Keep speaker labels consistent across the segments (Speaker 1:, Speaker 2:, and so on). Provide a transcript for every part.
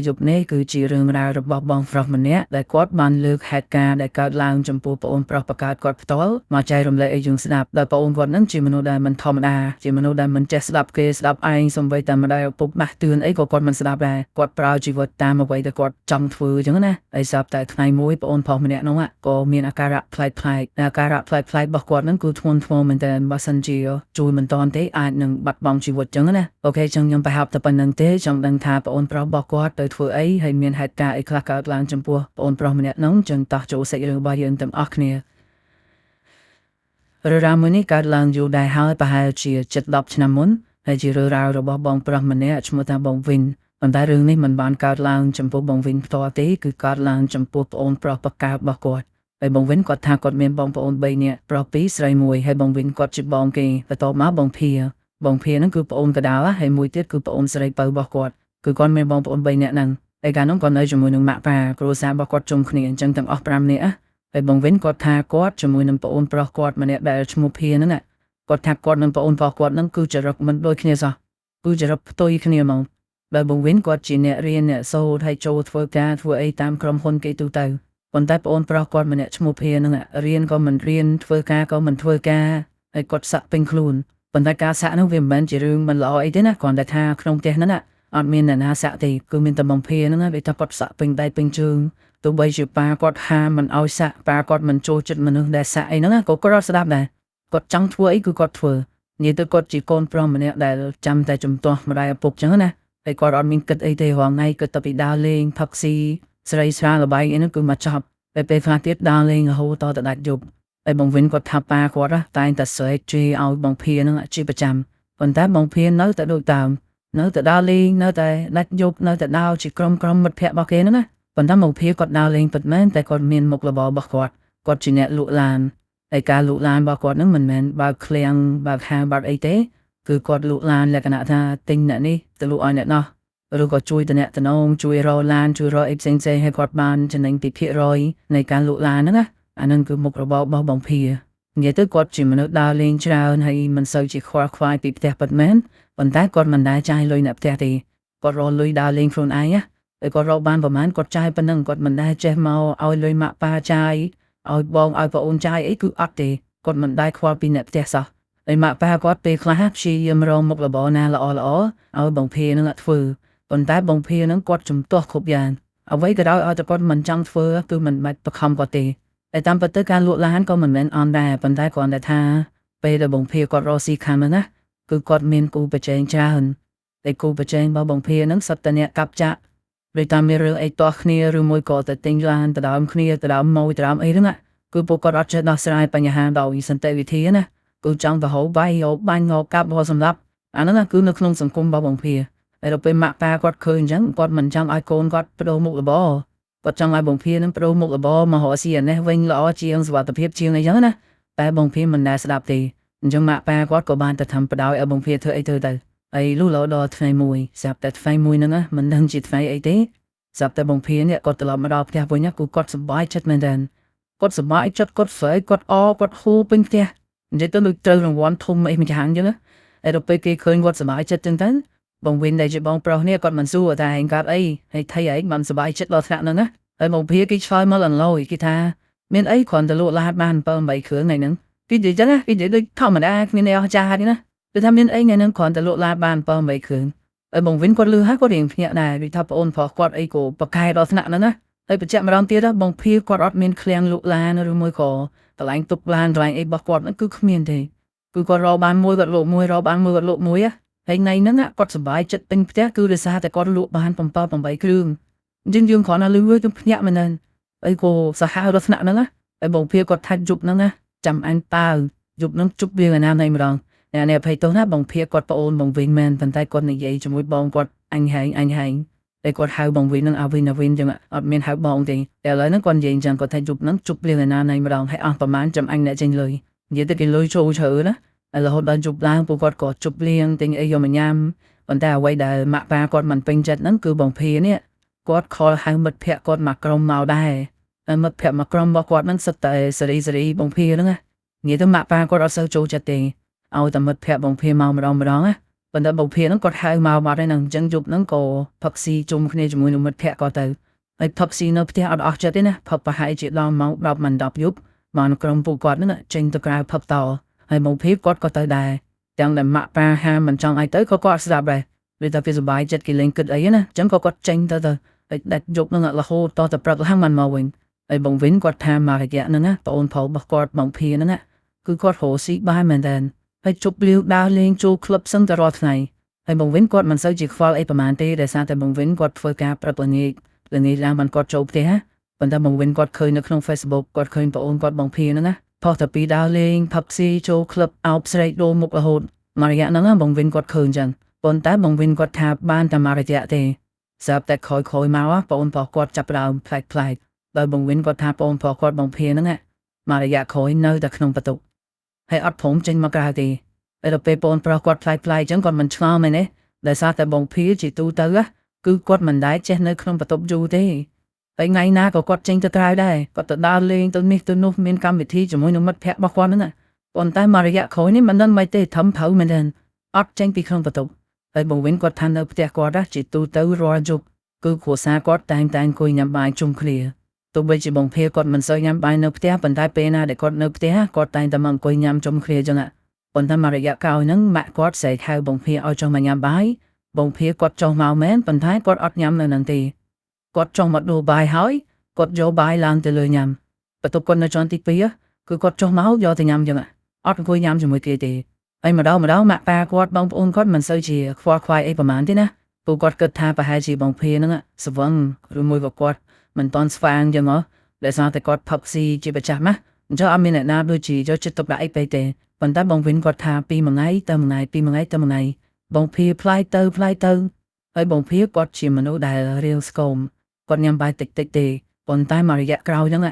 Speaker 1: យប់នេះគឺជារឿងរ៉ាវរបស់បងប្រុសម្នាក់ដែលគាត់បានលើកហេតុការណ៍ដែលកើតឡើងចំពោះប្អូនប្រុសបង្កើតគាត់ផ្ទាល់មកចែករំលែកឲ្យយើងស្ដាប់ដោយប្អូនគាត់នឹងជាមនុស្សដែលមិនធម្មតាជាមនុស្សដែលមិនចេះស្ដាប់គេស្ដាប់ឯងសូម្បីតែម្ដាយឪពុកដាស់តឿនអីក៏គាត់មិនស្ដាប់ដែរគាត់ប្រើជីវិតតាមអ្វីដែលគាត់ចង់ធ្វើអញ្ចឹងណាហើយស្រាប់តែថ្ងៃមួយប្អូនប្រុសម្នាក់នោះក៏មានអាការៈប្លែកៗអាការៈប្លែកៗរបស់គាត់នឹងគឺធ្ងន់ធ្ងរមែនទែនបើសិនជាជួយមិនតាន់ទេអាចនឹងបាត់បង់ជីវិតអញ្ចឹងណាអូខេចឹងខ្ញុំប្រហែលតែប៉ុណ្្នឹងទេចង់ដឹងថាប្អូនប្រុសរបស់គាត់ទៅធ្វើអីហើយមានហេតុការណ៍អីខ្លះកើតឡើងចំពោះប្អូនប្រុសម្នាក់នោះចឹងតោះចូលសាច់រឿងរបស់យើងទាំងអស់គ្នារឿងរ៉ាវមួយនេះកើតឡើងយូរដែរហើយប្រហែលជាជិត10ឆ្នាំមុនហើយជារឿងរ៉ាវរបស់បងប្រុសម្នាក់ឈ្មោះថាបងវិនប៉ុន្តែរឿងនេះមិនបានកើតឡើងចំពោះបងវិនផ្ទាល់ទេគឺកើតឡើងចំពោះប្អូនប្រុសបង្កើតរបស់គាត់ហើយបងវិនគាត់ថាគាត់មានបងប្អូន3នាក់ប្រុស2ស្រី1ហើយបងវិនគាត់ជាបងគេបន្ទាប់មកបងភាហ្នឹងគឺប្អូនកដាលហើយមួយទៀតគឺប្អូនស្រីពៅរបស់គាត់គឺគាត់មានបងប្អូន3នាក់ហ្នឹងហើយកាលនោះគាត់នៅជាមួយនឹងម៉ាក់ប៉ាគ្រួសាររបស់គាត់ជុំគ្នាអញ្ចឹងទាំងអស់5នាក់ហើយបងវិនគាត់ថាគាត់ជាមួយនឹងប្អូនប្រុសគាត់ម្នាក់ដែលឈ្មោះភាហ្នឹងគាត់ថាគាត់នឹងប្អូនប្រុសគាត់ហ្នឹងគឺចរិតមិនដូចគ្នាសោះគឺចរិតផ្ទុយគ្នាហ្មងដោយបងវិនគាត់ជាអ្នករៀនអ្នកសូត្រហើយចូលធ្វើការធ្វើអីតាមក្រុមហ៊ុនគេទូទៅប៉ុន្តែប្អូនប្រុសគាត់ម្នាក់ឈ្មោះភាហ្នឹងរៀនក៏មិនរៀនធ្វើការក៏មិនធ្វើការហើយគាត់សាក់ពេញខ្លួនប៉ុន្តែការសាក់នោះវាមិនមែនជារឿងមិនល្អអីទេណាគ្រាន់តែថាក្នុងផ្ទះហ្នឹងអត់មានអ្នកណាសាក់ទេគឺមានតែបងភាហ្នឹងវាថាគាត់សាក់ពេញដៃពេញជើងទោះបីជាប៉ាគាត់ហាមិនឲ្យសាក់ប៉ាគាត់មិនចូលចិត្តមនុស្សដែលសាក់អីហ្នឹងក៏គាត់អត់ស្ដាប់ដែរគាត់ចង់ធ្វើអីគឺគាត់ធ្វើនិយាយទៅគាត់ជាកូនប្រុសម្នាក់ដែលចាំតែជំទាស់ម្ដាយឪពុកចឹងណាហើយគាត់អត់មានគិតអីទេរាល់ថ្ងៃគិតតែពីដើរលេងផឹកស៊ីស្រីស្រាល្បែងអីហ្នឹងគឺមកចប់ពេលខ្លះទៀតដើរលេងរហូតដល់ដាច់យប់ហើយបងវិនគាត់ថាប៉ាគាត់តែងតែស្រែកជេរឲ្យបងភាហ្នឹងជាប្រចាំប៉ុន្តែបងភានៅតែដូចដើមនៅតែដើរលេងនៅតែដាច់យប់នៅតែដើរជាក្រុមមិត្តភ័ក្តិរបស់គេហ្នឹងណាប៉ុន្តែបងភាគាត់ដើរលេងពិតមែនតែគាត់មានមុខរបររបស់គាត់ជាអ្នកលក់ឡានហើយការលក់ឡានរបស់គាត់ហ្នឹងមិនមែនបើកឃ្លាំងបើកហាងបើកអីទេគឺគាត់លក់ឡានលក្ខណៈថាទិញអ្នកនេះទៅលក់ឲ្យអ្នកនោះឬក៏ជួយតំណែងជួយរកឡានជួយរកអីផ្សេងៗឲ្យគាត់បានចំណេញពីភាគរយនៃការលក់ឡានហ្នឹងណាអានឹងគឺមុខរបររបស់បងភានិយាយទៅគាត់ជាមនុស្សដើរលេងច្រើនហើយមិនសូវជាខ្វល់ខ្វាយពីផ្ទះពិតមែនប៉ុន្តែគាត់មិនដែលចាយលុយអ្នកផ្ទះទេគាត់រកលុយដើរលេងខ្លួនឯងហើយគាត់រកបានប្រហែលគាត់ចាយប៉ុណ្ណឹងគាត់មិនដែលចេះមកឲ្យលុយម៉ាក់ប៉ាចាយឲ្យបងឲ្យប្អូនចាយអីគឺអត់ទេគាត់មិនដែលខ្វល់ពីអ្នកផ្ទះសោះហើយម៉ាក់ប៉ាគាត់ពេលខ្លះព្យាយាមរកមុខរបរណាល្អឲ្យបងភានឹងធ្វើប៉ុន្តែបងភានឹងគាត់ជំទាស់គ្រប់យ៉ាងអ្វីក៏ដោយឲ្យតែគាត់មិនចង់ធ្វើគឺមិនបាច់បខំគាត់ទេតែតាមពិតទៅការលក់ឡានក៏មិនមែនអន់ដែរប៉ុន្តែគ្រាន់តែថាពេលដែលបងភាគាត់រកស៊ីខាំណាគឺគាត់មានគូប្រជែងច្រើនតែគូប្រជែងរបស់បងភានឹងសុទ្ធតែអ្នកកាប់ចាក់ឬតាមមានរឿងអីទាស់គ្នាឬមួយក៏ទៅទិញឡានទៅដើមគ្នាទៅដើមម៉ូយទៅដើមអីហ្នឹងគឺពួកគាត់អត់ចេះដោះស្រាយបញ្ហាដោយសន្តិវិធីណាគឺចង់ទៅហៅបាយយកបាញ់យកកាប់របស់សម្រាប់អាហ្នឹងគឺនៅក្នុងសង្គមរបស់បងភាហើយដល់ពេលម៉ាក់ប៉ាគាត់ឃើញអញ្ចឹងគាត់មិនចង់ឲ្យកូនគាត់បដូរមុខរបរគាត់ចង់ឲ្យបងភានឹងបដូរមុខរបរមករកស៊ីអានេះវិញល្អជាងសុវត្ថិភាពជាងអីចឹងណាតែបងភាមិនដែលស្ដាប់ទេអញ្ចឹងម៉ាក់ប៉ាគាត់ក៏បានទៅធ្វើបដ ாய் ឲ្យបងភាធ្វើអីទៅហើយលុះដល់ថ្ងៃមួយស្រាប់តែថ្ងៃមួយហ្នឹងមិនដឹងជាថ្ងៃអីទេស្រាប់តែបងភានេះគាត់ត្រឡប់មកដល់ផ្ទះវិញគឺគាត់សប្បាយចិត្តមែនទែនគាត់សប្បាយចិត្តគាត់ស្រែកគាត់គាត់ហូពេញផ្ទះនិយាយទៅដូចត្រូវរង្វាន់ធំអីម្យ៉ាងអញ្ចឹងហើយដល់ពេលគេឃើញគាត់សប្បាយចិត្តចឹងទៅបងវិនដែលជាបងប្រុសនេះគាត់មិនសួរតែឯងកើតអីហើយថៃឯងមិនសប្បាយចិត្តដល់ថ្នាក់ហ្នឹងណាហើយបងភាគេឆ្លើយមកអន្លោយគេថាមានអីគ្រាន់តែលក់ឡានបាន7-8គ្រឿងថ្ងៃហ្នឹងគេនិយាយចឹងណាគេនិយាយដូចធម្មតាគ្មានអីអស្ចារ្យទេណាគឺថាមានអីថ្ងៃហ្នឹងគ្រាន់តែលក់ឡានបាន7-8គ្រឿងហើយបងវិនគាត់លឺហើយគាត់រៀងភ្ញាក់ដែរគេថាប្អូនប្រុសគាត់អីក៏ប្រកែដល់ថ្នាក់ហ្នឹងណាហើយបញ្ជាក់ម្ដងទៀតបងភាគាត់អត់មានឃ្លាំងលក់ឡានឬមួយក៏កន្លែងទុកឡានកន្លែងអីរបស់គាត់ហ្នឹងគឺគ្មានទេគឺគាត់រកបានមួយគាត់លក់មួយរកបានមួយគាត់លក់មួយហើយថ្ងៃហ្នឹងគាត់សប្បាយចិត្តពេញផ្ទះគឺដោយសារតែគាត់លក់បាន7-8គ្រឿងអញ្ចឹងយើងគ្រាន់តែលឺទៅភ្ញាក់មែនអីក៏សាហាវដល់ថ្នាក់ហ្នឹងហើយបងភាគាត់ថាច់យប់ហ្នឹងចាំអញតើយប់ហ្នឹងជប់វាឯណាណៃម្ដងអ្នកភ័យទោសណាបងភាគាត់ប្អូនបងវិញមែនប៉ុន្តែគាត់និយាយជាមួយបងគាត់អញហែងតែគាត់ហៅបងវិញហ្នឹងអាវិនចឹងអត់មានហៅបងទេតែឥឡូវហ្នឹងគាត់និយាយអញ្ចឹងគាត់ថាយប់ហ្នឹងជប់វាឯណាណៃម្ដងហើយអស់ប្រហែលចាំអញអ្នកចេញលុយនិយាយទៅគេលុយចូលជ្រៅណាហើយរហូតដល់ជប់ឡើងពួកគាត់ក៏ជប់លៀងទិញអីយកមកញ៉ាំប៉ុន្តែអ្វីដែលម៉ាក់ប៉ាគាត់មិនពេញចិត្តហ្នឹងគឺបងភានេះគាត់ខលហៅមិត្តភ័ក្តិគាត់មកក្រុមមកដែរហើយមិត្តភ័ក្តិមកក្រុមរបស់គាត់ហ្នឹងសិតតែសេរីបងភាហ្នឹងនិយាយទៅម៉ាក់ប៉ាគាត់អត់សូវចូលចិត្តទេឲ្យតែមិត្តភ័ក្តិបងភាមកម្ដង ប៉ុន្តែបងភៀនហ្នឹងគាត់ហៅមកបាត់ហើយហ្នឹងអញ្ចឹងយប់ហ្នឹងក៏ផឹកស៊ីជុំគ្នាជាមួយនឹងមិត្តភ័ក្តិគាត់ទៅហើយផឹកស៊ីនៅផ្ទះអត់អស់ចិត្តទេណាផឹកប្រហែលជាដល់ម៉ោង10 10យប់មកក្រុមពួកគាត់ហ្នឹងចេញទៅក្រៅផឹកតហើយបងភៀនគាត់ក៏ទៅដែរទាំងដែលម៉ាក់ប៉ាហាមមិនចង់ឲ្យទៅក៏គាត់ស្ដាប់ដែរវាតែវាសុបាយចិត្តគេលេងគិតអីណាអញ្ចឹងក៏គាត់ចេញទៅហើយដាច់យប់ហ្នឹងរហូតតទៅព្រឹកឡើងមិនមកវិញហើយបងវិញគាត់ថាមករយៈហ្នឹងណាបងអូនប្រុសរបស់គាត់បងភៀនហ្នឹងណាគឺគាត់រស់ស៊ីបាយមែនតើហើយជប់លាវដើរលេងចូលក្លឹបសឹងតែរាល់ថ្ងៃហើយបងវិញគាត់មិនសូវជាខ្វល់អីប្រហែលទេដោយសារតែបងវិញគាត់ធ្វើការព្រឹកល្ងាចឡើងបានគាត់ចូលផ្ទះប៉ុន្តែបងវិញគាត់ឃើញនៅក្នុង Facebook គាត់ឃើញបងអូនគាត់បងភៀនហ្នឹងណាផុសតែពីដើរលេងផឹកស៊ីចូលក្លឹបអោបស្រែកដូរមុខរហូតមករយៈហ្នឹងបងវិញគាត់ឃើញចឹងប៉ុន្តែបងវិញគាត់ថាបានតែមករយៈទេស្រាប់តែក្រោយមកបងអូនប្រុសគាត់ចាប់ដើមផ្លែកដោយបងវិញគាត់ថាបងអូនប្រុសគាត់បងភៀនហ្នឹងណាមករយៈក្រោយនៅតែក្នុងបន្ទប់ហើយអត់ព្រមចេញមកក្រៅទេហើយដល់ពេលបងប្រុសគាត់ផ្លែកអញ្ចឹងគាត់មិនឆ្ងល់មែនទេដោយសារតែបងភៀនជាទូទៅគឺគាត់មិនដែលចេះនៅក្នុងបន្ទប់យូរទេហើយថ្ងៃណាក៏គាត់ចេញទៅក្រៅដែរគាត់ទៅដើរលេងទៅនេះទៅនោះមានកម្មវិធីជាមួយនឹងមិត្តភ័ក្តិរបស់គាត់ហ្នឹងប៉ុន្តែមករយៈក្រោយនេះមិនដឹងមិនទេធំភៅមែនទេអត់ចេញពីក្នុងបន្ទប់ហើយបងវិញគាត់ថានៅផ្ទះគាត់ជាទូទៅរាល់យប់គឺគ្រួសារគាត់តែងអង្គុយញ៉ាំបាយជុំគ្នាទោះបីជាបងភៀគាត់មិនសូវញ៉ាំបាយនៅផ្ទះប៉ុន្តែពេលណាដែលគាត់នៅផ្ទះគាត់តែងតែមកអង្គុយញ៉ាំជុំគ្នាចឹងប៉ុន្តែមករយៈក្រោយហ្នឹងម៉ាក់គាត់ស្រែកហៅបងភៀឲ្យចុះមកញ៉ាំបាយបងភៀគាត់ចុះមកមែនប៉ុន្តែគាត់អត់ញ៉ាំនៅនឹងទេគាត់ចុះមកដួលបាយហើយគាត់យកបាយឡើងទៅលើញ៉ាំបន្ទាប់គាត់នៅជាន់ទី2គឺគាត់ចុះមកយកទៅញ៉ាំចឹងអត់អង្គុយញ៉ាំជាមួយគេទេហើយម្ដងម៉ាក់ប៉ាគាត់បងប្អូនគាត់មិនសូវជាខ្វល់ខ្វាយអីប្រហែលទេណាពួកគាត់គិតថាប្រហែលជាបងភៀហ្នឹងស្វឹងឬមួយក៏គាត់មិនតន់ស្វាងចឹងហ៎ដោយសារតែគាត់ផឹកស៊ីជាប្រចាំណាអញ្ចឹងអត់មានអ្នកណាដូចជាយកចិត្តទុកដាក់អីពេកទេប៉ុន្តែបងវិញគាត់ថាពីមួយថ្ងៃទៅមួយថ្ងៃពីមួយថ្ងៃទៅមួយថ្ងៃបងភៀផ្លាយទៅហើយបងភៀគាត់ជាមនុស្សដែលរាវស្គមគាត់ញ៉ាំបាយតិចទេប៉ុន្តែមករយៈក្រោយចឹង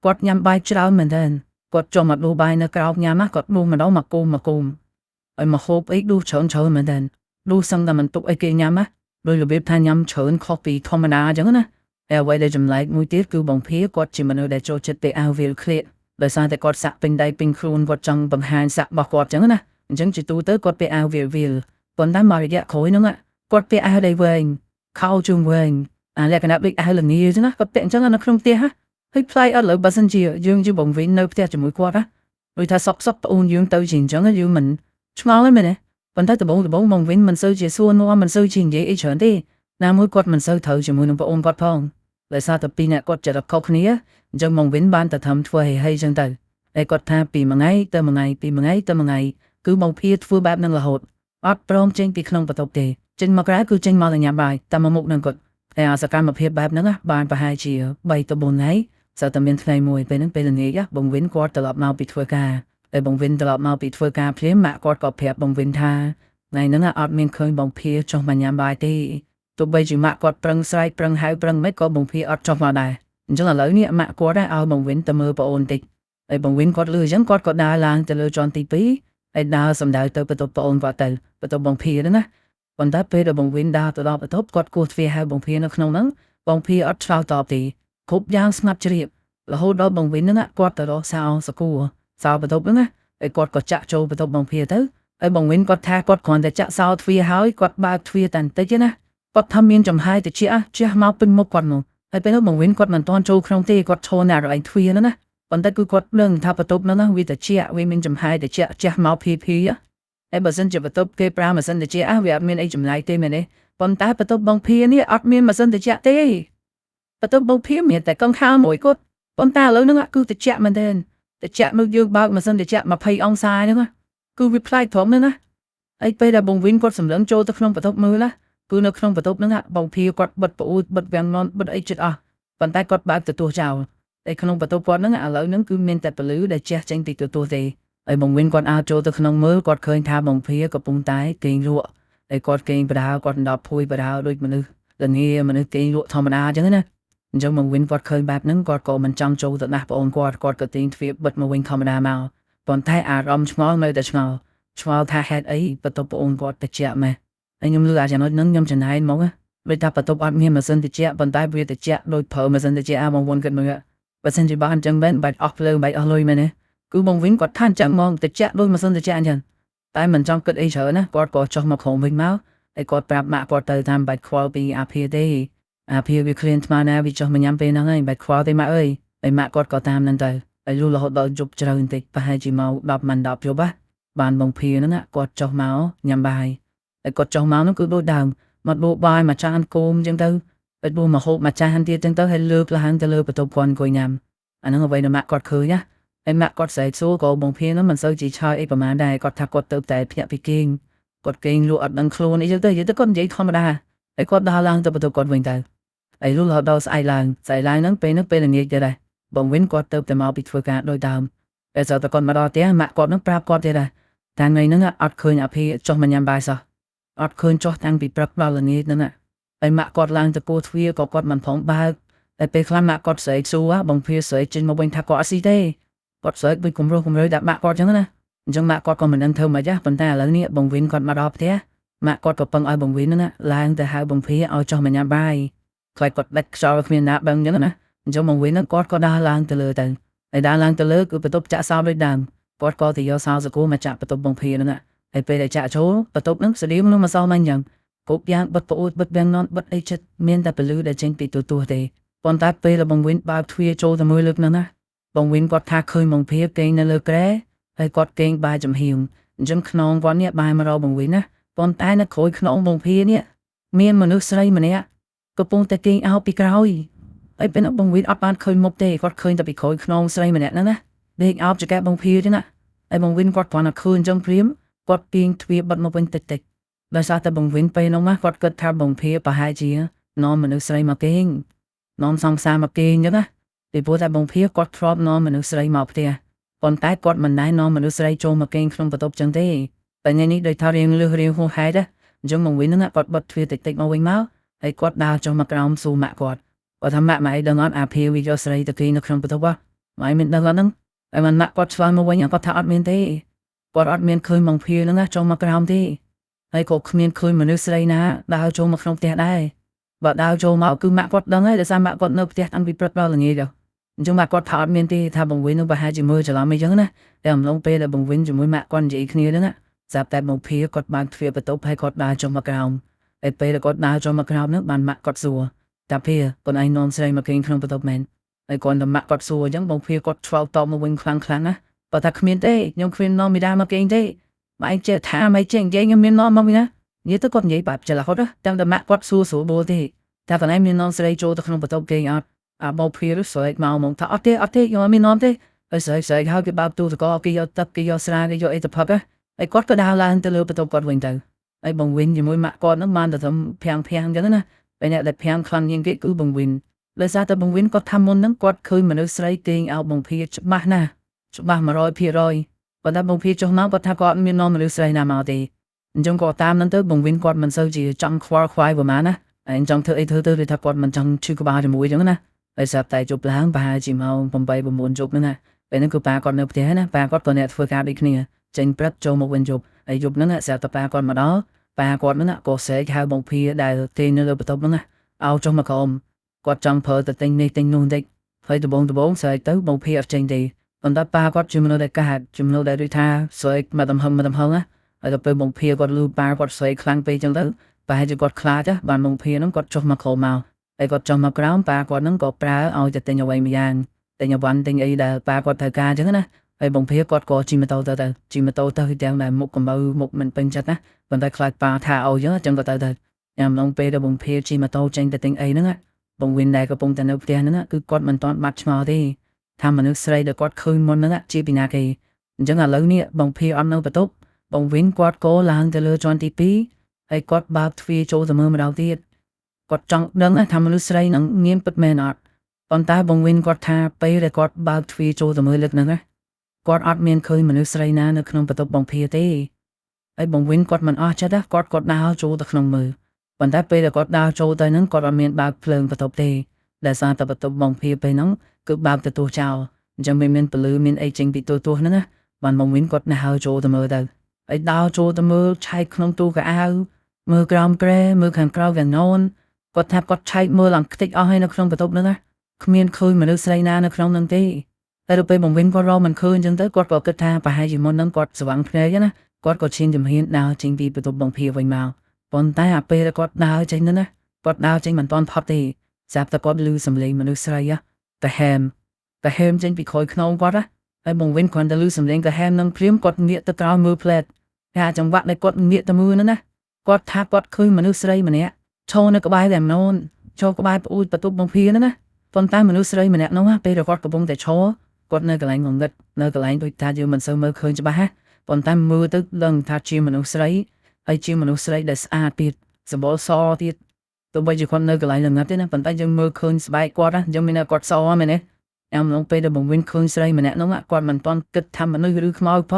Speaker 1: គាត់ញ៉ាំបាយច្រើនមែនទែនគាត់ចុះមកដួសបាយនៅក្រោមញ៉ាំគាត់ដួសម្ដងមកគុំហើយមកហូបអីដួសច្រើនមែនទែនដួសសឹងតែមិនទុកអីគេញ៉ាំដោយរបៀបថាញ៉ាំច្រើនខុសពីធម្មតាអញ្ចឹងណាហើយអ្វីដែលចម្លែកមួយទៀតគឺបងភៀគាត់ជាមនុស្សដែលចូលចិត្តទៅអាវវាលឃ្លាតដោយសារតែគាត់សាក់ពេញដៃពេញខ្លួនគាត់ចង់បង្ហាញសាក់របស់គាត់អញ្ចឹងណាអញ្ចឹងជាទូទៅគាត់ពាក់អាវវាលប៉ុន្តែមករយៈក្រោយហ្នឹងគាត់ពាក់អាវដៃវែងខោជើងវែងលក្ខណៈដូចអាវល្ងាអញ្ចឹងណាគាត់ពាក់អញ្ចឹងនៅក្នុងផ្ទះហើយផ្លៃអត់លើបើសិនជាយើងជាបងវិញនៅផ្ទះជាមួយគាត់ដូចថាសក់ប្អូនយើងទៅជាអញ្ចឹងយើងមិនឆ្ងល់ទេមែនទេប៉ុន្តែដំបូងបងវិញមិនសូវជាសួរនាំមិនសូវជានិយាយអីច្រើនទេណាមួយគាត់មិនសូវត្រូវជាមួយនឹងប្អូនគាត់ផងដោយសារតែពីរអ្នកគាត់ចិត្តខុសគ្នាអញ្ចឹងបងវិញបានតែធ្វើឲ្យអញ្ចឹងទៅហើយគាត់ថាពីមួយថ្ងៃទៅមួយថ្ងៃពីមួយថ្ងៃទៅមួយថ្ងៃគឺបងភៀធ្វើបែបហ្នឹងរហូតអត់ព្រមចេញពីក្នុងបន្ទប់ទេចេញមកក្រៅគឺចេញមកតែញ៉ាំបាយតាមមុខនឹងគាត់ហើយអាសកម្មភាពបែបហ្នឹងបានប្រហែលជា3ទៅ4ថ្ងៃសើតែមានថ្ងៃមួយពេលហ្នឹងពេលល្ងាចបងវិញគាត់ត្រឡប់មកពីធ្វើការហើយបងវិញត្រឡប់មកពីធ្វើការភ្លាមម៉ាក់គាត់ក៏ប្រាប់បងវិញថាថ្ងៃហ្នឹងអត់មានឃើញបងភៀចុះមកញ៉ាំបាយទេទោះបីជាម៉ាក់គាត់ប្រឹងស្រែកប្រឹងហៅប្រឹងមិនក៏បងភៀអត់ចុះមកដែរអញ្ចឹងឥឡូវនេះម៉ាក់គាត់ឲ្យបងវិញទៅមើលប្អូនតិចហើយបងវិញគាត់លឺអញ្ចឹងគាត់ក៏ដើរឡើងទៅលើជាន់ទី2ហើយដើរសម្ដៅទៅបន្ទប់ប្អូនគាត់ទៅបន្ទប់បងភៀហ្នឹងណាប៉ុន្តែពេលដែលបងវិញដើរទៅដល់បន្ទប់គាត់គោះទ្វារហៅបងភៀនៅក្នុងហ្នឹងបងភៀអត់ឆ្លើយតបទេគ្រប់យ៉ាងស្ងាត់ជ្រាបរហូតដល់បងវិញហ្នឹងគាត់ទៅរកសៅសកួរសៅបន្ទប់ហ្នឹងណាហើយគាត់ក៏ចាក់ចូលបន្ទប់បងភៀទៅហើយបងវិញគាត់ថាគាត់គ្រាន់តែចាក់សៅទ្វារហើយគាត់បើកទ្វារតែបន្តិចណាគាត់ថាមានចំហាយតិចជះមកពេញមុខគាត់នោះហើយពេលនោះបងវិញគាត់មិនទាន់ចូលក្នុងទេគាត់ឈរនៅរឯទ្វារហ្នឹងណាប៉ុន្តែគឺគាត់ដឹងថាបន្ទប់ហ្នឹងណាវាតិចវាមានចំហាយតិចជះមកភីហើយបើសិនជាបន្ទប់គេប្រើម៉ាស៊ីនតិចវាអត់មានអីចម្លែកទេមែនទេប៉ុន្តែបន្ទប់បងភៀនេះអត់មានម៉ាស៊ីនតិចទេបន្ទប់បងភៀមានតែកង្ហារមួយគាត់ប៉ុន្តែឥឡូវហ្នឹងគឺតិចមែនទេតិចនោះយើងបើកម៉ាស៊ីនតិច20អង្សាហ្នឹងគឺវាផ្លាយត្រង់ហ្នឹងណាហើយពេលដែលបងវិញគាត់សម្លឹងចូលទៅក្នុងបន្ទប់មើលណាគឺនៅក្នុងបន្ទប់ហ្នឹងបងភៀគាត់បិទប្អួតបិទវាំងននបិទអីចិត្តអស់ប៉ុន្តែគាត់បើកទទួលចោលតែក្នុងបន្ទប់គាត់ហ្នឹងឥឡូវហ្នឹងគឺមានតែពលឺដែលជះចេញពីទទួលទេហើយបងវិញគាត់អាចចូលទៅក្នុងមើលគាត់ឃើញថាបងភៀកំពុងតែគេងលក់ហើយគាត់គេងបដាគាត់ដប់ភួយបដាដូចមនុស្សល្ងាមនុស្សគេងលក់ធម្មតាអញ្ចឹងណាអញ្ចឹងបងវិញគាត់ឃើញបែបហ្នឹងគាត់ក៏មិនចង់ចូលទៅដាស់ប្អូនគាត់ក៏ទាញទ្វារបិទមកវិញធម្មតាមកប៉ុន្តែអារម្មណ៍ឆ្ងល់នៅតែឆ្ងល់ថាហេតុអីបន្ទប់ប្អូនគាត់តិចម៉េះហើយខ្ញុំលឺអាចំណុចហ្នឹងខ្ញុំចំណាយមកដូចថាបន្ទប់អត់មានម៉ាស៊ីនតិចប៉ុន្តែវាតិចដូចប្រើម៉ាស៊ីនតិចបងវិញគាត់មើលបើសិនជាបានអញ្ចឹងបែបបាច់អស់ភ្លើងបាច់អស់លុយមែនទេគឺបងវិញគាត់ថាអញ្ចឹងមកតិចដូចម៉ាស៊ីនតិចអញ្ចឹង តែមិនចង់គិតអីច្រើនណាគាត់ក៏ចុះមកក្រុមវិញមកហើយគាត់ប្រាប់ម៉ាក់គាត់ទៅតាមបាច់ខ្វល់ពីអាភាទេអាភាវាឃ្លានថ្មណាវាចុះមកញ៉ាំពេលហ្នឹងហើយបាច់ខ្វល់ទេម៉ាក់អើយហើយម៉ាក់គាត់ក៏តាមនឹងទៅហើយលុះរហូតដល់យប់ជ្រៅបន្តិចប្រហែលជាមក10ម៉ោង10យប់បានបងភាហ្នឹងគាត់ចុះមកញ៉ាំបាយហើយគាត់ចុះមកហ្នឹងគឺដូចដើមមកបោកបាយមកចានគោមចឹងទៅហើយបោះមកហូបមកចានទៀតចឹងទៅហើយលើកឡើងទៅលើបន្ទប់គាត់អង្គុយញ៉ាំអាហ្នឹងអ្វីដែលម៉ាក់គាត់ឃើញណាហើយម៉ាក់គាត់ស្រែកសួរក៏បងភាហ្នឹងមិនសូវជាឆើយអីប្រហែលដែរគាត់ថាគាត់ទៅតែភ្ញាក់ពីគេងគាត់គេងលក់អត់ដឹងខ្លួនអីចឹងទៅនិយាយទៅគាត់និយាយធម្មតាហើយគាត់ដើរឡើងទៅបន្ទប់គាត់វិញទៅហើយលុះរហូតដល់ស្អែកឡើងហ្នឹងពេលល្ងាចទៀតដែរបងវិនគាត់ទៅតែមកពីធ្វើការដោយដើមតែស្អែកតែគាត់មកដល់ផ្ទះម៉ាក់គាត់នឹងប្រាប់គាត់ទៀតដែរតែថ្ងៃហ្នឹងអត់ឃើញអាភីចុះមកញ៉ាំបាយសោះអត់ឃើញចុះតាំងពីព្រឹកដល់ល្ងាចហ្នឹងហើយម៉ាក់គាត់ឡើងទៅពោះទ្វារក៏គាត់មិនផងបើកតែពេលខ្លះម៉ាក់គាត់ស្រែកសួរបងភាស្រែកចេញមកវិញថាគាត់អត់ស៊ីទេគាត់ស្រែកដូចគំរោះដាក់ម៉ាក់គាត់ចឹងណាអញ្ចឹងម៉ាក់គាត់ក៏មិនដឹងធ្វើម៉េចដែរប៉ុន្តែឥឡូវនេះបងវិនគាត់មកដល់ផ្ទះម៉ាក់គាត់ក៏ពឹងឲ្យបងវិនហ្នឹងឡើងទៅហៅបងភាឲ្យចុះមកញ៉ាំបាយខ្លាចគាត់ដាច់ខ្យល់គ្មានណាបឹងចឹងណាអញ្ចឹងបងវិនហ្នឹងគាត់ក៏ដើរឡើងទៅលើទៅហើយដើរឡើងទៅលើគឺបន្ទប់ចាក់សោដូចដើមគាត់ក៏ទៅយកសោសកូមកចាក់បន្ទប់បងភាហ្នឹងហើយពេលដែលចាក់ចូលបន្ទប់ហ្នឹងស្តៀងនឹងម្សិលមិញចឹងគ្រប់យ៉ាងបិទប្អូនបិទវាំងនន់បិទអីចិត្តមានតែពលឺដែលចេញពីទូទេប៉ុន្តែពេលដែលបងវិនបើកទ្វារចូលទៅមើលលើកហ្នឹងណាបងវិនគាត់ថាឃើញបងភាគេងនៅលើគ្រែហើយគាត់គេងបាយចំហៀងអញ្ចឹងខ្នងគាត់នេះបាយមករកបងវិនណាប៉ុន្តែនៅក្រោយខ្នងបងភានេះមានមនុស្សស្រីម្នាក់កំពុងតែគេងអោបពីក្រោយហើយពេលបងវិនអត់បានឃើញមុខទេគាត់ឃើញតែពីក្រោយខ្នងស្រីម្នាក់ហ្នឹងណាដេកអោបចកែបងភាទេណាហើយបងវិនគាត់គ្រាន់តែឃើញអញ្ចឹងព្រាមគាត់ពីងទ្វារបិទមកវិញតិចដោយសារតែបងវិនពេលនោះមកគាត់គិតថាបងភាប្រហែលជានាំមនុស្សស្រីមកគេងនាំសង្សារមកគេងអញ្ចឹងណាពីព្រោះតែបងភាគាត់ធ្លាប់នាំមនុស្សស្រីមកផ្ទះប៉ុន្តែគាត់មិនដែរនាំមនុស្សស្រីចូលមកគេងក្នុងបន្ទប់ចឹងទេតែថ្ងៃនេះដោយថារៀងហួសហេតុអញ្ចឹងបងវិនហ្នឹងគាត់បិទទ្វារតិចមកវិញមកហើយគាត់ដើរចុះមកក្រោមសួរម៉ាក់គាត់ថាម៉ាក់អីដឹងអត់អាភាវាយកស្រីទៅគេងនៅក្នុងបន្ទប់ម៉ែមានដឹងអត់ហ្នឹងហើយម៉ាក់គាត់ឆ្លើយមកវិញគាត់ថាអត់មានទេគាត់អត់មានឃើញបងភាហ្នឹងចុះមកក្រោមទេហើយក៏គ្មានឃើញមនុស្សស្រីណាដើរចូលមកក្នុងផ្ទះដែរបើដើរចូលមកគឺម៉ាក់គាត់ដឹងហើយដោយសារម៉ាក់គាត់នៅផ្ទះតាំងពីព្រឹកដល់ល្ងាចអញ្ចឹងម៉ាក់គាត់ថាអត់មានទេថាបងវិននឹងប្រហែលជាមើលច្រឡំអីចឹងណាតែអំឡុងពេលដែលបងវិនជាមួយម៉ាក់គាត់និយាយគ្នាហ្នឹងស្រាប់តែបងភាគាត់បានទ្វារបន្ទប់ហើយគាត់ដើរចុះមកក្រោមហើយពេលដែលគាត់ដើរចុះមកក្រោមហ្នឹងបានម៉ាក់គាត់សួរតាភាគាត់ឯងនាំស្រីមកគេងក្នុងបន្ទប់មែនហើយគាត់តែម៉ាក់គាត់សួរអញ្ចឹងបងភាគាត់ឆ្វល់តបមកវិញខ្លាំងណាបើថាគ្មានទេខ្ញុំគ្មាននាំមីដាមកគេងទេម៉ែឯងចេះថាម៉ែចេះនិយាយខ្ញុំមាននាំមកវិញណានិយាយទៅគាត់និយាយបែបច្រឡំតែម៉ាក់គាត់សួរស្រួលបួលទេតែតើឯងមាននាំស្រីចូលទៅក្នុងបន្ទប់គេងអត់បងភាស្រែកមកថាអត់ទេខ្ញុំអត់មាននាំទេហើយស្រែកហើយគេបើកទូទៅក៏គេយកទឹកគេយកស្រាគេយកអីទៅផឹកហើយគាត់ក៏ដើរឡើងទៅលើបន្ទប់គាត់វិញទៅហើយបងវិនជាមួយម៉ាក់គាត់ហ្នឹងបានតែធំភាំងអញ្ចឹងណាពេលអ្នកដែលភាំងខ្លាំងជាងគេគឺបងវិនដោយសារតែបងវិនគាត់ថាមុនហ្នឹងគាត់ឃើញមនុស្សស្រីគេងអោបបងភាច្បាស់ណាស់ច្បាស់ 100% ប៉ុន្តែបងភាចុះមកគាត់ថាគាត់មាននាំមនុស្សស្រីណាមកទេអញ្ចឹងក៏តាមហ្នឹងទៅបងវិនគាត់មិនសូវជាចង់ខ្វល់ខ្វាយប្រហែលណាហើយចង់ធ្វើអីធ្វើទៅថាគាត់មិនចង់ឈឺក្បាលជាមួយអញ្ចឹងណាហើយស្រាប់តែជប់ឡើងប្រហែលជាម៉ោង8 9យប់ហ្នឹងណាពេលហ្នឹងគឺប៉ាគាត់នៅផ្ទះណាប៉ាគាត់ក៏អ្នកធ្វើការដូចគ្នាចេញព្រឹកចូលមកវិញយប់ហើយយប់ហ្នឹងស្រាប់តែប៉ាគាត់មកដល់ប៉ាគាត់ហ្នឹងក៏ស្រែកហៅបងភាដែលទេនៅលើបន្ទប់ហ្នឹងណាឲ្យចុះមកក្រោមគាត់ចង់ប្រើទៅទិញនេះទិញនោះបន្តិចហើយដំបងស្រែកទៅបងភាអត់ចេញទេប៉ុន្តែប៉ាគាត់ជំនួសដែលកាត់ជំនួសដែលដូចថាស្រែកមកដំហឹងណាហើយដល់ពេលបងភាគាត់លឺប៉ាគាត់ស្រែកខ្លាំងពេកចឹងទៅប្រហែលជាគាត់ខ្លាចបានបងភាហ្នឹងគាត់ចុះមកក្រោមមកហើយគាត់ចុះមកក្រោមប៉ាគាត់ហ្នឹងក៏ប្រើឲ្យទៅទិញអ្វីមួយយ៉ាងទិញអវ៉ាន់ទិញអីដែលប៉ាគាត់ត្រូវការចឹងណាហើយបងភាគាត់ក៏ជិះម៉ូតូទៅជិះម៉ូតូទៅទាំងដែលមុខកំបៅមុខមិនពេញចិត្តណាប៉ុន្តែខ្លាចប៉ាថាឲ្យចឹងក៏ទៅញ៉ាំឡងពេលដែលបងភាជិះម៉ូតូចេញទៅទិញអីហ្នឹងបងវិនដែលកំពុងតែនៅផ្ទះហ្នឹងគឺគាត់មិនទាន់បាត់ឆ្ងល់ទេថាមនុស្សស្រីដែលគាត់ឃើញមុនហ្នឹងជាពីណាគេអញ្ចឹងឥឡូវនេះបងភាអត់នៅបន្ទប់បងវិនគាត់ក៏ឡើងទៅលើជាន់ទី2ហើយគាត់បើកទ្វារចូលទៅមើលម្ដងទៀតគាត់ចង់ដឹងថាមនុស្សស្រីនឹងមានពិតមែនអត់ប៉ុន្តែបងវិនគាត់ថាពេលដែលគាត់បើកទ្វារចូលទៅមើលលើកហ្នឹងគាត់អត់មានឃើញមនុស្សស្រីណានៅក្នុងបន្ទប់បងភាទេហើយបងវិនគាត់មិនអស់ចិត្តគាត់ដើរចូលទៅក្នុងមើលប៉ុន្តែពេលដែលគាត់ដើរចូលទៅហ្នឹងគាត់អត់មានបើកភ្លើងបន្ទប់ទេដែលសារតែបន្ទប់បងភាពេលហ្នឹងគឺបើកទៅទូចោលអញ្ចឹងមិនមានពលឺមានអីចេញពីទូហ្នឹងណាបានបងវិនគាត់ដើរចូលទៅមើលទៅហើយដើរចូលទៅមើលឆែកក្នុងទូកៅអៅមើលក្រោមក្រែមើលខាងក្រៅវាំងននគាត់ថាគាត់ឆែកមើលឡើងខ្ទេចអស់ហើយនៅក្នុងបន្ទប់ហ្នឹងណាគ្មានឃើញមនុស្សស្រីណានៅក្នុងហ្នឹងទេតែដល់ពេលបងវិនគាត់រកមិនឃើញអញ្ចឹងទៅគាត់ក៏គិតថាប្រហែលជាមុនហ្នឹងគាត់ស្វាំងភ្នែកណា គាត់ក៏ឈានជំហានដើរចេញពីបន្ទប់បងភីវិញមកប៉ុន្តែអាពេលគាត់ដើរចេញទៅណាគាត់ដើរចេញមិនទាន់ផុតទេស្រាប់តែគាត់ឮសំឡេងមនុស្សស្រីទៅហែមចេញពីក្រោយខ្នងគាត់ហើយបងវិញគ្រាន់តែឮសំឡេងទៅហែមនឹងព្រាមគាត់ងាកទៅក្រោយមើលផ្លែតហើយចង្វាក់ដែលគាត់ងាកទៅមើលនោះណាគាត់ថាគាត់ឃើញមនុស្សស្រីម្នាក់ឈរនៅក្បែរតែម្នូនឈរក្បែរប្អូនបន្ទប់បងភីនោះណាប៉ុន្តែមនុស្សស្រីម្នាក់នោះពេលគាត់កំពុងតែឈរគាត់នៅកន្លែងងងឹតនៅកន្លែងដូចថាយើងមិនសូវមើលឃើញច្បាស់ប៉ុន្តែមើលទៅដឹងថាជាមនុស្សស្រីហើយជាមនុស្សស្រីដែលស្អាតទៀតសម្បល់សទៀតទោះបីជាគាត់នៅកន្លែងងងឹតទេណាប៉ុន្តែយើងមើលឃើញស្បែកគាត់យើងមានគាត់សមែនទេអំពេលដែលបងវិញឃើញស្រីម្នាក់នោះគាត់មិនទាន់គិតថាមនុស្សឬខ្មោចផ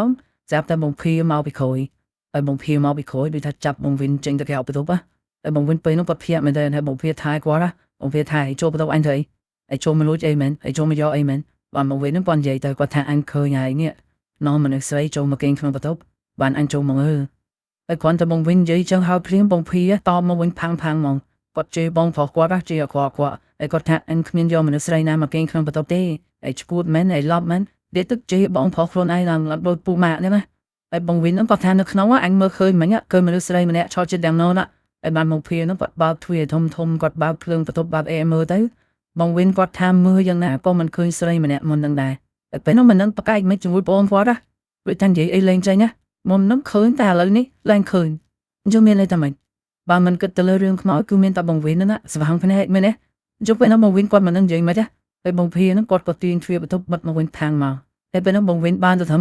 Speaker 1: ងស្រាប់តែបងភីមកពីក្រោយហើយបងភីមកពីក្រោយដូចថាចាប់បងវិញចេញទៅក្រៅបន្ទប់ហើយបងវិញពេលនោះគាត់ភ័យមែនទេហើយបងភីថែគាត់បងភីថែចូលបន្ទប់អញទៅឯចូលមកលួចអីមែនឯចូលមកយកអីមែនបានបងវិញនឹងគាត់និយាយទៅគាត់ថាអញឃើញហើយនេះនាំមនុស្សស្រីចូលមកគេងក្នុងបន្ទប់បានអញចូលមកហើយគ្រាន់តែបងវិញនិយាយចឹងហើយព្រាមបងភីតបមកវិញផាំងហ្មងគាត់ជេរបងប្រុសគាត់ជេរអគាត់គាត់ថាអញគ្មានយកមនុស្សស្រីណាមកគេងក្នុងបន្ទប់ទេឯឈួតមែនឯឡប់មែនដេកទឹកជេរបងប្រុសខ្លួនឯងឡើងដូចពូម៉ាក់ហ្នឹងហើយបងវិញហ្នឹងគាត់ថានៅក្នុងអញមើលឃើញមិញឃើញមនុស្សស្រីម្នាក់ឈរជិតទាំងនោះហើយបានបងភីហ្នឹងគាត់បើកទ្វារធំគាត់បើកភ្លើងបន្ទប់បើកអេមើលទៅបងវិញគាត់ថាមើលយ៉ាងណាក៏មិនឃើញស្រីម្នាក់មុននឹងដែរតែពេលនោះមិននឹងប្រកែកមិនជាមួយបងគាត់ដូចថានិយាយអីលេងចេញណាមុននឹងឃើញតែឥឡូវនេះឡើងឃើញអញ្ចឹងមានន័យថាម៉េចបើមិនគិតទៅលើរឿងខ្មោចគឺមានតែបងវិញហ្នឹងស្វាងភ្នែកមែនទេអញ្ចឹងពេលនោះបងវិញគាត់មិននឹងនិយាយមិនទេហើយបងភីហ្នឹងគាត់ក៏ទាញទ្វារបន្ទប់បិទមកវិញផាំងមកហើយពេលនោះបងវិញបានទៅធ្វើ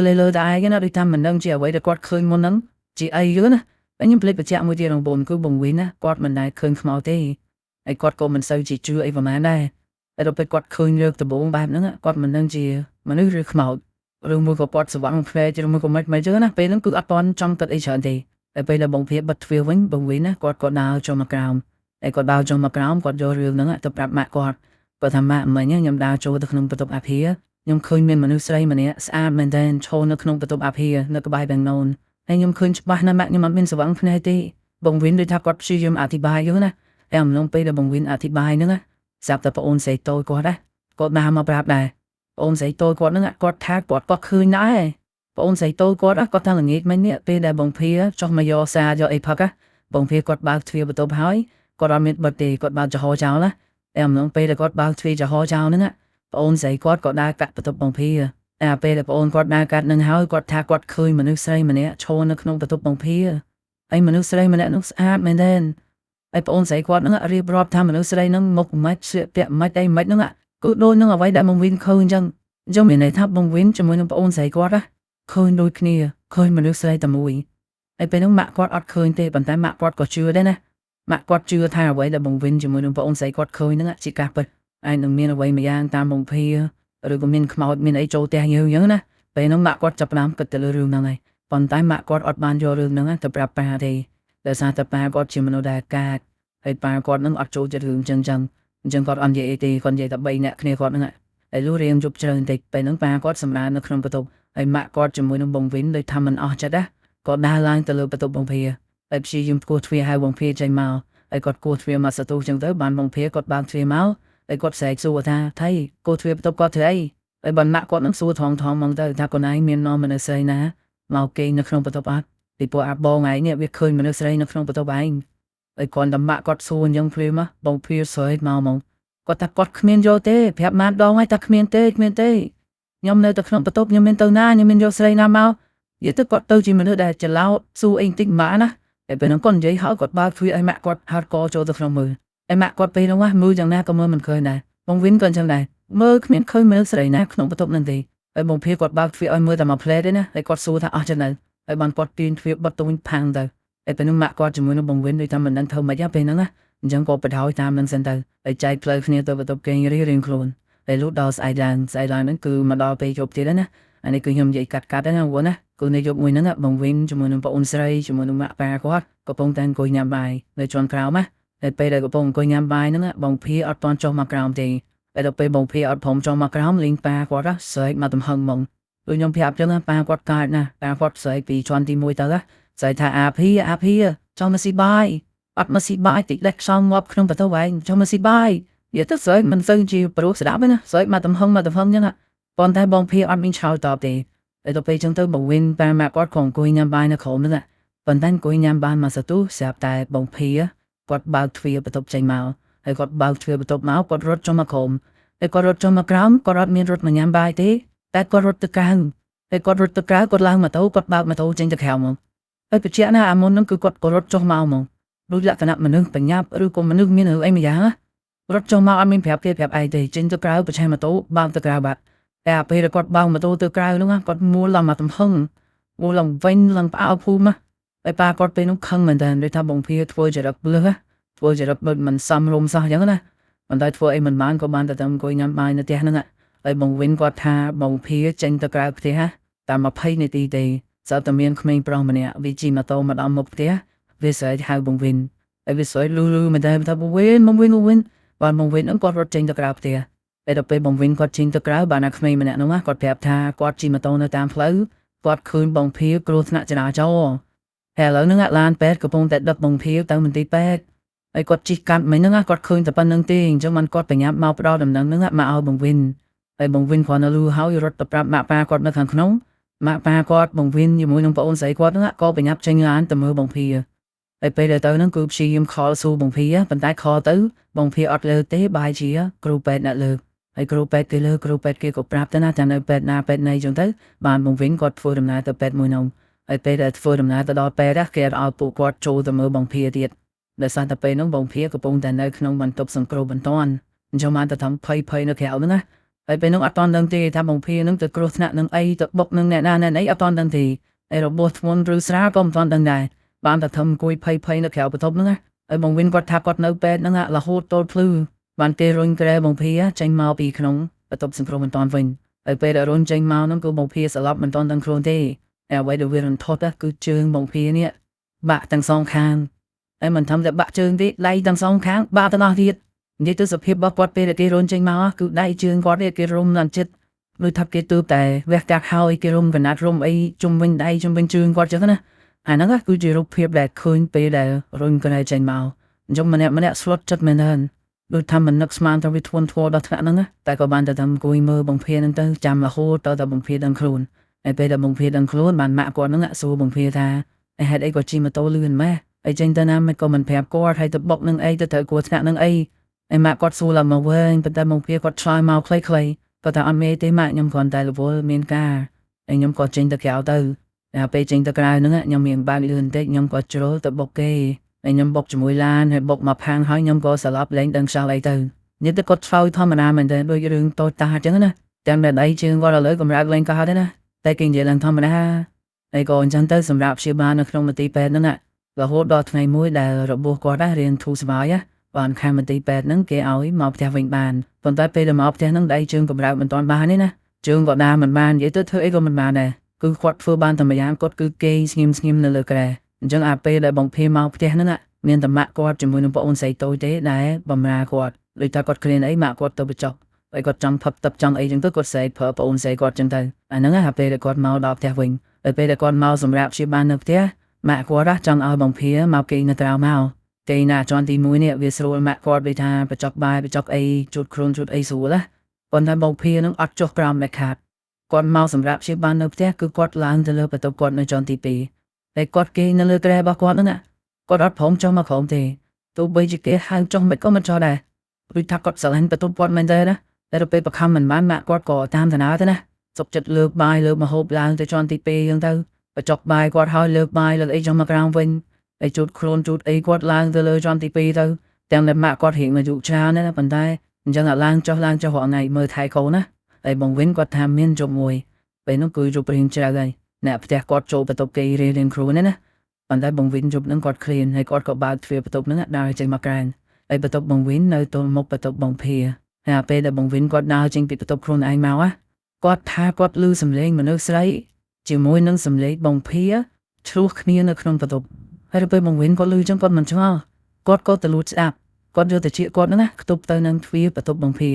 Speaker 1: លេលើតែឯងណាដូចថាមិននឹងជាអ្វីដែលគាត់ឃើញមុនហ្នឹងជាអីយល់ណាហើយខ្ញុំភ្លេចបញ្ជាក់មួយទៀតបងប្អូនគឺបងវិញណាគាត់មិនដែលឃើញខ្មោចទេហើយគាត់ក៏មិនសូវជាជឿអីប្រហែលដែរតែដល់ពេលគាត់ឃើញលើកដំបូងបែបហ្នឹងគាត់មិននឹងជាមនុស្សឬខ្មោចឬមួយក៏គាត់ស្វាងភ្នែកឬមួយក៏មិនចឹងណាពេលហ្នឹងគឺអត់ទាន់ចង់គិតអីច្រើនទេតែពេលដែលបងភីបិទទ្វារវិញបងវិញណាគាត់ក៏ដើរចូលមកក្រោមហើយគាត់ដើរចូលមកក្រោមគាត់យករឿងហ្នឹងទៅប្រាប់ម៉ាក់គាត់គាត់ថាម៉ាក់មិញខ្ញុំដើរចូលទៅក្នុងបន្ទប់អាភាខ្ញុំឃើញមានមនុស្សស្រីម្នាក់ស្អាតមែនទែនឈរនៅក្នុងបន្ទប់អាភានៅក្បែរបែងណូនហើយខ្ញុំឃើញច្បាស់ណាស់ម៉ាក់ខ្ញុំអត់មានស្វាងភ្នែកទេបងវិញដូចថាគាត់ព្យាយាមអធិប្បាយយល់ណាតែអំឡុងពេលដែលបងវិញអធិប្បាយហ្នឹងស្រាប់តែប្អូនស្រីតូចគាត់គាត់ដើរមកប្រាប់ដែរប្អូនស្រីតូចគាត់ហ្នឹងគាត់ថាគាត់ក៏ឃើញដែរប្អូនស្រីតូចគាត់គាត់ថាល្ងាចមិញនេះពេលដែលបងភីចុះមកយកសារយកអីផឹកបងភីគាត់បើកទ្វារបន្ទប់ហើយគាត់អត់មានបិទទេគាត់បើកចំហចោលណាតែអំឡុងពេលដែលគាត់បើកទ្វារចំហចោលហ្នឹងប្អូនស្រីគាត់ក៏ដើរកាត់បន្ទប់បងភីតែពេលដែលប្អូនគាត់ដើរកាត់នឹងហើយគាត់ថាគាត់ឃើញមនុស្សស្រីម្នាក់ឈរនៅក្នុងបន្ទប់បងភីហើយមនុស្សស្រីម្នាក់នោះស្អាតមែនទែនហើយប្អូនស្រីគាត់ហ្នឹងរៀបរាប់ថាមនុស្សស្រីហ្នឹងមុខមិនស្លៀកពាក់មិនអីមិនហ្នឹងគឺដូចនឹងអ្វីដែលបងវិញឃើញអញ្ចឹងមានន័យថាបងវិញជាមួយនឹងប្អូនស្រីគាត់ឃើញដូចគ្នាឃើញមនុស្សស្រីតែមួយហើយពេលហ្នឹងម៉ាក់គាត់អត់ឃើញទេប៉ុន្តែម៉ាក់គាត់ក៏ជឿដែរណាម៉ាក់គាត់ជឿថាអ្វីដែលបងវិញជាមួយនឹងប្អូនស្រីគាត់ឃើញហ្នឹងជាការពិតហើយនឹងមានអ្វីមួយយ៉ាងតាមបងភីឬក៏មានខ្មោចមានអីចូលផ្ទះយើងអញ្ចឹងណាពេលហ្នឹងម៉ាក់គាត់ចាប់ផ្ដើមគិតទៅលើរឿងហ្នឹងហើយប៉ុន្តែម៉ាក់គាត់អត់បានយករឿងហ្នឹងទៅប្រាប់ប៉ាទេដោយសារតែប៉ាគាត់ជាមនុស្សដែលកាចហើយប៉ាគាត់ហ្នឹងអត់ចូលចិត្តរឿងចឹងអញ្ចឹងគាត់អត់និយាយអីទេគាត់និយាយតែ3នាក់គ្នាគាត់ហ្នឹងហើយលុះរៀងយប់ច្រើនតិចពេលហ្នឹងប៉ាគាត់សម្រាននៅក្នុងបន្ទប់ហើយម៉ាក់គាត់ជាមួយនឹងបងវិញដូចថាមិនអស់ចិត្តគាត់ដើរឡើងទៅលើបន្ទប់បងភីហើយព្យាយាមគោះទ្វារឲ្យបងភីចេញមកហើយគាត់គោះទ្វារមកសតុចឹងទៅបានបងភីគាត់បើកទ្វារមកហើយគាត់ស្រែកសួរថាថៃគោះទ្វារបន្ទប់គាត់ធ្វើអីហើយបានម៉ាក់គាត់នឹងសួរថងមកទៅថាខ្លួនឯងមាននាំមនុស្សស្រីណាមកគេងនៅក្នុងបន្ទប់អត់ពីព្រោះអាបងឯងនេះវាឃើញមនុស្សស្រីនៅក្នុងបន្ទប់ឯងហើយគាត់តែម៉ាក់គាត់សួរអញ្ចឹងព្រាមបងភីស្រែកមកគាត់ថាគាត់គ្មានយកទេប្រាប់ម៉ាក់ដងហើយថាគ្មានទេខ្ញុំនៅតែក្នុងបន្ទប់ខ្ញុំមានទៅណាខ្ញុំមានយកស្រីណាមកនិយាយទៅគាត់ទៅជាមនុស្សដែលច្រឡោតសួរអីបន្តិចម៉ាក់ណាតែពេលហ្នឹងគាត់និយាយហើយគាត់បើកទ្វារឲ្យម៉ាក់គាត់ហាត់កចូលទៅក្នុងមើលហើយម៉ាក់គាត់ពេលហ្នឹងមើលយ៉ាងណាក៏មើលមិនឃើញដែរបងវិញក៏អញ្ចឹងដែរមើលគ្មានឃើញមនុស្សស្រីណាក្នុងបន្ទប់ហ្នឹងទេហើយបងភីគាត់បើកទ្វារឲ្យមើលតែមួយផ្លែទេណាហើយគាត់សួរថាអស់ចិត្តហើយបានគាត់ទាញទ្វារបិទទៅវិញផាំងទៅហើយពេលហ្នឹងម៉ាក់គាត់ជាមួយនឹងបងវិញដូចថាមិនដឹងធ្វើម៉េចពេលហ្នឹងណាអញ្ចឹងក៏បដ ாய் តាមនឹងសិនទៅហើយចែកផ្លូវគ្នាទៅបន្ទប់គេងរៀងខ្លួនហើយលុះដល់ស្អែកឡើងហ្នឹងគឺមកដល់ពេលយប់ទៀតណាអានេះគឺខ្ញុំនិយាយកាត់ណាវណាគឺនៅយប់មួយហ្នឹងបងវិញជាមួយនឹងបងអូនស្រីជាមួយនឹងម៉ាក់ប៉ាគាត់កំពុងតែអង្គុយញ៉ាំបាយនៅជាន់ក្រោមណាហើយពេលដែលកំពុងអង្គុយញ៉ាំបាយហ្នឹងបងភីអត់ទាន់ចុះមកក្រោមទេហើយដល់ពេលបងភីអត់ព្រមចុះមកក្រោមលេងប៉ាគាត់ស្រែកមកទំហឹងហ្មងដូចខ្ញុំប្រាប់ចឹងប៉ាគាត់កើតណាប៉ាគាត់ស្រែកពីជាន់ទី1ទៅស្រែកថាអាភីចង់មកស៊ីបាយអត់មកស៊ីបាយតិចលេះខ្សោយងាប់ក្នុងបន្ទប់ឯងចង់មកស៊ីបាយនិយាយទៅស្រែកមិនសូវជាព្រោះស្ដាប់ទេណាស្រែកមកទំហឹងចឹងប៉ុន្តែបងភីអត់មានឆ្លើយតបទេ ហើយទៅពេលចឹងទៅបងវិនប៉ាម៉ាក់គាត់ក៏អង្គុយញ៉ាំបាយនៅក្រោមហ្នឹងប៉ុន្តែអង្គុយញ៉ាំបានមកសទុះស្រាប់តែបងភីគាត់បើកទ្វារបន្ទប់ចេញមកហើយគាត់បើកទ្វារបន្ទប់មកគាត់រត់ចុះមកក្រោមហើយគាត់រត់ចុះមកក្រោមគាត់អត់មានរត់មកញ៉ាំបាយទេតែគាត់រត់ទៅក្រៅហើយគាត់រត់ទៅក្រៅគាត់ឡើងម៉ូតូគាត់បើកម៉ូតូចេញទៅក្រៅមកហើយបញ្ជាក់ណាអាមុនហ្នឹងគឺគាត់ក៏រត់ចុះមកហ្មងដូចលក្ខណៈមនុស្សបញ្ញាប់ឬក៏មនុស្សមានអីមួយយ៉ាងរត់ចុះមកអត់មានប្រាប់គេប្រាប់អីទេចេញទៅក្រៅបញ្ឆេះម៉ូតូបើកទៅក្រៅបាត់តែពេលគាត់បើកម៉ូតូទៅក្រៅហ្នឹងគាត់មួលឡើងមកទំហឹងមួលឡើងវិញឡើងផ្អើលភូមិហើយប៉ាគាត់ពេលនោះខឹងមែនតើដូចថាបងភីធ្វើចរិតលឺធ្វើចរិតដូចមិនសមរម្យសោះអញ្ចឹងណាប៉ុន្តែធ្វើអីមិនបានក៏បានតែអង្គុយញ៉ាំបាយនៅផ្ទះហ្នឹងហើយបងវិនគាត់ថាបងភីចេញទៅក្រៅផ្ទះតាម20នាទីទេស្រាប់តែមានក្មេងប្រុសម្នាក់វាជិះម៉ូតូមកដល់មុខផ្ទះវាស្រែកហៅបងវិនហើយវាស្រែកលឺមែនតើថាបងវិនបាទបងវិនហ្នឹងគាត់រត់ចេញទៅក្រៅផ្ទះពេលដល់ពេលបងវិនគាត់ចេញទៅក្រៅបានណាក្មេងម្នាក់នោះគាត់ប្រាប់ថាគាត់ជិះម៉ូតូនៅតាមផ្លូវគាត់ឃើញបងភីគ្រោះថ្នាក់ចរាចរណ៍ហើយឥឡូវហ្នឹងឡានពេទ្យកំពុងតែដឹកបងភីទៅមន្ទីរពេទ្យហើយគាត់ជិះកាត់មិញហ្នឹងគាត់ឃើញតែប៉ុណ្្នឹងទេអញ្ចឹងមិនគាត់ប្រញាប់មកផ្ដល់ដំណឹងហ្នឹងមកឲ្យបងវិនហើយបងវិនគ្រាន់តែលឺហើយរត់ទៅប្រាប់ម៉ាក់ប៉ាគាត់នៅខាងក្នុងម៉ាក់ប៉ាគាត់បងវិនជាមួយនឹងប្អូនស្រីគាត់ហ្នឹងក៏ប្រញាប់ចេញឡានទៅមើលបងភីហើយពេលទៅហ្នឹងគឺព្យាយាមខលសួរបងភីប៉ុន្តែខលទៅបងភីអត់លើទេបាយជាគ្រូពេទ្យអ្នកលើហើយគ្រូពេទ្យគេលើគ្រូពេទ្យគេក៏ប្រាប់ទៅណាថានៅពេទ្យណាពេទ្យណីចឹងទៅបានបងវិនគាត់ធ្វើដំណើរទៅពេទ្យមួយនោះហើយពេលដែលធ្វើដំណើរទៅដល់ពេទ្យគេឲ្យពួកគាត់ចូលទៅមើលបងភីទៀតដោយសារតែពេលនោះបងភីកំពុងតែនៅក្នុងបន្ទប់សង្គ្រោះបន្ទាន់អញ្ចឹងបានតែធ្វើភ័យនៅក្រៅហ្នឹងណាហើយពេលនោះអត់តន់ដឹងទេថាបងភីហ្នឹងទៅគ្រោះថ្នាក់នឹងអីទៅបុកនឹងអ្នកណាអ្នកអីអត់តន់ដឹងទេហើយរបួសធ្ងន់ឬស្រាលក៏មិនតន់ដឹងដែរបានតែធ្វើអង្គុយភ័យនៅក្រៅបន្ទប់ហ្នឹងណាហើយបងវិនគាត់ថាគាត់នៅពេទ្យហ្នឹងរហូតទល់ភ្លឺបានគេរុញក្រែបងភីចេញមកពីក្នុងបន្ទប់សង្គ្រោះបន្ទាន់វិញហើយពេលដែលរុញចេញមកហ្នឹងគឺបងភីស្លាប់មិនតន់ដឹងខ្លួនទេហើយអ្វីដែលវារន្ធត់គឺជើងបងភីនេះបាក់ទាំងសងខាងហើយមិនធម្មតាបាក់ជើងទេដៃទាំងសងខាងបាក់ទាំងអស់ទៀតនិយាយទៅសភាពរបស់គាត់ពេលដែលគេរុញចេញមកគឺដៃជើងគាត់គេរុំដល់ចិត្តដូចថាគេទើបតែវះកាក់ហើយគេរុំកណាត់រុំអីជុំវិញដៃជុំវិញជើងគាត់ចឹងណាអាហ្នឹងគឺជារូបភាពដែលឃើញពេលដែលរុញក្រែចេញមកអញ្ចឹងម្នាក់ស្លុតចិត្តមែនទេដូចថាមិននឹកស្មានទៅវាធ្ងន់ធ្ងរដល់ថ្នាក់ហ្នឹងតែក៏បានតែអង្គុយមើលបងភីហ្នឹងទៅចាំរហូតទៅបងភីដឹងខ្លួនហើយពេលដែលបងភីដឹងខ្លួនបានម៉ាក់គាត់ហ្នឹងសួរបងភីថាហេតុអីគាត់ជិះម៉ូតូលឿនម៉េះអីចេញទៅណាមិនក៏មិនប្រាប់គាត់ហើយទៅបុកនឹងអីទៅត្រូវគួរថ្នាក់នឹងអីហើយម៉ាក់គាត់សួរឡើងមកវិញប៉ុន្តែបងភីគាត់ឆ្លើយមកខ្លីៗគាត់ថាអត់មេទេម៉ាក់ខ្ញុំគ្រាន់តែរវល់មានការហើយខ្ញុំក៏ចេញទៅក្រៅទៅតែពេលចេញទៅក្រៅហ្នឹងខ្ញុំមានបើកលឿនបន្តិចខ្ញុំក៏ជ្រុលទៅបុកគេហើយខ្ញុំបុកជាមួយឡានហើយបុកមកផាំងហើយខ្ញុំក៏ស្លាប់លែងដឹងខ្យល់អីទៅនេះទៅគាត់ឆ្លើយធម្មតាមែនទេដូចរឿងតូចតាចអញ្ចឹងណាទាំងតែដៃជើងគាត់ឥឡូវកម្រើកលែងក៏ហត់ទេណាតែគេនិយាយឡើងធម្មតាហើយក៏អញ្ចឹងទៅសម្រាប់ព្យាបាលនៅក្នុងមន្ទីរពេទ្យហ្នឹងរហូតដល់ថ្ងៃមួយដែលរបួសគាត់រៀនធូរស្បើយបានខាងមន្ទីរពេទ្យហ្នឹងគេឲ្យមកផ្ទះវិញបានប៉ុន្តែពេលដែលមកផ្ទះហ្នឹងដៃជើងកម្រើកមិនទាន់បានទេណាជើងក៏ដាមិនបាននិយាយទៅធ្វើអីក៏មិនបានដែរគឺគាត់ធ្វើបានតែម្យ៉ាងគាត់គឺគេស្ងៀមនៅលើក្រែអញ្ចឹងអាពេលដែលបងភីមកផ្ទះហ្នឹងមានតែម៉ាក់គាត់ជាមួយនឹងប្អូនស្រីតូចទេដែលបំរើគាត់ដូចថាគាត់គ្រានអីម៉ាក់គាត់ទៅបញ្ចុកហើយគាត់ចង់ផឹកទឹកចង់អីចឹងទៅគាត់ស្រែកប្រើប្អូនស្រីគាត់ចឹងទៅអាហ្នឹងអាពេលដែលគាត់មកដល់ផ្ទះវិញហើយពេលដែលគាត់មកសម្រាប់ព្យាបាលនៅផ្ទះម៉ាក់គាត់ចង់ឲ្យបងភីមកគេនៅក្រៅមកគេណាជាន់ទី1នេះវាស្រួលម៉ាក់គាត់និយាយថាបញ្ចុកបាយបញ្ចុកអីជូតខ្លួនជូតអីស្រួលណាប៉ុន្តែបងភីនឹងអត់ចុះក្រោមមេខាត់គាត់មកសម្រាប់ព្យាបាលនៅផ្ទះគឺគាត់ឡើងទៅលើបន្ទប់គាត់នៅជាន់ទី2តែគាត់គេនៅលើក្រែរបស់គាត់ហ្នឹងគាត់អត់ព្រមចុះមកក្រោមទេទោះបីជាគេហៅចុះមិនក៏មិនចុះដែរព្រោះថាគាត់ស្រឡាញ់បន្ទប់គាត់មែនទេណាតែទៅពេលបខំមិនបានម៉ាក់គាត់ក៏តាមតាណាទៅណាសុកចិត្តលើកបាយលើកម្ហូបឡើងទៅជាន់ទី2អញ្ចឹងទៅបញ្ចុកបាយគាត់ហើយលើកបាយលើកអីចុះមកក្រោមវិញហើយជូតខ្លួនជូតអីគាត់ឡើងទៅលើជាន់ទី2ទៅទាំងតែម៉ាក់គាត់រៀងមកយុច្រើនណាប៉ុន្តែអញ្ចឹងឡើងចុះរាល់ថ្ងៃមើលថែកូនណាហើយបងវិនគាត់ថាមានជប់មួយពេលនោះគឺជប់រៀងច្រើនហើយអ្នកផ្ទះគាត់ចូលបន្ទប់គេរៀនគ្រូណាប៉ុន្តែបងវិនជប់ហ្នឹងគាត់ឃ្លានហើយគាត់ក៏បើកទ្វារបន្ទប់ហ្នឹងដើរចេញមកក្រៅហើយបន្ទប់បងវិននៅទល់មុខបន្ទប់បងភីហើយពេលដែលបងវិនគាត់ដើរចេញពីបន្ទប់ខ្លួនឯងមកគាត់ថាគាត់ឮសំឡេងមនុស្សស្រីជាមួយនឹងសំឡេងបងភីឆ្លោះគ្នានៅក្នុងបន្ទប់ហើយពេលបងវិនគាត់ឮចឹងគាត់មិនឆ្ងល់គាត់ក៏ទៅលួចស្ដាប់គាត់យកទៅជាគាត់ហ្នឹងណាខ្ទប់ទៅនឹងទ្វារបន្ទប់បងភី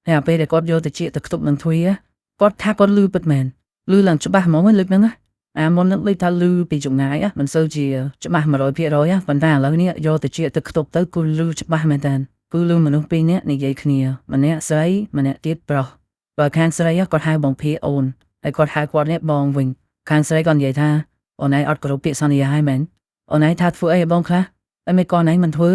Speaker 1: ហើយពេលដែលគាត់យកទៅជាទៅខ្ទប់នឹងទ្វារគាត់ថាគាត់ឮពិតមែនឮឡើងច្បាស់ហ្មងលើកហ្នឹងណាអាមុននឹងដូចថាឮពីចម្ងាយមិនសូវជាច្បាស់ 100% ប៉ុន្តែឥឡូវនេះយកទៅជាទៅខ្ទប់ទៅគឺឮច្បាស់មែនតើគឺឮមនុស្សពីរនាក់និយាយគ្នាម្នាក់ស្រីម្នាក់ទៀតប្រុសបើខាងស្រីគាត់ហៅបងភីអូន ហើយគាត់ហៅគាត់នេះបងវិញខាងស្រីគាត់និយាយថាអូនឯងអត់គោរពពាក្យសន្យាឲ្យមែនអូនឯងថាធ្វើអីឲ្យបងខ្លះហើយមិនគាត់ឯងមិនធ្វើ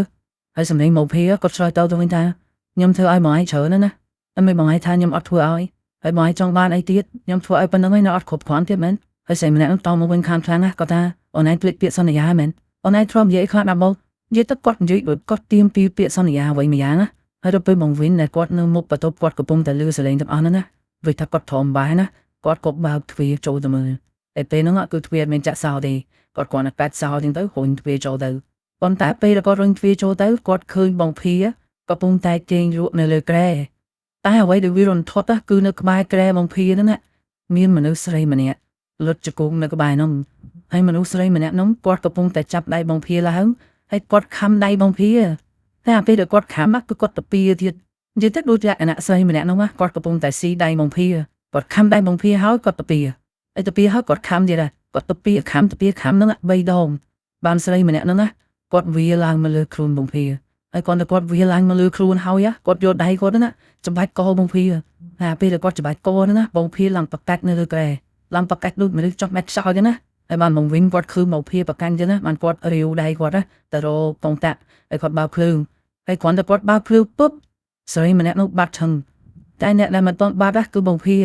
Speaker 1: ហើយសម្លេងមកភីគាត់ឆ្លើយទៅវិញថាខ្ញុំធ្វើឲ្យបងឯងច្រើនណាហើយមិនបងឯងថាខ្ញុំអត់ធ្វើឲ្យហើយបងឯងចង់បានអីទៀតខ្ញុំធ្វើឲ្យប៉ុណ្្នឹងហើយនៅអត់គ្រប់គ្រាន់ទៀតមែនហើយស្រីម្នាក់នោះតមកវិញខាងខ្លាំងណាស់គាត់ថាអូនឯងភ្លេចពាក្យសន្យាមែនអូនឯងធ្លាប់និយាយខ្លះដល់មកនិយាយទៅគាត់និយាយដូចគាត់ទៀមពីពាក្យសន្យាអ្វីមួយយ៉ាងណាហើយទៅពេលបងវិញតែគាត់នៅមុខបន្ទប់គាត់កំពុងតែលឺសលេងទាំងអស់ហ្នឹងណាវិញថាគាត់ទ្រាំបាយណាគាត់ក៏បើកទ្វារចូលទៅមើលតែពេលហ្នឹងគឺទ្វារមានចាក់សោទេគាត់គ្រាន់តែកាត់សោទាំងទៅរុញទ្វារចូលទៅប៉ុន្តែពេលគាត់រុញទ្វារចូលទៅគាត់ឃើញបងភីកំពុងតែគេងលក់នៅលើគ្រែតែអ្វីដែលវារន្ធត់គឺនៅក្បែរគ្រែបងភីហ្នឹងណាមានមនុស្សស្រីម្នាក់លុតជង្គង់នៅក្បែរនោះហើយមនុស្សស្រីម្នាក់នោះគាត់កំពុងតែចាប់ដៃបងភីឡើងហើយគាត់ខំដៃបងភីតែពេលដែលគាត់ខំគឺគាត់ទៅពីទៀតនិយាយទៅដូចជាអ្នកស្រីម្នាក់នោះគាត់កំពុងតែស៊ីដៃបងភីគាត់ខំដៃបងភីហើយគាត់ទៅពីហើយទៅពីហើយគាត់ខំទៀតគាត់ទៅពីខំទៅពីខំនោះ3ដងបានស្រីម្នាក់នោះណាគាត់វាឡើងមកលើខ្លួនបងភីហើយគាត់វាឡើងមកលើខ្លួនហើយគាត់យកដៃគាត់ណាចំបាច់កបងភីតែពេលដែលគាត់ចំបាច់កណាបងភីឡើងប្រកាច់នៅលើក្រែឡើងប្រកាច់ដូចមនុស្សចង់បាត់ខ្សោយណាហើយបានបងវិញគាត់ឃើញមកភីប្រកាន់ចឹងណាបានគាត់រាវដៃគាត់ណាទៅរកកងតាក់ហើយគាត់បើកភ្លើងហើយគ្រាន់តែគាត់បើកភ្លើងពុបស្រីម្នាក់នោះបាត់ឈឹងតែអ្នកដែលមិនទាន់បាត់គឺបងភី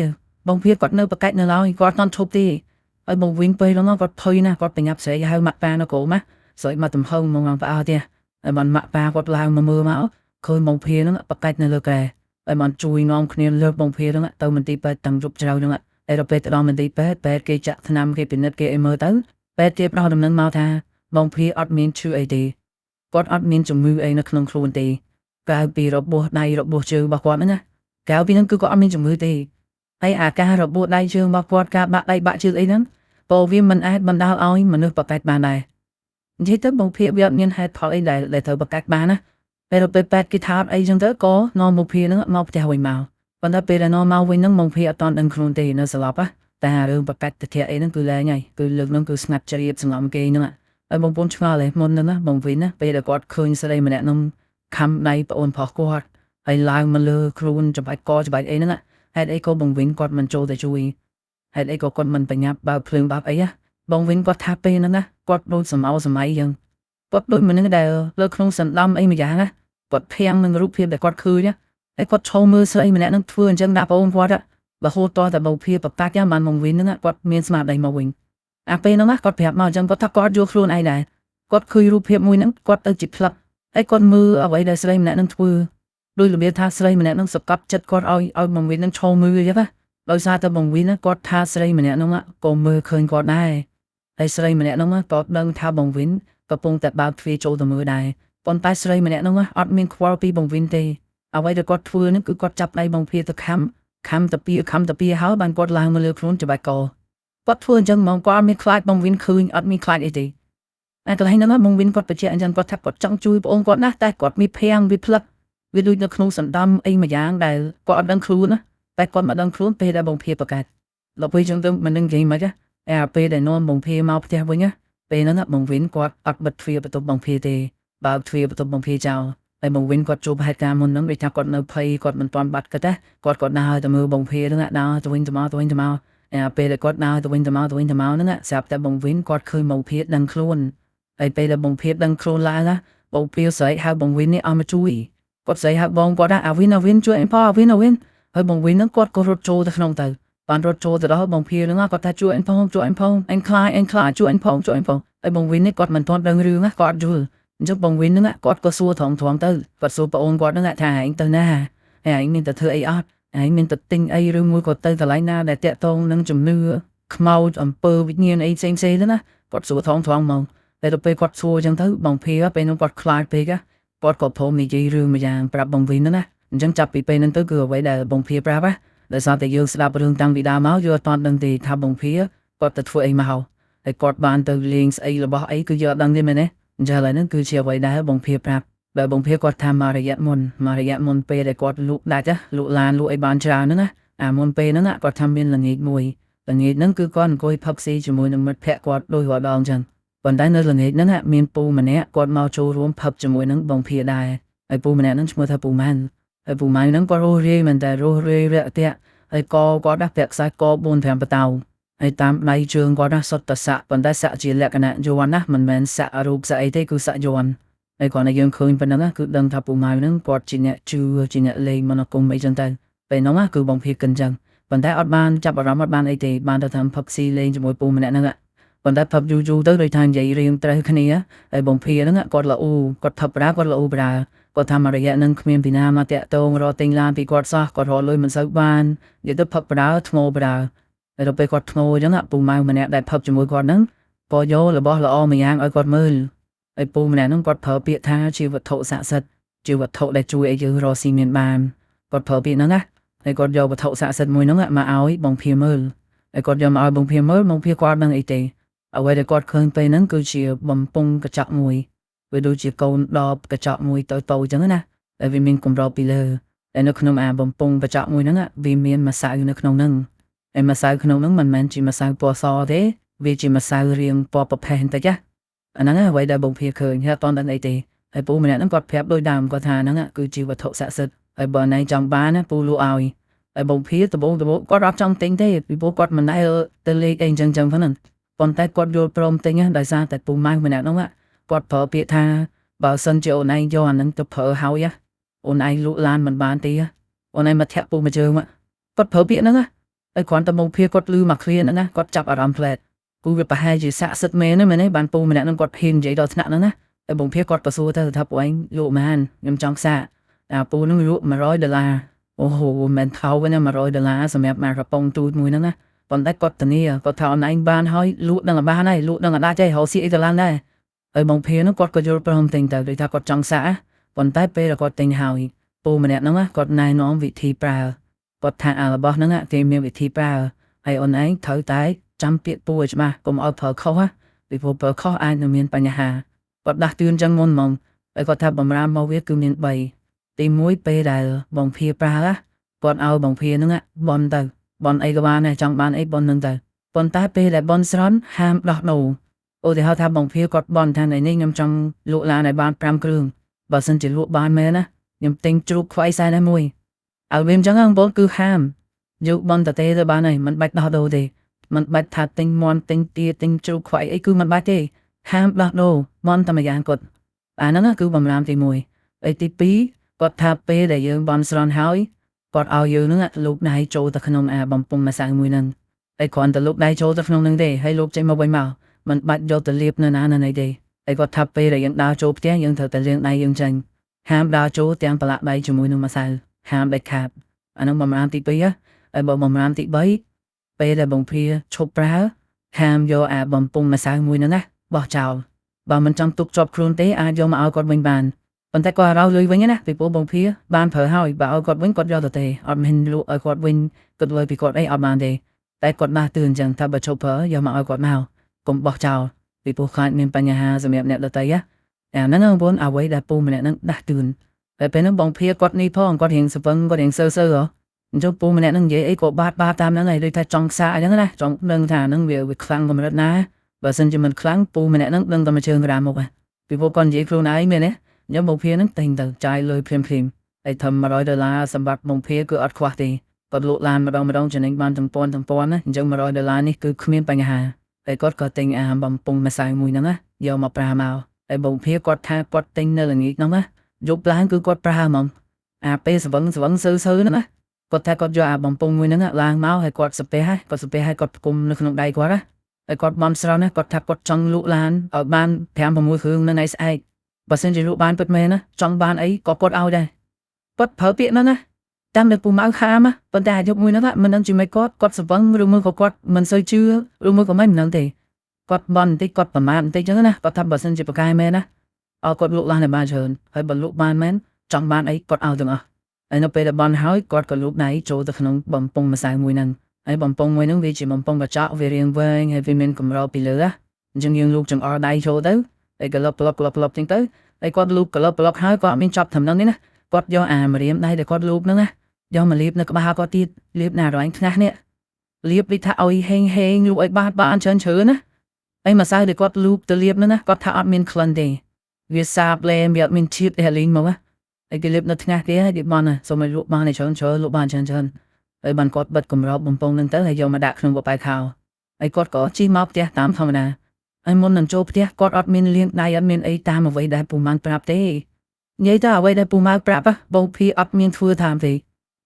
Speaker 1: គាត់នៅប្រកាច់នៅឡើយគាត់អត់ឈប់ទេហើយបងវិញពេលនោះគាត់ភ័យណាស់គាត់ប្រញាប់ស្រីហៅម៉ាក់ប៉ានៅក្រោមណាស្រីមកទំហឹងមកផ្អើទៀតហើយបានម៉ាក់ប៉ាគាត់ឡើងមកមើលមកឃើញបងភីនោះប្រកាច់នៅលើក្រែហើយបានជួយនាំគ្នាលើកបងភីនោះទៅមន្ទីរពេទ្យតាំងយប់ជ្រៅនោះហើយដល់ពេលទៅដល់មន្ទីរពេទ្យគេចាក់ថ្នាំគេពិនិត្យគេឲ្យមើលទៅពេទ្យគេផ្ដោតដំណឹងមកថាបងភីអត់មានឈឺអីទេគាត់អត់មានជំងឺអីនៅក្នុងខ្លួនទេក្រៅពីរបួសដៃរបួសជើងរបស់គាត់ណាក្រៅពីហ្នឹងគឺគាត់អត់មានជំងឺទេហើយអាការរបួសដៃជើងរបស់គាត់ការបាក់ដៃបាក់ជើងអីហ្នឹងពោលវាមិនអាចបណ្ដាលឲ្យមនុស្សប្រកាច់បានដែរនិយាយទៅបងភីវាអត់មានហេតុផលអីដែលត្រូវប្រកាច់បានណាពេលទៅពេទ្យគេថាអីចឹងទៅក៏នាំមកភីហ្នឹងមកផ្ទះវិញមកប៉ុន្តែពេលដែលនាំមកវិញហ្នឹងបងភីអត់តន់ដឹងខ្លួនទេនៅស្លាប់តែរឿងប្រកាច់ទៅអីហ្នឹងគឺលែងហើយគឺលើកហ្នឹងគឺស្ងាត់ជ្រាបសម្លំគេហ្នឹងហើយបងប្អូនឆ្ងល់ទេមុនហ្នឹងណាបងវិញណាពេលដែលគាត់ឃើញស្រីម្នាក់ហ្នឹងខំដៃប្អូនប្រុសគាត់ហើយឡើងមកលើខ្លួនច្បាច់កច្បាច់អីហ្នឹងហេតុអីក៏បងវិញគាត់មិនចូលទៅជួយហេតុអីក៏គាត់មិនប្រញាប់បើកភ្លើងបាប់អីបងវិញគាត់ថាពេលហ្នឹងណាគាត់ដូចសម័យចឹងគាត់ដូចមនុស្សដែលលើក្នុងសន្លំអីមួយយ៉ាងណាគាត់ភាំងនឹងរូបភាពដែលគាត់ឃើញហើយគាត់ឈោមើលស្រីម្នាក់ហ្នឹងធ្វើអញ្ចឹងដាក់ប្អូនគាត់បើហូតតតែបងភីប្រកាច់បានបងវិញហ្នឹងគាត់មានស្មារតីមកវិញអាពេលហ្នឹងណាគាត់ប្រាប់មកអញ្ចឹងគាត់ថាគាត់យកខ្លួនឯងដែរគាត់ឃើញរូបភាពមួយហ្នឹងគាត់ទៅជាផ្លឹកហើយគាត់មើលអ្វីដែលស្រីម្នាក់ហ្នឹងធ្វើដោយរបៀបថាស្រីម្នាក់ហ្នឹងសកាត់ចិត្តគាត់ឲ្យបងវិញហ្នឹងឈោមើលអញ្ចឹងដោយសារតែបងវិញណាគាត់ថាស្រីម្នាក់ហ្នឹងក៏មើលឃើញគាត់ដែរហើយស្រីម្នាក់ហ្នឹងក៏ដឹងថាបងវិញកំពុងតែបើកទ្វារចូលទៅមើលដែរប៉ុន្តែស្រីម្នាក់ហ្នឹងអត់មានខ្វល់ពីបងវិញទេអ្វីដែលគាត់ធ្វើហ្នឹងគឺគាត់ចាប់ដៃបងភីទៅខំទៅពីហើយបានគាត់ឡើងមកលើខ្លួនច្បាច់កគាត់ធ្វើអញ្ចឹងហ្មងគាត់អត់មានខ្លាចបងវិញឃើញអត់មានខ្លាចអីទេតែកន្លែងហ្នឹងបងវិញគាត់បញ្ជាក់អញ្ចឹងគាត់ថាគាត់ចង់ជួយបងគាត់ណាតែគាត់មានភាំងវាផ្លឹកវាដូចនៅក្នុងសន្តំអីមួយយ៉ាងដែលគាត់អត់ដឹងខ្លួនណាតែគាត់មកដឹងខ្លួនពេលដែលបងភីប្រកាសដល់ពេលអញ្ចឹងទៅមិននឹងនិយាយមិនទេពេលដែលនាំបងភីមកផ្ទះវិញពេលហ្នឹងបងវិញគាត់អត់បិទទ្វារបន្ទប់បងភីទេបើកទ្វារបន្ទប់បងភីចោលហើយបងវិញគាត់ជួបហេតុការណ៍មុនហ្នឹងវាថាគាត់នៅភ័យគាត់មិនទាន់បាត់គាត់គាត់ដើរទៅមើលបងភីហ្នឹងដើរទៅវិញទៅមកពេលដែលគាត់ដើរទៅវិញទៅមកហ្នឹងស្រាប់តែបងវិញគាត់ឃើញបងភីដឹងខ្លួនហើយពេលដែលបងភីដឹងខ្លួនឡើងណាបងភីស្រីហៅបងវិញនេះឲ្យមកជួយគាត់ស្រីហៅបងគាត់ថាអាវិនជួយអញផងអាវិនហើយបងវិញហ្នឹងគាត់ក៏រត់ចូលទៅក្នុងទៅបានរត់ចូលទៅដល់បងភីហ្នឹងគាត់ថាជួយអញផងអញខ្លាចជួយអញផងហើយបងវិញនេះគាត់មិនទាន់ដឹងរឿងគាត់អត់យល់អញ្ចឹងបងវិញហ្នឹងគាត់ក៏សួរត្រង់ទៅគាត់សួរប្អូនគាត់ហ្នឹងថាឯងទៅណាហើយឯងមានតែធ្វើអីអត់ឯងមានតែទិញអីឬមួយក៏ទៅកន្លែងណាដែលតាក់ទងនឹងជំនឿខ្មោចអំពើវិញ្ញាណអីផ្សេងទៅណាគាត់សួរត្រង់មកតែទៅពេលគាត់សួរអញ្ចឹងទៅបងភីពេលនោះគាត់ខ្លាចពេកគាត់ក៏ព្រមនិយាយរឿងមួយយ៉ាងប្រាប់បងវិញណាអញ្ចឹងចាប់ពីពេលហ្នឹងទៅគឺអ្វីដែលបងភីប្រាប់ដោយសារតែយើងស្ដាប់រឿងតាំងពីដើមមកយើងអត់ទាន់ដឹងទេថាបងភីគាត់ទៅធ្វើអីមកហើយគាត់បានទៅលេងស្អីរបស់អីគឺយើងអត់ដឹងទេមែនទេអញ្ចឹងឥឡូវហ្នឹងគឺជាអ្វីដែលបងភីប្រាប់បើបងភីគាត់ថាមករយៈមុនពេលដែលគាត់លក់ដាច់លក់ឡានលក់អីបានច្រើនហ្នឹងណាអាមុនពេលហ្នឹងគាត់ថាមានល្ងាចមួយល្ងាចហ្នឹងគឺគាត់អង្គុយផឹកស៊ីជាមួយនឹងមិត្តភ័ក្តិគាត់ដូចរាល់ដងអញ្ចឹងប៉ុន្តែនៅល្ងាចហ្នឹងមានពូម្នាក់គាត់មកចូលរួមផឹកជាមួយនឹងបងភីដែរហើយពូម្នាក់ហ្នឹងឈ្មោះថាពូម៉ាន់ហើយពូម៉ាន់ហ្នឹងគាត់រស់រាយមែនតែរស់រាយរាក់ទាក់ ហើយកគាត់ណាពាក់ខ្សែក4-5បតោហើយតាមដៃជើងគាត់ណាសុទ្ធតែសាក់ប៉ុន្តែសាក់ជាលក្ខណៈយ័ន្តណាមិនមែនសាក់រូបស្អីទេគឺសាក់យ័ន្តហើយគ្រាន់តែយើងឃើញប៉ុណ្ណឹងគឺដឹងថាពូម៉ៅហ្នឹងគាត់ជាអ្នកជឿជាអ្នកលេងមនោគមអីចឹងទៅពេលហ្នឹងគឺបងភីកិនចឹងប៉ុន្តែអត់បានចាប់អារម្មណ៍អត់បានអីទេបានទៅធ្វើផឹកស៊ីលេងជាមួយពូម្នាក់ហ្នឹងប៉ុន្តែផឹកយូរទៅដូចថានិយាយរៀងត្រូវគ្នាហើយបងភីហ្នឹងគាត់ល្អគាត់ផឹកប្រាគាត់ល្អប្រាគាត់ថាមករយៈហ្នឹងគ្មានពីណាមកតាក់ទងរកទិញឡានពីគាត់សោះគាត់រកលុយមិនសូវបាននិយាយទៅផឹកប្រាធ្ងោប្រាហើយដល់ពេលគាត់ធ្ងោអញ្ចឹងពូម៉ៅម្នាក់ដែលផឹកជាមួយគាត់ហ្នឹងក៏យករបស់ល្អមួយយ៉ាងឲ្យគាត់មើលហើយពូម្នាក់ហ្នឹងគាត់ប្រើពាក្យថាជាវត្ថុស័ក្តិសិទ្ធិជាវត្ថុដែលជួយឲ្យយើងរកស៊ីមានបានគាត់ប្រើពាក្យហ្នឹងណាហើយគាត់យកវត្ថុស័ក្តិសិទ្ធិមួយហ្នឹងមកឲ្យបងភីមើលហើយគាត់យកមកឲ្យបងភីមើលបងភីគាត់នឹងអីទេអ្វីដែលគាត់ឃើញពេលហ្នឹងគឺជាបំពង់កញ្ចក់មួយវាដូចជាកូនដបកញ្ចក់មួយតូចៗអញ្ចឹងណាដែលវាមានកម្របពីលើតែនៅក្នុងបំពង់កញ្ចក់មួយហ្នឹងវាមានម្សៅនៅក្នុងហ្នឹងហើយម្សៅក្នុងហ្នឹងមិនមែនជាម្សៅពណ៌សទេវាជាម្សៅរាងពណ៌ប្រផេះបន្តិចអាហ្នឹងអ្វីដែលបងភីឃើញហើយអត់តន់អីទេហើយពូម្នាក់ហ្នឹងគាត់ប្រាប់ដូចដើមគាត់ថាហ្នឹងគឺជាវត្ថុស័ក្តិសិទ្ធិហើយបើណៃចង់បានណាពូលក់ឲ្យហើយបងភីដំបូងគាត់អត់ចង់ទិញទេពីព្រោះគាត់មិនដែលទៅលេខអីចឹងហ្នឹងប៉ុន្តែគាត់យល់ព្រមទិញដោយសារតែពូម៉ៅម្នាក់ហ្នឹងគាត់ប្រើពាក្យថាបើសិនជាអូនឯងយកអាហ្នឹងទៅប្រើហើយអូនឯងលក់ឡានមិនបានទេអូនឯងមកធាក់ពូមួយជើងគាត់ប្រើពាក្យហ្នឹងហើយគ្រាន់តែបងភីគាត់លឺមកឃ្លាហ្នឹងណាគាត់ចាប់អារម្មណ៍ផ្លែតពូវាប្រហែលជាស័ក្តិសិទ្ធិមែនទេបានពូម្នាក់ហ្នឹងគាត់ហ៊ាននិយាយដល់ថ្នាក់ហ្នឹងណាហើយបងភីគាត់ក៏សួរទៅថាពូឯងលក់ប៉ុន្មានខ្ញុំចង់សាកតែពូហ្នឹងលក់$100អូហូមិនថោវិញ$100សម្រាប់មកកំប៉ុងទូចមួយហ្នឹងណាប៉ុន្តែគាត់ធានាគាត់ថាអូនឯងបានហើយលក់នឹងបានហើយលក់នឹងអាចដែររកស៊ីអីទៅឡើងដែរហើយបងភីហ្នឹងគាត់ក៏យល់ព្រមទិញទៅដូចថាគាត់ចង់សាកប៉ុន្តែពេលគាត់ទិញហើយពូម្នាក់ហ្នឹងគាត់ណែនាំវិធីប្រើគាត់ថារបស់ហ្នឹងគេមានវិធីប្រើហើយអូនឯងត្រូវតែចាំពាក្យពូឲ្យច្បាស់កុំឲ្យប្រើខុសពីព្រោះប្រើខុសអាចនឹងមានបញ្ហាគាត់ដាស់តឿនចឹងមុនហ្មងហើយគាត់ថាបំរាមមកវាគឺមាន3ទី1ពេលដែលបងភីប្រើគាត់ឲ្យបងភីហ្នឹងបន់ទៅបន់អីក៏បានដែរចង់បានអីបន់ហ្នឹងទៅប៉ុន្តែពេលដែលបន់ស្រន់ហាមដោះដូរឧទាហរណ៍ថាបងភីគាត់បន់ថានេះខ្ញុំចង់លក់ឡានឲ្យបាន5គ្រឿងបើសិនជាលក់បានមែនណាខ្ញុំទិញជ្រូកខ្វៃ41ឲ្យវាអញ្ចឹងបងគឺហាមយកបន់តទេទៅបានហើយមិនបាច់ដោះដូរទេមិនបាច់ថាទិញមន់ទិញទាទិញជ្រូកខ្វៃអីគឺមិនបាច់ទេហាមដោះដូរមន់តែម្យ៉ាងគាត់អាហ្នឹងគឺបំរាមទី1ហើយទី2គាត់ថាពេលដែលយើងបន់ស្រន់ហើយគាត់ឲ្យយើងហ្នឹងលោកដៃចូលទៅក្នុងបំពង់ម្សៅមួយហ្នឹងហើយគ្រាន់តែលោកដៃចូលទៅក្នុងហ្នឹងទេហើយលោកចេញមកវិញមកមិនបាច់យកទៅលាបនៅណាណីទេហើយគាត់ថាពេលដែលយើងដើរចូលផ្ទះយើងត្រូវតែលាងដៃយើងចេញហាមដើរចូលទាំងប្រឡាក់ដៃជាមួយនឹងម្សៅហាមដាច់ខាតអាហ្នឹងបំរាមទី2ហើយបើបំរាមទី3ពេលដែលបងភីឈប់ប្រើហាមយកបំពង់ម្សៅមួយហ្នឹងបោះចោលបើមិនចង់ទុកជាប់ខ្លួនទេអាចយកមកឲ្យគាត់វិញបានប៉ុន្តែគាត់ឲ្យលុយវិញណាពីព្រោះបងភីបានប្រើហើយបើឲ្យគាត់វិញគាត់យកទៅទេអត់មានលក់ឲ្យគាត់វិញគាត់លុយពីគាត់អីអត់បានទេតែគាត់ដាស់តឿនអញ្ចឹងថាបើឈប់ប្រើយកមកឲ្យគាត់មកកុំបោះចោលពីព្រោះខ្លាចមានបញ្ហាសម្រាប់អ្នកដទៃអាហ្នឹងបងប្អូនអ្វីដែលពូម្នាក់ហ្នឹងដាស់តឿនតែពេលហ្នឹងបងភីគាត់នេះផងគាត់រៀងសពឹងគាត់រៀងសើអញ្ចឹងពូម្នាក់ហ្នឹងនិយាយអីក៏បាត់តាមហ្នឹងហើយដូចថាចង់សាអញ្ចឹងណាចង់ដឹងថាហ្នឹងវាខ្លាំងកម្រិតណាបើសិនជាមិនខ្លាំងពូម្នាក់ហ្នឹងដឹងតែមួយជើងក្រាមមកពីព្រោះគាត់និយាយខ្លួនឯងមែនទេខ្ញុំបងភីហ្នឹងតែងទៅចាយលុយភ្លាមហើយធ្វើ$100សម្រាប់បងភីគឺអត់ខ្វះទេគាត់លក់ឡានម្ដងចំណេញបានទាំងពាន់ណាអញ្ចឹង$100នេះគឺគ្មានបញ្ហាតែគាត់ក៏ទិញបំពង់ម្សៅមួយហ្នឹងយកមកប្រើមកហើយបងភីគាត់ថាគាត់ទិញនៅល្ងាចហ្នឹងយប់ឡើងគឺគាត់ប្រើហ្មងពេលស្វឹងសើហ្នឹងគាត់ថាគាត់យកបំពង់មួយហ្នឹងឡើងមកហើយគាត់សាពះហើយគាត់ផ្គុំនៅក្នុងដៃគាត់ហើយគាត់បន់ស្រន់គាត់ថាគាត់ចង់លក់ឡានឲ្យបាន5-6គ្រឿងនៅថ្ងៃស្អែកបើសិនជាលក់បានពិតមែនចង់បានអីក៏គាត់ឲ្យដែរគាត់ប្រើពាក្យហ្នឹងតាមដែលពូម៉ៅខាមប៉ុន្តែអាយុមួយហ្នឹងមិនដឹងជាមិនគាត់ស្វឹងឬមួយក៏គាត់មិនសូវជឿឬមួយក៏មិនដឹងទេគាត់បន់បន្តិចគាត់ប្រមាថបន្តិចចឹងណាគាត់ថាបើសិនជាប្រកែមែនឲ្យគាត់លក់ឡានឲ្យបានច្រើនហើយបើលក់បានមែនចង់បានអីគាត់ឲ្យទាំងអស់ហើយនៅពេលដែលបន់ហើយគាត់ក៏លូកដៃចូលទៅក្នុងបំពង់ម្សៅមួយហ្នឹងហើយបំពង់មួយហ្នឹងវាជាបំពង់កញ្ចក់វារាងវែងហើយវាមានកម្របពីលើអញ្ចឹងយើងលូកចង្អុលដៃចូលទៅហើយក្លឹបចឹងទៅហើយគាត់លូកក្លឹបហើយគាត់អត់មានចប់ត្រឹមហ្នឹងទេណាគាត់យកម្រាមដៃដែលគាត់លូកហ្នឹងយកមកលាបនៅក្បាលគាត់ទៀតលាបណារ៉ាញ់ថ្ងាស់នេះលាបដូចថាឲ្យហេងលូកឲ្យបានច្រើនណាហើយម្សៅដែលគាត់លូកទៅលាបហ្នឹងណាគាត់ថាអត់មានក្លិនទេវាសាបលែវាអត់មានជាតិអេលីនមកហើយគេលាបនៅថ្ងាស់ទេហើយគេបន់សូមឲ្យលក់បានច្រើនលក់បានច្រើន ហើយបានគាត់បិទគម្របបំពង់នឹងទៅហើយយកមកដាក់ក្នុងបបាយខោហើយគាត់ក៏ជិះមកផ្ទះតាមធម្មតាហើយមុននឹងចូលផ្ទះគាត់អត់មានលាងដៃអត់មានអីតាមអ្វីដែលពូម៉ាន់ប្រាប់ទេនិយាយទៅអ្វីដែលពូម៉ាន់ប្រាប់បងភីអត់មានធ្វើតាមទ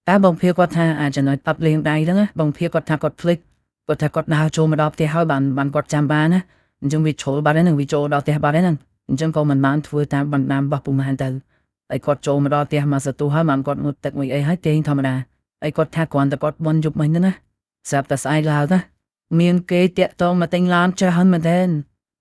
Speaker 1: េតែបងភីគាត់ថាអាចចំណុចអត់លាងដៃហ្នឹងបងភីគាត់ថាគាត់ភ្លេចគាត់ថាគាត់ដើរចូលមកដល់ផ្ទះហើយបានគាត់ចាំបានណាអញ្ចឹងវាចូលបាត់ហើយនឹងវាចូលដល់ផ្ទះបាត់ហើយហ្នឹងអញ្ចឹងក៏មិនបានធ្វើតាមបណ្ដាំរបស់ពូម៉ាន់ទៅហើយគាត់ចូលមកដល់ផ្ទះមកសន្ទុះហើយបានគាត់ងូតទឹកមួយអីហើយទេងធម្មតាហើយគាត់ថាគ្រាន់តែគាត់បន់យប់មិញហ្នឹងណាស្រាប់តែស្អែកឡើងណាមានគេតាក់តងមកទិញឡានច្រើនមែនទែន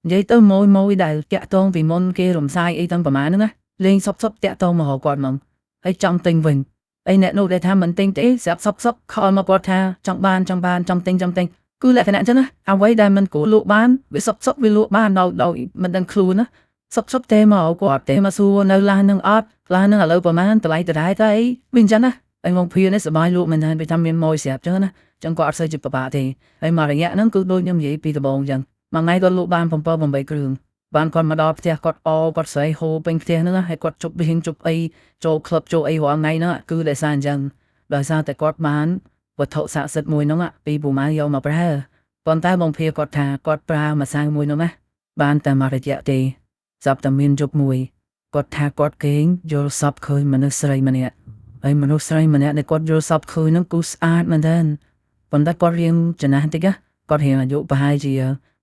Speaker 1: និយាយទៅមួយដែលតាក់តងពីមុនគេរំសាយអីទាំងប្រហែលហ្នឹងណាលេងសុបតាក់តងមកហៅគាត់មកហើយចង់ទិញវិញអីអ្នកនោះដែលថាមិនទិញទេស្រាប់សុបខលមកគាត់ថាចង់បានចង់ទិញគឺលក្ខណៈអញ្ចឹងណាអ្វីដែលមិនគួរលក់បានវាសុបវាលក់បានដល់មិនដឹងខ្លួនណាសុបទេមកគាត់ទេមកសួរនៅឡាននឹងអត់ឡាននឹងឥឡូវប្រហែលតម្លៃដដែលទៅអីវាអញ្ចឹងណាហើយមកភីនេះសបាយលក់មិនដែរវាថាមានម៉ួយស្រាប់អញ្ចឹងណាចឹងគាត់អត់សូវជាពិបាកទេហើយមករយៈហ្នឹងគឺដូចខ្ញុំនិយាយពីដំបូងអញ្ចឹងមួយថ្ងៃគាត់លក់បាន7 8គ្រឿងបានគាត់មកដល់ផ្ទះគាត់គាត់ស្រីហូរពេញផ្ទះហ្នឹងហើយគាត់ជប់រៀងជប់អីចូលក្លឹបចូលអីរាល់ថ្ងៃហ្នឹងគឺដោយសារអញ្ចឹងដោយសារតែគាត់បានវត្ថុស័ក្តិសិទ្ធិមួយហ្នឹងពីពូម៉ាយកមកប្រើប៉ុន្តែបងភីគាត់ថាគាត់ប្រើម្សៅមួយហ្នឹងណាបានតែមួយរយៈទេស្រាប់តែមានជប់មួយគាត់ថាគាត់គេងយល់សពឃើញមនុស្សស្រីម្នាក់ហើយមនុស្សស្រីម្នាក់ដែលគាត់យល់សពឃើញហ្នឹងគឺស្អាតមែនទែនប៉ុន្តែគាត់រៀងចំណាស់តិចគាត់រៀងអាយុប្រហែលជា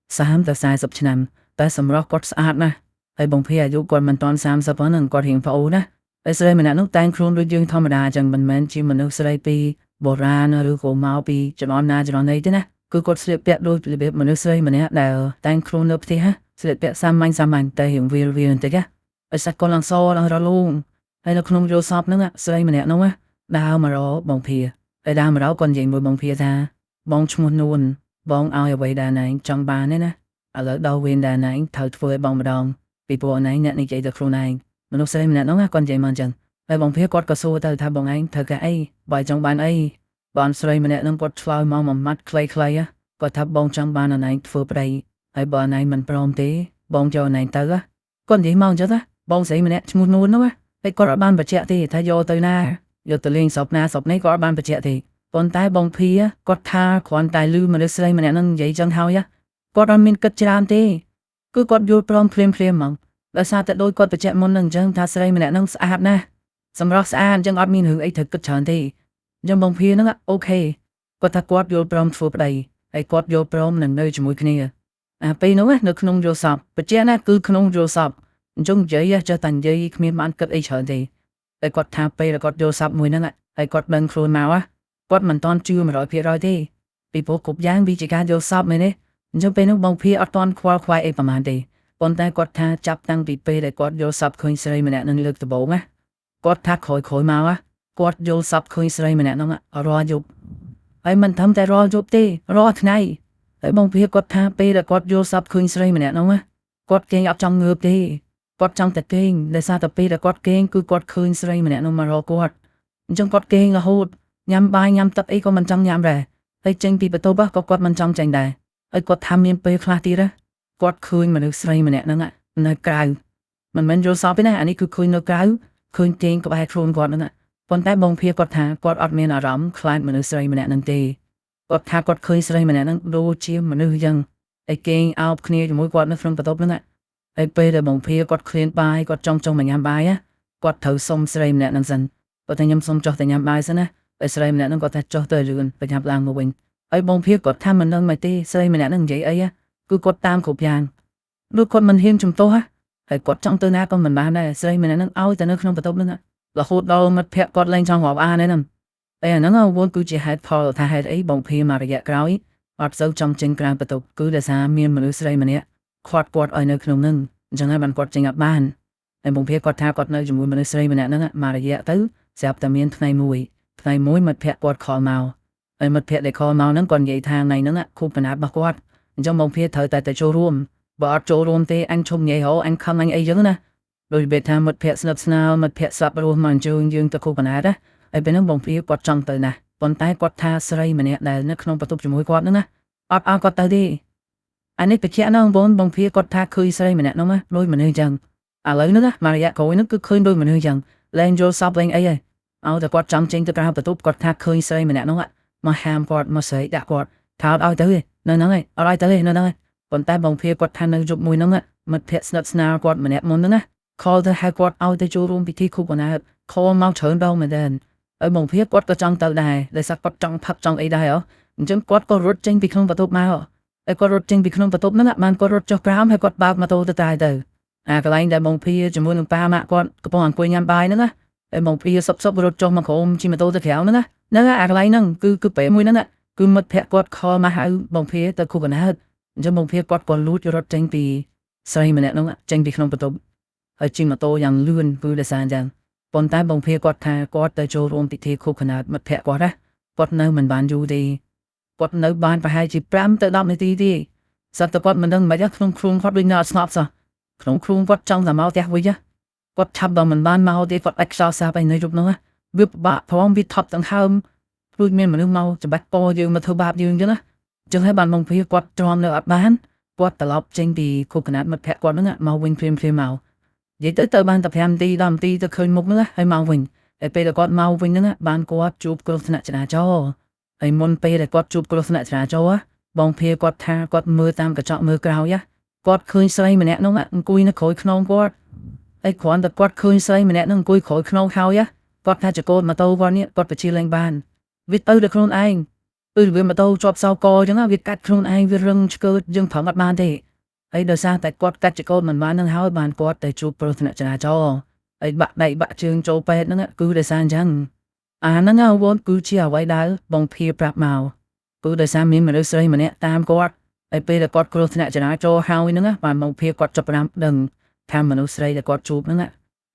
Speaker 1: 30 ទៅ 40 ឆ្នាំតែសម្រស់គាត់ស្អាតណាស់ហើយបងភីអាយុគាត់មិនទាន់30ហ្នឹងគាត់រៀងប្អូនណាហើយស្រីម្នាក់នោះតែងខ្លួនដូចយើងធម្មតាអញ្ចឹងមិនមែនជាមនុស្សស្រីពីបុរាណឬក៏មកពីជំនាន់ណាជំនាន់ណីទេណាគឺគាត់ស្លៀកពាក់ដូចរបៀបមនុស្សស្រីម្នាក់ដែលតែងខ្លួននៅផ្ទះស្លៀកពាក់សាមញ្ញតែរៀងវាលបន្តិចហើយសាច់គាត់ឡើងសឡើងរលោងហើយនៅក្នុងយល់សពហ្នឹងស្រីម្នាក់នោះដើរមករកបងភីហើយដើរមករកគាត់និយាយមួយបងភីថាបងឈ្មោះនួនបងឲ្យអ្វីដែលណែចង់បានទេណាឥឡូវដល់វេនដែលណែត្រូវធ្វើឲ្យបងម្ដងពីព្រោះណែអ្នកនិយាយទៅខ្លួនឯងមនុស្សស្រីម្នាក់នោះគាត់និយាយមកអញ្ចឹងហើយបងភីគាត់ក៏សួរទៅថាបងឯងត្រូវការអីបើចង់បានអីបានស្រីម្នាក់នោះគាត់ឆ្លើយមកមួយម៉ាត់ខ្លីៗគាត់ថាបងចង់បានណែធ្វើប្តីហើយបើណែមិនព្រមទេបងចូលណែទៅគាត់និយាយមកអញ្ចឹងបងស្រីម្នាក់ឈ្មោះនួននោះហើយគាត់អត់បានបញ្ជាក់ទេថាយកទៅណាយកទៅលេងស្រុកណាស្រុកនេះគាត់អត់បានបញ្ជាក់ទេប៉ុន្តែបងភីគាត់ថាគ្រាន់តែឮមនុស្សស្រីម្នាក់ហ្នឹងនិយាយចឹងហើយគាត់អត់មានគិតច្រើនទេគឺគាត់យល់ព្រមភ្លាមហ្មងដោយសារតែដូចគាត់បញ្ជាក់មុនហ្នឹងអញ្ចឹងថាស្រីម្នាក់ហ្នឹងស្អាតណាស់សម្រស់ស្អាតអញ្ចឹងអត់មានរឿងអីត្រូវគិតច្រើនទេអញ្ចឹងបងភីហ្នឹងអូខេគាត់ថាគាត់យល់ព្រមធ្វើប្តីហើយគាត់យល់ព្រមនឹងនៅជាមួយគ្នាពេលនោះនៅក្នុងយល់សពបញ្ជាក់ណាគឺក្នុងយល់សពអញ្ចឹងនិយាយចេះតែនិយាយគ្មានបានគិតអីច្រើនទេតែគាត់ថាពេលគាត់យល់សពមួយហ្នឹងហើយគាត់ដឹងខ្លួនមកគាត់មិនតន់ជឿ 100% ទេពីព្រោះគ្រប់យ៉ាងវាជាការយល់សពមែនទេអញ្ចឹងពេលនោះបងភីអត់តន់ខ្វល់ខ្វាយអីប្រហែលទេប៉ុន្តែគាត់ថាចាប់តាំងពីពេលដែលគាត់យល់សពឃើញស្រីម្នាក់នឹងលើកដំបូងគាត់ថាក្រោយមកគាត់យល់សពឃើញស្រីម្នាក់នោះរាល់យប់ហើយមិនធំតែរាល់យប់ទេរាល់ថ្ងៃហើយបងភីគាត់ថាពេលដែលគាត់យល់សពឃើញស្រីម្នាក់នោះគាត់គេងអត់ចង់ងើបទេគាត់ចង់តែគេងដោយសារតែពេលដែលគាត់គេងគឺគាត់ឃើញស្រីម្នាក់នោះមករកគាត់អញ្ចឹងគាត់គេងរហូតញ៉ាំបាយញ៉ាំទឹកអីក៏មិនចង់ញ៉ាំដែរហើយចេញពីបន្ទប់ក៏គាត់មិនចង់ចេញដែរហើយគាត់ថាមានពេលខ្លះទៀតគាត់ឃើញមនុស្សស្រីម្នាក់ហ្នឹងនៅក្រៅមិនមែនយល់សពទេណាអានេះគឺឃើញនៅក្រៅឃើញគេងក្បែរខ្លួនគាត់ហ្នឹងប៉ុន្តែបងភីគាត់ថាគាត់អត់មានអារម្មណ៍ខ្លាចមនុស្សស្រីម្នាក់ហ្នឹងទេគាត់ថាគាត់ឃើញស្រីម្នាក់ហ្នឹងដូចជាមនុស្សអញ្ចឹងហើយគេងអោបគ្នាជាមួយគាត់នៅក្នុងបន្ទប់ហ្នឹងហើយពេលដែលបងភីគាត់ឃ្លានបាយគាត់ចង់មកញ៉ាំបាយគាត់ត្រូវសុំស្រីម្នាក់ហ្នឹងសិនគាត់ថាខ្ញុំសុំចុះទៅញ៉ាំបាយសិនណាហើយស្រីម្នាក់ហ្នឹងគាត់ថាចុះទៅលឿនប្រញាប់ឡើងមកវិញហើយបងភីគាត់ថាមិនដឹងមកទេស្រីម្នាក់ហ្នឹងនិយាយអីគឺគាត់តាមគ្រប់យ៉ាងដូចគាត់មិនហ៊ានជំទាស់ហើយគាត់ចង់ទៅណាក៏មិនបានដែរស្រីម្នាក់ហ្នឹងឲ្យតែនៅក្នុងបន្ទប់ហ្នឹងរហូតដល់មិត្តភក្តិគាត់លែងចង់រាប់អានហ្នឹងតែអាហ្នឹងវល់គឺជាហេតុផលថាហេតុអីបងភីមករយៈក្រោយអត់សូវចង់ចេញក្រៅបន្ទប់គឺដោយសារមានមនុស្សស្រីម្នាក់ខាត់គាត់ឲ្យនៅក្នុងហ្នឹងអញ្ចឹងហើយបានគាត់ចេញអត់បានហើយបងភីគាត់ថាគាត់នៅជាមួយមនុស្សស្រីម្នាក់ហ្នឹងមករយៈទៅស្រាប់តែមានថ្ងៃមួយមិត្តភក្តិគាត់ខលមកហើយមិត្តភក្តិដែលខលមកហ្នឹងគាត់និយាយថាថ្ងៃហ្នឹងខូបបណ្ណារបស់គាត់អញ្ចឹងបងភីត្រូវតែចូលរួមបើអត់ចូលរួមទេអញឈប់និយាយហៅអញខំអញអីចឹងណាដោយពេលថាមិត្តភក្តិស្និទ្ធស្នាលមិត្តភក្តិស្រាប់រស់មកអញ្ជើញយើងទៅខូបបណ្ណាហើយពេលហ្នឹងបងភីគាត់ចង់ទៅណាប៉ុន្តែគាត់ថាស្រីម្នាក់ដែលនៅក្នុងបន្ទប់ជាមួយគាត់ហ្នឹងណាអត់ឲ្យគាត់ទៅទេអានេះបញ្ជាក់ហ្នឹងបងភីគាត់ថាឃើញស្រីម្នាក់ហ្នឹងដូចមនុស្សអញ្ចឹងឥឡូវហ្នឹងមករយៈក្រោយហ្នឹងគឺឃើញដូចមនុស្សអញ្ចឹងលែងយល់សពលែងអីហើយឲ្យតែគាត់ចង់ចេញទៅក្រៅបន្ទប់គាត់ថាឃើញស្រីម្នាក់ហ្នឹង មកហាមគាត់មកស្រីដាក់គាត់ថាអត់ឲ្យទៅទេនៅហ្នឹងឯងអត់ឲ្យទៅទេនៅហ្នឹងឯងប៉ុន្តែបងភាគាត់ថានៅយប់មួយហ្នឹងមិត្តភក្តិស្និទ្ធស្នាលគាត់ម្នាក់មុនហ្នឹងខលទៅហៅគាត់ឲ្យទៅចូលរួមពិធីខូបកំណើតខលមកច្រើនដងមែនទែនហើយបងភាគាត់ក៏ចង់ទៅដែរដោយសារគាត់ចង់ផឹកចង់អីដែរហ៎អញ្ចឹងគាត់ក៏រត់ចេញពីក្នុងបន្ទប់មកហើយគាត់រត់ចេញពីក្នុងបន្ទប់ហ្នឹងបានគាត់រត់ចុះក្រោមហើយគាត់បើកម៉ូតូទៅតែទៅអាកន្លែងដែលបងភាជាមួយនឹងប៉ាម៉ាក់គាត់កំពុងអង្គុយញ៉ាំបាយហ្នឹងហើយបងភាសុបរត់ចុះមកក្រោមជិះម៉ូតូទៅក្រៅហ្នឹងហ្នឹងអាកន្លែងហ្នឹងគឺពេលមួយហ្នឹងគឺមិត្តភក្តិគាត់ខលមកហៅបងភាទៅខូបកំណើតអញ្ចឹងបងភាគាត់ក៏លូតរត់ចេញពីស្រីម្នាក់ហ្នឹងចេញពីក្នុងបន្ទប់ហើយជិះម៉ូតូយ៉ាងលឿនគឺដោយសារអញ្ចឹងប៉ុន្តែបងភាគាត់ថាគាត់ទៅចូលរួមពិធីខូបកំណើតមិត្តភក្តិគាត់នៅមិនបានយូរទេគាត់នៅបានប្រហែលជា5ទៅ10នាទីទេសត្វតែគាត់មិនដឹងមិនខ្ក្នុងខ្លួនគាត់វិញនៅអត់ស្ងប់សោះក្នុងខ្លួនគាត់ចង់តែមកផ្ទះវិញគាត់ឆាប់ដល់មិនបានមកទេគាត់អិចខ្សោសាប់ឯនៅយប់នោះវាពិបាកផងវាថប់ទាំងហើមព្រោះមានមនុស្សមកច្បាស់ពយើងមកធ្វើបាបយើងអញ្ចឹងណាអញ្ចឹងហើយបានបងភាគាត់ទ្រាំនៅអត់បានគាត់ត្រឡប់ចេញពីខូបកំណើតមិត្តភក្តិគាត់ហ្នឹងមកវិញព្រាមមកនិយាយទៅបានតែ5នាទី10នាទីទៅឃើញមុខហ្នឹងហើយមកវិញហើយពេលដែលគាត់មកវិញហ្នឹងបានគាត់ជួបគ្រោះថ្នាក់ចរាចរណ៍ហើយមុនពេលដែលគាត់ជួបគ្រោះថ្នាក់ចរាចរណ៍បងភាគាត់ថាគាត់មើលតាមកញ្ចក់មើលក្រោយគាត់ឃើញស្រីម្នាក់នោះអង្គុយនៅក្រោយខ្នងគាត់ហើយគ្រាន់តែគាត់ឃើញស្រីម្នាក់នោះអង្គុយក្រោយខ្នងហើយគាត់ថាចកូនម៉ូតូគាត់នេះគាត់បញ្ជាលេងបានវាទៅដល់ខ្លួនឯងគឺវាម៉ូតូជាប់សោកអញ្ចឹងវាកាត់ខ្លួនឯងវារឹងឆ្កើតយើងប្រឹងអត់បានទេហើយដោយសារតែគាត់កាត់ចកូនមិនបាននឹងហើយបានគាត់ទៅជួបគ្រោះថ្នាក់ចរាចរណ៍ហើយបាក់ដៃបាក់ជើងចូលពេទ្យហ្នឹងគឺដោយសារអញ្ចឹងអាហ្នឹងវ៉នគឺជាអ្វីដែលបងភាប្រាប់មកគឺដោយសារមានមនុស្សស្រីម្នាក់តាមគាត់ហើយពេលដែលគាត់គ្រោះថ្នាក់ចរាចរណ៍ហើយហ្នឹងបានបងភាគាត់ចាប់ផ្ដើមដឹងថាមនុស្សស្រីដែលគាត់ជួបហ្នឹ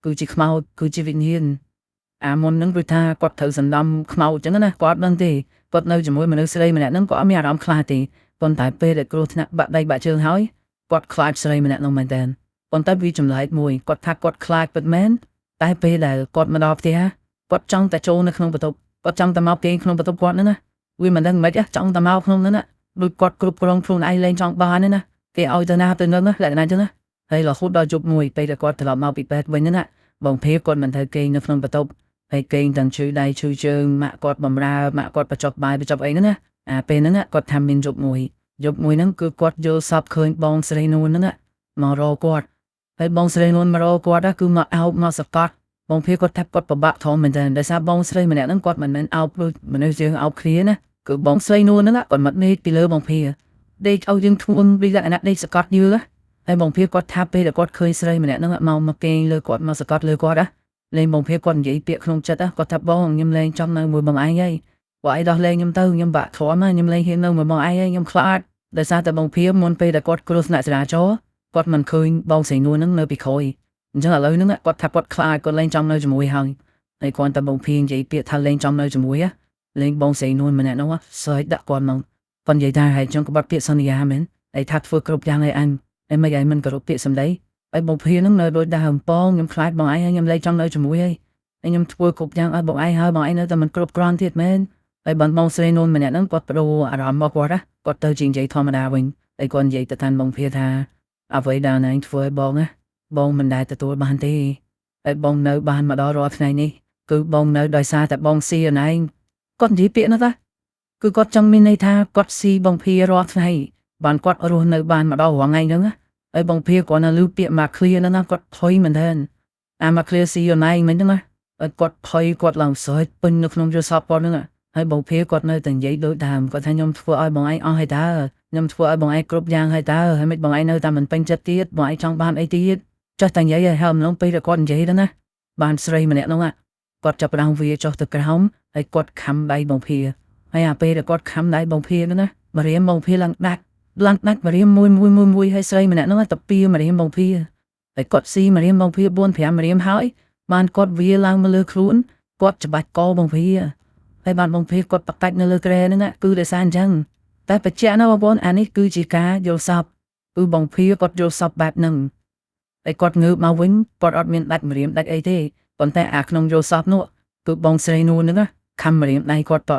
Speaker 1: ងគឺជាខ្មោចគឺជាវិញ្ញាណអាមុនហ្នឹងគឺថាគាត់ត្រូវសន្តំខ្មោចអញ្ចឹងណាគាត់ដឹងទេគាត់នៅជាមួយមនុស្សស្រីម្នាក់ហ្នឹងក៏អត់មានអារម្មណ៍ខ្លាចទេប៉ុន្តែពេលដែលគ្រោះថ្នាក់បាក់ដៃបាក់ជើងហើយគាត់ខ្លាចស្រីម្នាក់នោះមែនតើប៉ុន្តែវាចម្លែកមួយគាត់ថាគាត់ខ្លាចពិតមែនតែពេលដែលគាត់មកដល់ផ្ទះគាត់ចង់តែចូលនៅក្នុងបន្ទប់គាត់ចង់តែមកគេងក្នុងបន្ទប់គាត់ហ្នឹងណាវាមិនដឹងមិនចង់តែមកក្នុងហ្នឹងណាដូចគាត់គ្រប់គ្រងខ្លួនឯងលែងចង់បានណាគេឲ្យទៅណាទៅនឹងណាលក្ខណៈអញ្ចឹងណាហើយរហូតដល់ជប់មួយពេលដែលគាត់ត្រឡប់មកពីពេទ្យវិញណាបងភេគាត់មិនត្រូវគេងនៅក្នុងបន្ទប់ហើយគេងទាំងឈឺដៃឈឺជើងម៉ាក់គាត់បំរើម៉ាក់គាត់បញ្ចុកបាយបញ្ចុកអីហ្នឹងណាអាពេលហ្នឹងគាត់ថាមានយប់មួយហ្នឹងគឺគាត់យល់សពឃើញបងស្រីនួនហ្នឹងមករកគាត់ហើយបងស្រីនួនមករកគាត់គឺមកអោបមកសកត់បងភេគាត់ថាគាត់ពិបាកធំមែនតើដោយសារបងស្រីម្នាក់ហ្នឹងគាត់មិនមែនអោបដូចមនុស្សយើងអោបគ្នាណាគឺបងស្រីនួនហ្នឹងគាត់មកដេកពីលើបងភេដេកឲ្យយើងធ្ងន់ពីលក្ខណៈដេកសកត់យឺហើយបងភេគាត់ថាពេលដែលគាត់ឃើញស្រីម្នាក់ហ្នឹងមកគេងលើគាត់មកសកត់លើគាត់លេងបងភេគាត់និយាយពាក្យក្នុងចិត្តគាត់ថាបងខ្ញុំលេងចង់នៅមួយបងឯងហើយបើឯងដោះលែងខ្ញុំទៅខ្ញុំបាក់ធំខ្ញុំលេងហ៊ាននៅមួយបងឯងហើយខ្ញុំខ្លាចដោយសារតែបងភេមុនពេលដែលគាត់គ្រោះថ្នាក់ចរាចរណ៍គាត់មិនឃើញបងស្រីនួនហ្នឹងនៅពីក្រោយអញ្ចឹងឥឡូវហ្នឹងគាត់ថាគាត់ខ្លាចគាត់លេងចង់នៅជាមួយហើយគ្រាន់តែបងភេនិយាយពាក្យថាលេងចង់នៅជាមួយលេងបងស្រីនួនម្នាក់នោះស្រែកដាក់គាត់មកគាត់និយាយថាហើយចង់ក្បត់ពាក្យសន្យាមែនហើយថាធ្វើគ្រប់យ៉ាងឲ្យអញហើយមិនឲ្យមិនគោរពពាក្យសម្ដីហើយបងភេហ្នឹងនៅដូចដើមប៉ងខ្ញុំខ្លាចបងឯងហើយខ្ញុំលេងចង់នៅជាមួយហើយខ្ញុំធ្វើគ្រប់យ៉ាងឲ្យបងឯងហើយបងឯងនៅតែមិនគ្រប់គ្រាន់ទៀតមែនហើយបងស្រីនួនម្នាក់ហ្នឹងគាត់បដូរអារម្មណ៍មកគាត់ទៅជានិយាយធម្មតាវិញហើយគាត់និយាយទៅតាមបងភេថាអ្វីដែលឯងធ្វើឲ្យបងមិនដែលទទួលបានទេហើយបងនៅបានមកដល់រាល់ថ្ងៃនេះគឺបងនៅដោយសារតែបងស៊ីឯងគាត់និយាយពាក្យនោះតាគឺគាត់ចង់មានន័យថាគាត់ស៊ីបងភេរាល់ថ្ងៃបានគាត់រស់នៅបានមកដល់រាល់ថ្ងៃហ្នឹងហើយបងភេគាត់នៅលឺពាក្យមកឃ្លៀហ្នឹងណាគាត់ភ័យមែនទែនអាមកឃ្លៀស៊ីឯងមិនហ្នឹងណាគាត់ភ័យគាត់ឡើងស្រែកពេញនៅក្នុងយល់សពគាត់ហ្នឹងហើយបងភេគាត់នៅតែនិយាយដូចដើមគាត់ថាខ្ញុំធ្វើឲ្យបងឯងអស់ហើយតើខ្ញុំធ្វើឲ្យបងឯងគ្រប់យ៉ាងហើយតើហើយមិនបងឯងនៅតែមិនពេញចិត្តទៀតបងឯងចង់បានអីទៀតចុះតែនិយាយឲ្យហើមនោះពេលគាត់និយាយទៅណាបានស្រីម្នាក់នោះគាត់ចាប់ផ្ដើមវាចុះទៅក្រោមហើយគាត់ខំដៃបងភេហើយអាពេលគាត់ខំដៃបងភេនោះណាមរៀមបងភេឡើងដាច់មរៀមមួយហើយស្រីម្នាក់នោះទៅពីមរៀមបងភេហើយគាត់ស៊ីមរៀមបងភេ4 5មរៀមហើយបានគាត់វាឡើងមកលើខ្លួនគាត់ច្បាច់កបងភេហើយបានបងភេគាត់បកាច់នៅលើក្រែហ្នឹងគឺដោយសារអញ្ចឹងតែបច្ចៈណាបងប្អូនអានេះគឺជាការយល់សប្តិគឺបងភេគាត់យល់សប្តិបែបហ្នឹងហើយគាត់ងើបមកវិញគាត់អត់មានដាច់មរៀមដាច់អីទេប៉ុន្តែអាក្នុងយល់សប្តិនោះគឺបងស្រីនួនហ្នឹងខំមរៀមដៃគាត់ត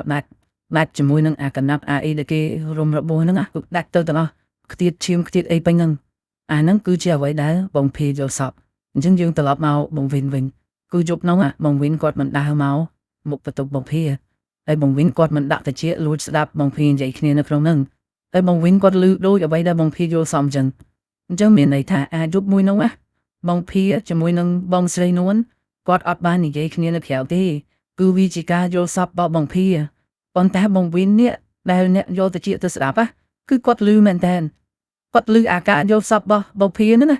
Speaker 1: ដាច់ជាមួយនឹងអាកណាត់អាអីដែលគេរុំរបួសហ្នឹងគឺដាច់ទៅទាំងអស់ខ្ទាតឈាមខ្ទាតអីពេញហ្នឹងអាហ្នឹងគឺជាអ្វីដែលបងភេយល់សប្តិអញ្ចឹងយើងត្រឡប់មកបងវិញគឺយប់ហ្នឹងបងវិញគាត់មិនដើរមកមុខបន្ទប់បងភេ ហើយបងវិញគាត់មិនដាក់តិចលួចស្ដាប់បងភីនិយាយគ្នានៅក្នុងហ្នឹងហើយបងវិញគាត់លឺដូចអ្វីដែលបងភីយល់សមចឹងអញ្ចឹងមានន័យថាអាចយប់មួយហ្នឹងណាបងភីជាមួយនឹងបងស្រីនួនគាត់អត់បាននិយាយគ្នានៅក្រៅទេគឺវាជាការយល់សប្តិរបស់បងភីប៉ុន្តែបងវិញនេះដែលអ្នកយកតិចទៅស្ដាប់គឺគាត់លឺមែនតើគាត់លឺអាការយល់សប្តិរបស់បងភីហ្នឹងណ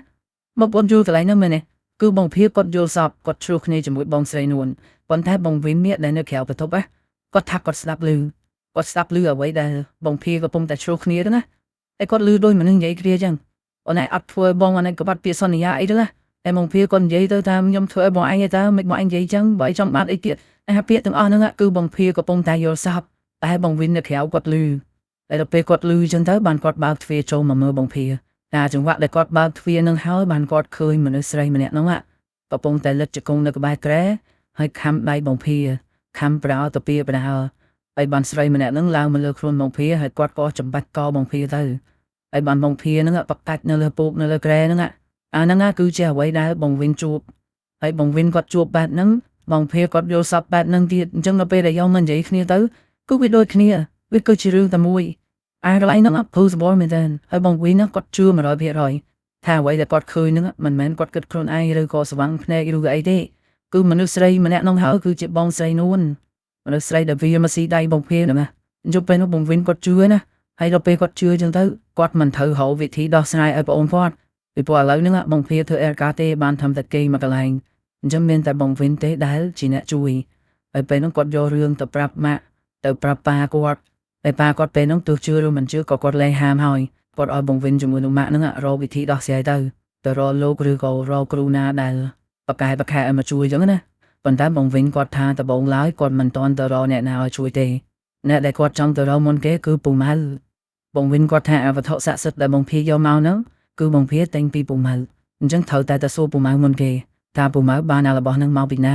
Speaker 1: ាមកបងយល់កន្លែងហ្នឹងមែនទេគឺបងភីគាត់យល់សប្តិគាត់ឆ្លោះគ្នាជាមួយបងស្រីនួនប៉ុន្តែបងវិញនេះដែលនៅក្រៅបន្ទប់គាត់ថាគាត់ស្ដាប់លឺគាត់ស្ដាប់លឺអ្វីដែលបងភីកំពុងតែឆ្លោះគ្នាហ្នឹងណាហើយគាត់លឺដូចមនុស្សនិយាយគ្នាចឹងអូនឯងអត់ធ្វើបងអានេះក៏បាត់ពាក្យសន្យាអីទៅណាហើយបងភីគាត់និយាយទៅថាខ្ញុំធ្វើឲ្យបងឯងទៅមិនបងឯងនិយាយចឹងបើឯងចង់បានអីទៀតអាពាក្យទាំងអស់ហ្នឹងគឺបងភីកំពុងតែយល់សប្តិតែបងវិញនៅក្រៅគាត់លឺតែដល់ពេលគាត់លឺចឹងទៅបានគាត់បើកទ្វារចូលមកមើលបងភីតែចង្វាក់ដែលគាត់បើកទ្វារនឹងហើយបានគាត់ឃើញមនុស្សស្រីម្នាក់ហ្នឹងកំពុងតែលិតជង្គង់នៅក្បែរក្រែហើយខំដៃបងភីខំប្រោទៅពីបដាហើយបានស្រីម្នាក់ហ្នឹងឡើងមកលើខ្លួនបងភីហើយគាត់ក៏ចំបាច់កបងភីទៅហើយបានបងភីហ្នឹងបកាច់នៅលើពោកនៅលើក្រែហ្នឹងអាហ្នឹងគឺជាអ្វីដែលបងវិញជួបហើយបងវិញគាត់ជួបបែបហ្នឹងបងភីគាត់យល់សប្តិបែបហ្នឹងទៀតអញ្ចឹងដល់ពេលដែលយកមកនិយាយគ្នាទៅគឺវាដូចគ្នាវាគឺជារឿងតែមួយអារ៉ៃហ្នឹងភូសបលមែនតើហើយបងវិញគាត់ជឿ 100% ថាអ្វីដែលគាត់ឃើញហ្នឹងមិនមែនគាត់គិតខ្លួនឯងឬក៏ស្វាំងភ្នែកឬក៏អីទេគឺមនុស្សស្រីម្នាក់ហ្នឹងហើយគឺជាបងស្រីនួនមនុស្សស្រីដែលវាមកស៊ីដៃបងភីហ្នឹងណាយប់ពេលនោះបងវិញគាត់ជឿណាហើយដល់ពេលគាត់ជឿចឹងទៅគាត់មិនត្រូវរកវិធីដោះស្រាយឲ្យបងអូនគាត់ពីព្រោះឥឡូវហ្នឹងបងភីធ្វើអេរកាទេបានធ្វើតែគេមកកន្លែងអញ្ចឹងមានតែបងវិញទេដែលជាអ្នកជួយហើយពេលហ្នឹងគាត់យករឿងទៅប្រាប់ម៉ាក់ទៅប្រាប់ប៉ាគាត់ហើយប៉ាគាត់ពេលហ្នឹងទោះជឿឬមិនជឿក៏គាត់លែងហាមហើយគាត់ឲ្យបងវិញជាមួយនឹងម៉ាក់ហ្នឹងរកវិធីដោះស្រាយទៅរកលោកឬក៏រកគ្រូណាដែលបកកែឲ្យមកជួយចឹងណាប៉ុន្តែបងវិញគាត់ថាដំបងឡើយគាត់មិនតន់ទៅរកអ្នកណាឲ្យជួយទេអ្នកដែលគាត់ចង់ទៅរកមុនគេគឺពូម៉ៅបងវិញគាត់ថាវត្ថុស័ក្តិសិទ្ធិដែលបងភីយកមកហ្នឹងគឺបងភីតែងពីពូម៉ៅអញ្ចឹងត្រូវតែទៅសួរពូម៉ៅមុនគេថាពូម៉ៅបានអារបស់ហ្នឹងមកពីណា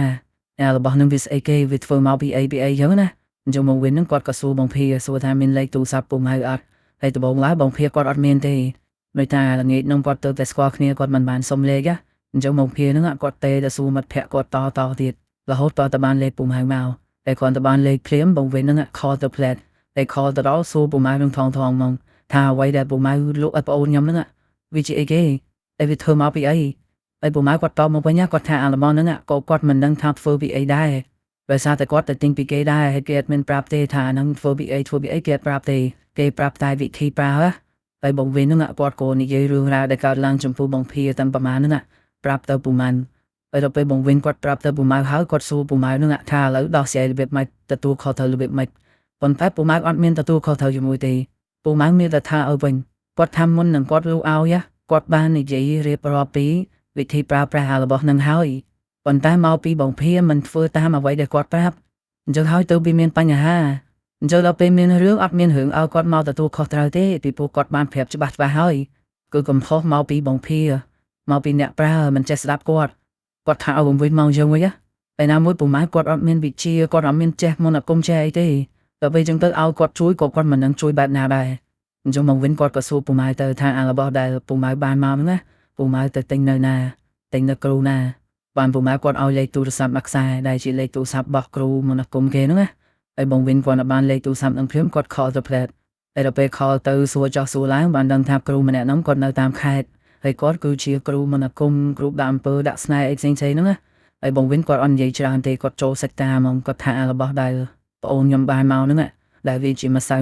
Speaker 1: អារបស់ហ្នឹងវាស្អីគេវាធ្វើមកពីអីចឹងណាអញ្ចឹងបងវិញហ្នឹងគាត់ក៏សួរបងភីសួរថាមានលេខទូរស័ព្ទពូម៉ៅអត់ហើយដំបងឡើយបងភីគាត់អត់មានទេដោយថាល្ងាចហ្នឹងគាត់ទៅតែស្គាល់គ្នាគាត់មិនបានសុំលេខអញ្ចឹងបងភីហ្នឹងគាត់ទេទៅសួរមិត្តភក្តិគាត់តទៀតរហូតតបានលេខពូម៉ៅមកតែគាត់ទៅបានលេខភ្លាមបងវិញហ្នឹងខលទៅផ្លែតតែខលទៅដល់សួរពូម៉ៅនឹងថងមកថាអ្វីដែលពូម៉ៅលក់ឲ្យប្អូនខ្ញុំហ្នឹងវាជាអីគេតែវាធ្វើមកពីអីហើយពូម៉ៅគាត់តបមកវិញគាត់ថាអាឡម៉ង់ហ្នឹងក៏គាត់មិនដឹងថាធ្វើពីអីដែរដោយសារតែគាត់ទៅទិញពីគេដែរហើយគេអត់មានប្រាប់ទេថាហ្នឹងធ្វើពីអីគេប្រាប់ទេគេប្រាប់តែវិធីប្រើហើយបងវិញហ្នឹងគាត់ក៏និយាយរឿងរ៉ាវដែលកើតឡើងចំពោះបងភីតាមប្រមាណហ្នឹងប្រាប់ទៅពូម៉ៅហើយដល់ពេលបងវិញគាត់ប្រាប់ទៅពូម៉ៅហើយគាត់សួរពូម៉ៅហ្នឹងថាឥឡូវដោះស្រាយរបៀបម៉េចទទួលខុសត្រូវរបៀបម៉េចប៉ុន្តែពូម៉ៅអត់មានទទួលខុសត្រូវជាមួយទេពូម៉ៅមានតែថាឲ្យវិញគាត់ថាមុននឹងគាត់លោកឲ្យគាត់បាននិយាយរៀបរាប់ពីវិធីប្រើប្រាស់របស់ហ្នឹងហើយប៉ុន្តែមកពីបងភីមិនធ្វើតាមអ្វីដែលគាត់ប្រាប់អញ្ចឹងហើយទៅវាមានបញ្ហាអញ្ចឹងដល់ពេលមានរឿងអត់មានរឿងឲ្យគាត់មកទទួលខុសត្រូវទេពីព្រោះគាត់បានប្រាប់ច្បាស់ហើយគឺកំហុសមកពីបងភីមកពីអ្នកប្រើមិនចេះស្ដាប់គាត់ថាឲ្យបងវិញមកយើងវិញតែណាមួយពូម៉ៅគាត់អត់មានវិជាគាត់អត់មានចេះមន្តអាគមចេះអីទេដល់ពេលអញ្ចឹងទៅឲ្យគាត់ជួយក៏គាត់មិននឹងជួយបែបណាដែរអញ្ចឹងបងវិញគាត់ក៏សួរពូម៉ៅទៅថាអារបស់ដែលពូម៉ៅបានមកហ្នឹងណាពូម៉ៅទៅទិញនៅណាទិញនៅគ្រូណាបានពូម៉ៅគាត់ឲ្យលេខទូរស័ព្ទមួយខ្សែដែលជាលេខទូរស័ព្ទរបស់គ្រូមន្តអាគមគេហ្នឹងណាហើយបងវិញគាត់បានលេខទូរស័ព្ទនឹងព្រាមគាត់ខលទៅផ្លែតហើយដល់ពេលខលទៅសួរចោះសួរឡើងបានដឹងថាគ្រូម្នាក់ហ្នឹងគាត់នៅតាមខេត្តហើយគាត់គឺជាគ្រូមន្តអាគមគ្រូដាក់អំពើដាក់ស្នេហ៍អីផ្សេងៗហ្នឹងណាហើយបងវិញគាត់អត់និយាយច្រើនទេគាត់ចូលសាច់តាហ្មងគាត់ថារបស់ដែលប្អូនខ្ញុំបានមកហ្នឹងដែលវាជាម្សៅ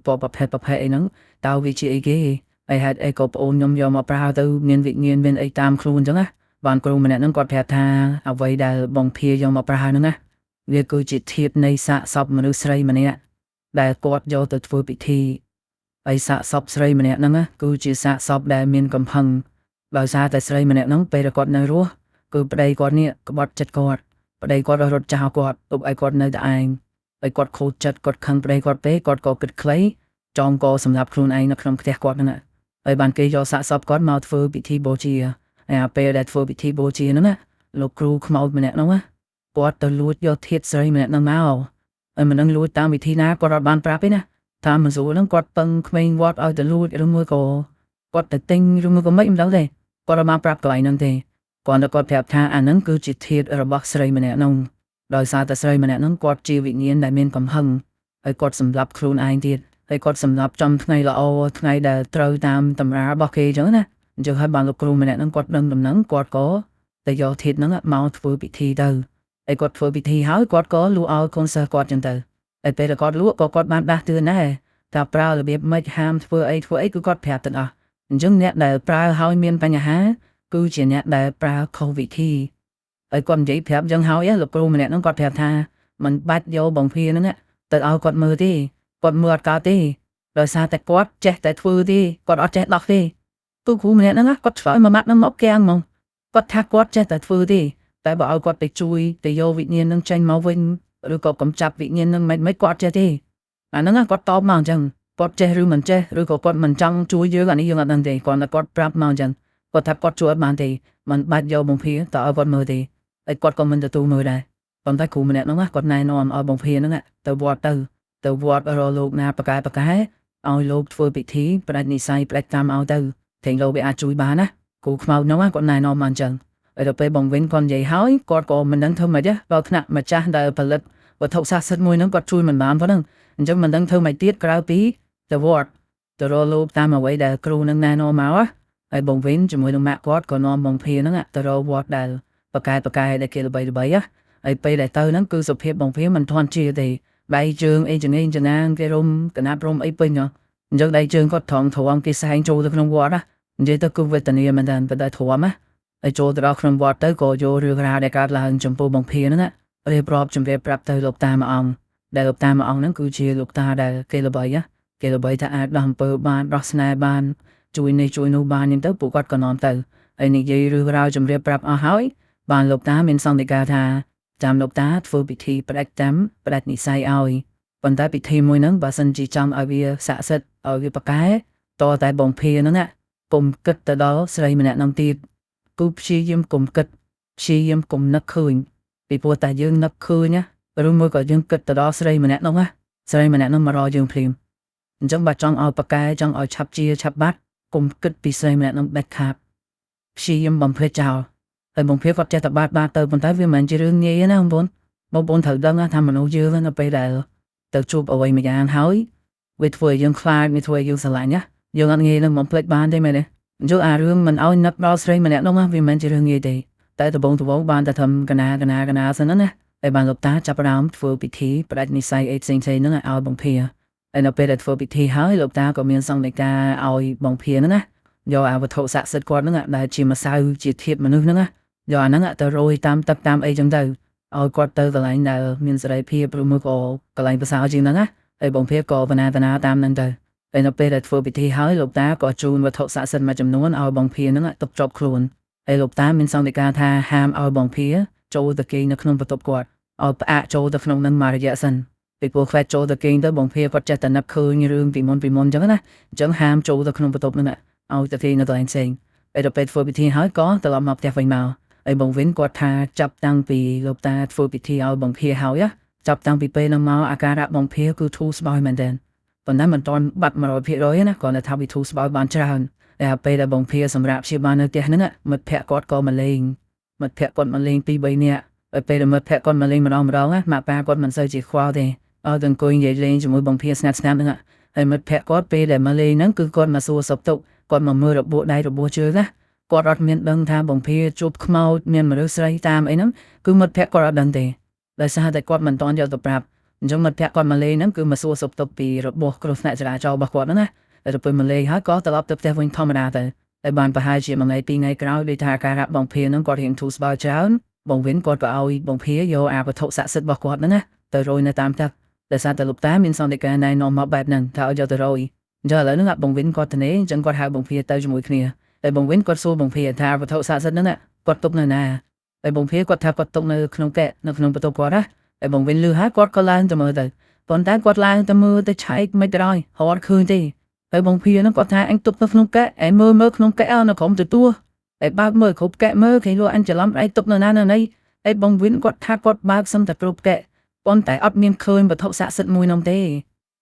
Speaker 1: ពណ៌ប្រភេទអីហ្នឹងតើវាជាអីគេហើយហេតុអីក៏ប្អូនខ្ញុំយកមកប្រើទៅមានវិញ្ញាណមានអីតាមខ្លួនអញ្ចឹងណាបានគ្រូម្នាក់ហ្នឹងគាត់ប្រាប់ថាអ្វីដែលបងភាយកមកប្រើហ្នឹងណាវាគឺជាធាតុនៃសាកសពមនុស្សស្រីម្នាក់ដែលគាត់យកទៅធ្វើពិធីហើយសាកសពស្រីម្នាក់ហ្នឹងគឺជាសាកសពដែលមានកំហឹងដោយសារតែស្រីម្នាក់ហ្នឹងពេលគាត់នៅរស់គឺប្តីគាត់នេះក្បត់ចិត្តគាត់ប្តីគាត់រត់ចោលគាត់ទុកឲ្យគាត់នៅតែឯងហើយគាត់ខូចចិត្តគាត់ខឹងប្តីគាត់ពេកគាត់ក៏គិតខ្លីចងកសម្រាប់ខ្លួនឯងនៅក្នុងផ្ទះគាត់ហ្នឹងហើយបានគេយកសាកសពគាត់មកធ្វើពិធីបូជាហើយអាពេលដែលធ្វើពិធីបូជាហ្នឹងលោកគ្រូខ្មោចម្នាក់ហ្នឹងគាត់ទៅលួចយកធាតុស្រីម្នាក់ហ្នឹងមកហើយមិនដឹងលួចតាមវិធីណាគាត់អត់បានប្រាប់ទេណាតាមមស៊ូហ្នឹងគាត់ពឹងក្មេងវត្តឲ្យទៅលួចឬមួយក៏គាត់ទៅទិញឬមួយក៏មិនដឹងទេគាត់អត់បានប្រាប់កន្លែងហ្នឹងទេគាត់ប្រាប់ថាអាហ្នឹងគឺជាធាតុរបស់ស្រីម្នាក់ហ្នឹង ដោយសារតែស្រីម្នាក់ហ្នឹងគាត់ជាវិញ្ញាណដែលមានកំហឹងហើយគាត់សម្លាប់ខ្លួនឯងទៀតហើយគាត់សម្លាប់ចំថ្ងៃល្អថ្ងៃដែលត្រូវតាមតម្រារបស់គេអញ្ចឹងណាអញ្ចឹងហើយបានលោកគ្រូម្នាក់ហ្នឹងគាត់ដឹងដំណឹងគាត់ក៏ទៅយកធាតុហ្នឹងមកធ្វើពិធីទៅហើយគាត់ធ្វើពិធីហើយគាត់ក៏លក់ឲ្យកូនសិស្សគាត់អញ្ចឹងទៅហើយពេលគាត់លក់ក៏គាត់បានដាស់តឿនដែរថាប្រើរបៀបម៉េចហាមធ្វើអីគឺគាត់ប្រាប់ទាំងអស់អញ្ចឹងអ្នកដែលប្រើហើយមានបញ្ហាគឺជាអ្នកដែលប្រើខុសវិធីហើយគាត់និយាយប្រាប់អញ្ចឹងហើយលោកគ្រូម្នាក់ហ្នឹងគាត់ប្រាប់ថាមិនបាច់យកបងភាហ្នឹងទៅឲ្យគាត់មើលទេគាត់មើលអត់កើតទេដោយសារតែគាត់ចេះតែធ្វើទេគាត់អត់ចេះដោះទេទូគ្រូម្នាក់ហ្នឹងគាត់ឆ្លើយមួយម៉ាត់ហ្នឹងមកកៀងហ្មងគាត់ថាគាត់ចេះតែធ្វើទេតែបើឲ្យគាត់ទៅជួយទៅយកវិញ្ញាណហ្នឹងចេញមកវិញឬក៏កំចាប់វិញ្ញាណហ្នឹងមិនគាត់ចេះទេអាហ្នឹងគាត់តបមកអញ្ចឹងគាត់ចេះឬមិនចេះឬក៏គាត់មិនចង់ជួយយើងអានេះយើងអត់ដឹងទេគាត់តែគាត់ប្រាប់មកអញ្ចឹងគាត់ថាគាត់ជួយអត់បានទេមិនបាច់យកបងភាតើឲ្យគាត់មើលទេហើយគាត់ក៏មិនទទួលមើលដែរប៉ុន្តែគ្រូម្នាក់ហ្នឹងគាត់ណែនាំឲ្យបងភាហ្នឹងទៅវត្តរកលោកណាប្រកែឲ្យលោកធ្វើពិធីផ្ដាច់និស័យផ្ដាច់កម្មឲ្យទៅថេងលោកវាអាចជួយបានណាគ្រូខ្មៅហ្នឹងគាត់ណែនាំមកអញ្ចឹងហើយដល់ពេលបងវិញគាត់និយាយហើយគាត់ក៏មិនដឹងធ្វើម៉េចទេដល់ថ្នាក់ម្ចាស់ដែលផលិតវត្ថុស័ក្តិសិទ្ធិមួយហ្នឹងគាត់ជួយមិនបានប៉ុណ្ណឹងអញ្ចឹងមិនដឹងធ្វើម៉េចទៀតក្រៅពីទៅវត្តទៅរកលោកតាមអ្វីដែលគ្រូនឹងណែនាំមកហើយបងវិញជាមួយនឹងម៉ាក់គាត់ក៏នាំបងភាហ្នឹងទៅរកវត្តដែលប្រកែដែលគេល្បីហើយពេលដែលទៅហ្នឹងគឺសុភាពបងភាមិនធន់ជាទេដៃជើងអីចណាងគេរុំកណាប់រុំអីពេញអញ្ចឹងដៃជើងគាត់ត្រង់គេសែងចូលទៅក្នុងវត្តនិយាយទៅគឺវេទនាមែនតើប៉ុន្តែធំហើយចូលទៅដល់ក្នុងវត្តទៅក៏យករឿងរ៉ាវដែលកើតឡើងចំពោះបងភាហ្នឹងរៀបរាប់ជំរាបប្រាប់ទៅលោកតាមួយអង្គដែលលោកតាមួយអង្គហ្នឹងគឺជាលោកតាដែលគេល្បីថាអាចដោះអំពើបានដោះស្នេហ៍បានជួយនេះជួយនោះបានអញ្ចឹងទៅពួកគាត់ក៏នាំទៅហើយនិយាយរឿងរ៉ាវជំរាបប្រាប់អស់ហើយបានលោកតាមានសង្កេតការថាចាំលោកតាធ្វើពិធីផ្ដាច់និស័យឲ្យប៉ុន្តែពិធីមួយហ្នឹងបើសិនជាចង់ឲ្យវាស័ក្តិសិទ្ធិឲ្យវាប្រកែតតែបងភាហ្នឹងកុំគិតទៅដល់ស្រីម្នាក់ហ្នឹងទៀតគឺព្យាយាមកុំគិតព្យាយាមកុំនឹកឃើញពីព្រោះតែយើងនឹកឃើញឬមួយក៏យើងគិតទៅដល់ស្រីម្នាក់ហ្នឹងស្រីម្នាក់ហ្នឹងមករកយើងភ្លាមអញ្ចឹងបើចង់ឲ្យប្រកែចង់ឲ្យឆាប់ជាឆាប់បាត់កុំគិតពីស្រីម្នាក់ហ្នឹងដាច់ខាតព្យាយាមបំភ្លេចចោលហើយបងភាគាត់ចេះតែបាត់ទៅប៉ុន្តែវាមិនមែនជារឿងងាយណាបងប្អូនត្រូវដឹងថាមនុស្សយើងនៅពេលដែលទៅជួបអ្វីមួយយ៉ាងហើយវាធ្វើឲ្យយើងខ្លាចវាធ្វើឲ្យយើងស្រឡាញ់យើងអត់ងាយនឹងបំភ្លេចបានទេមែនទេអញ្ចឹងអារឿងមិនឲ្យនឹកដល់ស្រីម្នាក់នោះវាមិនមែនជារឿងងាយទេតែដំបូងបានតែធ្វើកណាសិនណាហើយបានលោកតាចាប់ផ្ដើមធ្វើពិធីផ្ដាច់និស័យអីផ្សេងៗហ្នឹងឲ្យបងភាហើយនៅពេលដែលធ្វើពិធីហើយលោកតាក៏មានសង្កេតការឲ្យបងភាហ្នឹងយកអាវត្ថុស័ក្តិសិទ្ធិគាត់ហ្នឹងដែលជាម្សៅជាធាតុមនុស្សហ្នឹងយកអាហ្នឹងទៅរោយតាមទឹកតាមអីចឹងទៅឲ្យគាត់ទៅកន្លែងដែលមានសេរីភាពឬមួយក៏កន្លែងប្រសើរជាងហ្នឹងហើយបងភាក៏បណ្ណាតាមហ្នឹងទៅហើយនៅពេលដែលធ្វើពិធីហើយលោកតាក៏ជូនវត្ថុស័ក្តិសិទ្ធិមួយចំនួនឲ្យបងភាហ្នឹងទុកជាប់ខ្លួនហើយលោកតាមានសង្កេតការថាហាមឲ្យបងភាចូលទៅគេងនៅក្នុងបន្ទប់គាត់ឲ្យផ្អាកចូលទៅក្នុងហ្នឹងមួយរយៈសិនពីព្រោះខ្វែចូលទៅគេងទៅបងភាគាត់ចេះតែនឹកឃើញរឿងពីមុនអញ្ចឹងណាអញ្ចឹងហាមចូលទៅក្នុងបន្ទប់ហ្នឹងឲ្យទៅគេងនៅកន្លែងផ្សេងហើយដល់ពេលធ្វើពិធីហើយក៏ត្រឡប់មកផ្ទះវិញមកហើយបងវិញគាត់ថាចាប់តាំងពីលោកតាធ្វើពិធីឲ្យបងភាហើយចាប់តាំងពីពេលហ្នឹងមកអាការៈបងភាគឺធូរស្បើយមែនទែនប៉ុន្តែមិនទាន់បាត់ 100% ណាគាត់ថាវាធូរស្បើយបានច្រើនតែពេលដែលបងភាសម្រាប់ព្យាបាលនៅផ្ទះហ្នឹងមិត្តភ័ក្តិគាត់ក៏មកលេង2-3នាក់ហើយពេលដែលមិត្តភ័ក្តិគាត់មកលេងម្ដងម៉ាក់ប៉ាគាត់មិនសូវជាខ្វល់ទេឲ្យតែអង្គុយនិយាយលេងជាមួយបងភាស្ងាត់ហ្នឹងហើយមិត្តភ័ក្តិគាត់ពេលដែលមកលេងហ្នឹងគឺគាត់មកសួរសុខទុក្ខគាត់មកមើលរបួសដៃរបួសជើងគាត់អត់មានដឹងថាបងភាជួបខ្មោចមានមនុស្សស្រីតាមអីហ្នឹងគឺមិត្តភ័ក្តិគាត់អត់ដឹងទេដោយសារតែគាត់មិនតន់យកទៅប្រាប់អញ្ចឹងមិត្តភ័ក្តិគាត់មកលេងហ្នឹងគឺមកសួរសុខទុក្ខពីរបួសគ្រោះថ្នាក់ចរាចរណ៍របស់គាត់ហ្នឹងណាតែទៅពេលមកលេងហើយក៏ត្រឡប់ទៅផ្ទះវិញធម្មតាទៅហើយបានប្រហែលជាមួយថ្ងៃ2ថ្ងៃក្រោយដូចថាការរាប់បងភាហ្នឹងគាត់រៀងធូរស្បើយច្រើនបងវិញគាត់ក៏ឲ្យបងភាយកអាវត្ថុស័ក្តិសិទ្ធិរបស់គាត់ហ្នឹងណាទៅរោយនៅតាមទឹកដោយសារតែលោកតាមានសន្និកាណែនាំមកបែបហ្នឹងថាឲ្យយកទៅរោយអញ្ចឹងឥឡូវហ្នឹងបងវិញគាត់ទៅនេះអញ្ចឹងគាត់ហៅបងភាទៅជាមួយគ្នាហើយបងវិញគាត់សួរបងភាថាវត្ថុស័ក្តិសិទ្ធិហ្នឹងគាត់ទុកនៅណាហើយបងភាគាត់ថាគាត់ទុកនៅក្នុងកែនៅក្នុងបន្ទប់គាត់ណាហើយបងវិញលឺហើយគាត់ក៏ឡើងទៅមើលទៅប៉ុន្តែគាត់ឡើងទៅមើលទៅឆែកមិនទៅហើយរត់ឃើញទេហើយបងភាហ្នឹងគាត់ថាអញទុកនៅក្នុងកែឯមើលក្នុងកែនៅក្រុមទទួលហើយបើកមើលគ្រប់កែមើលគេលោកអញច្រឡំឯងទុកនៅណានៅណីហើយបងវិញគាត់ថាគាត់បើកសឹមតែគ្រប់កែប៉ុន្តែអត់មានឃើញវត្ថុស័ក្តិសិទ្ធិមួយនោះទេ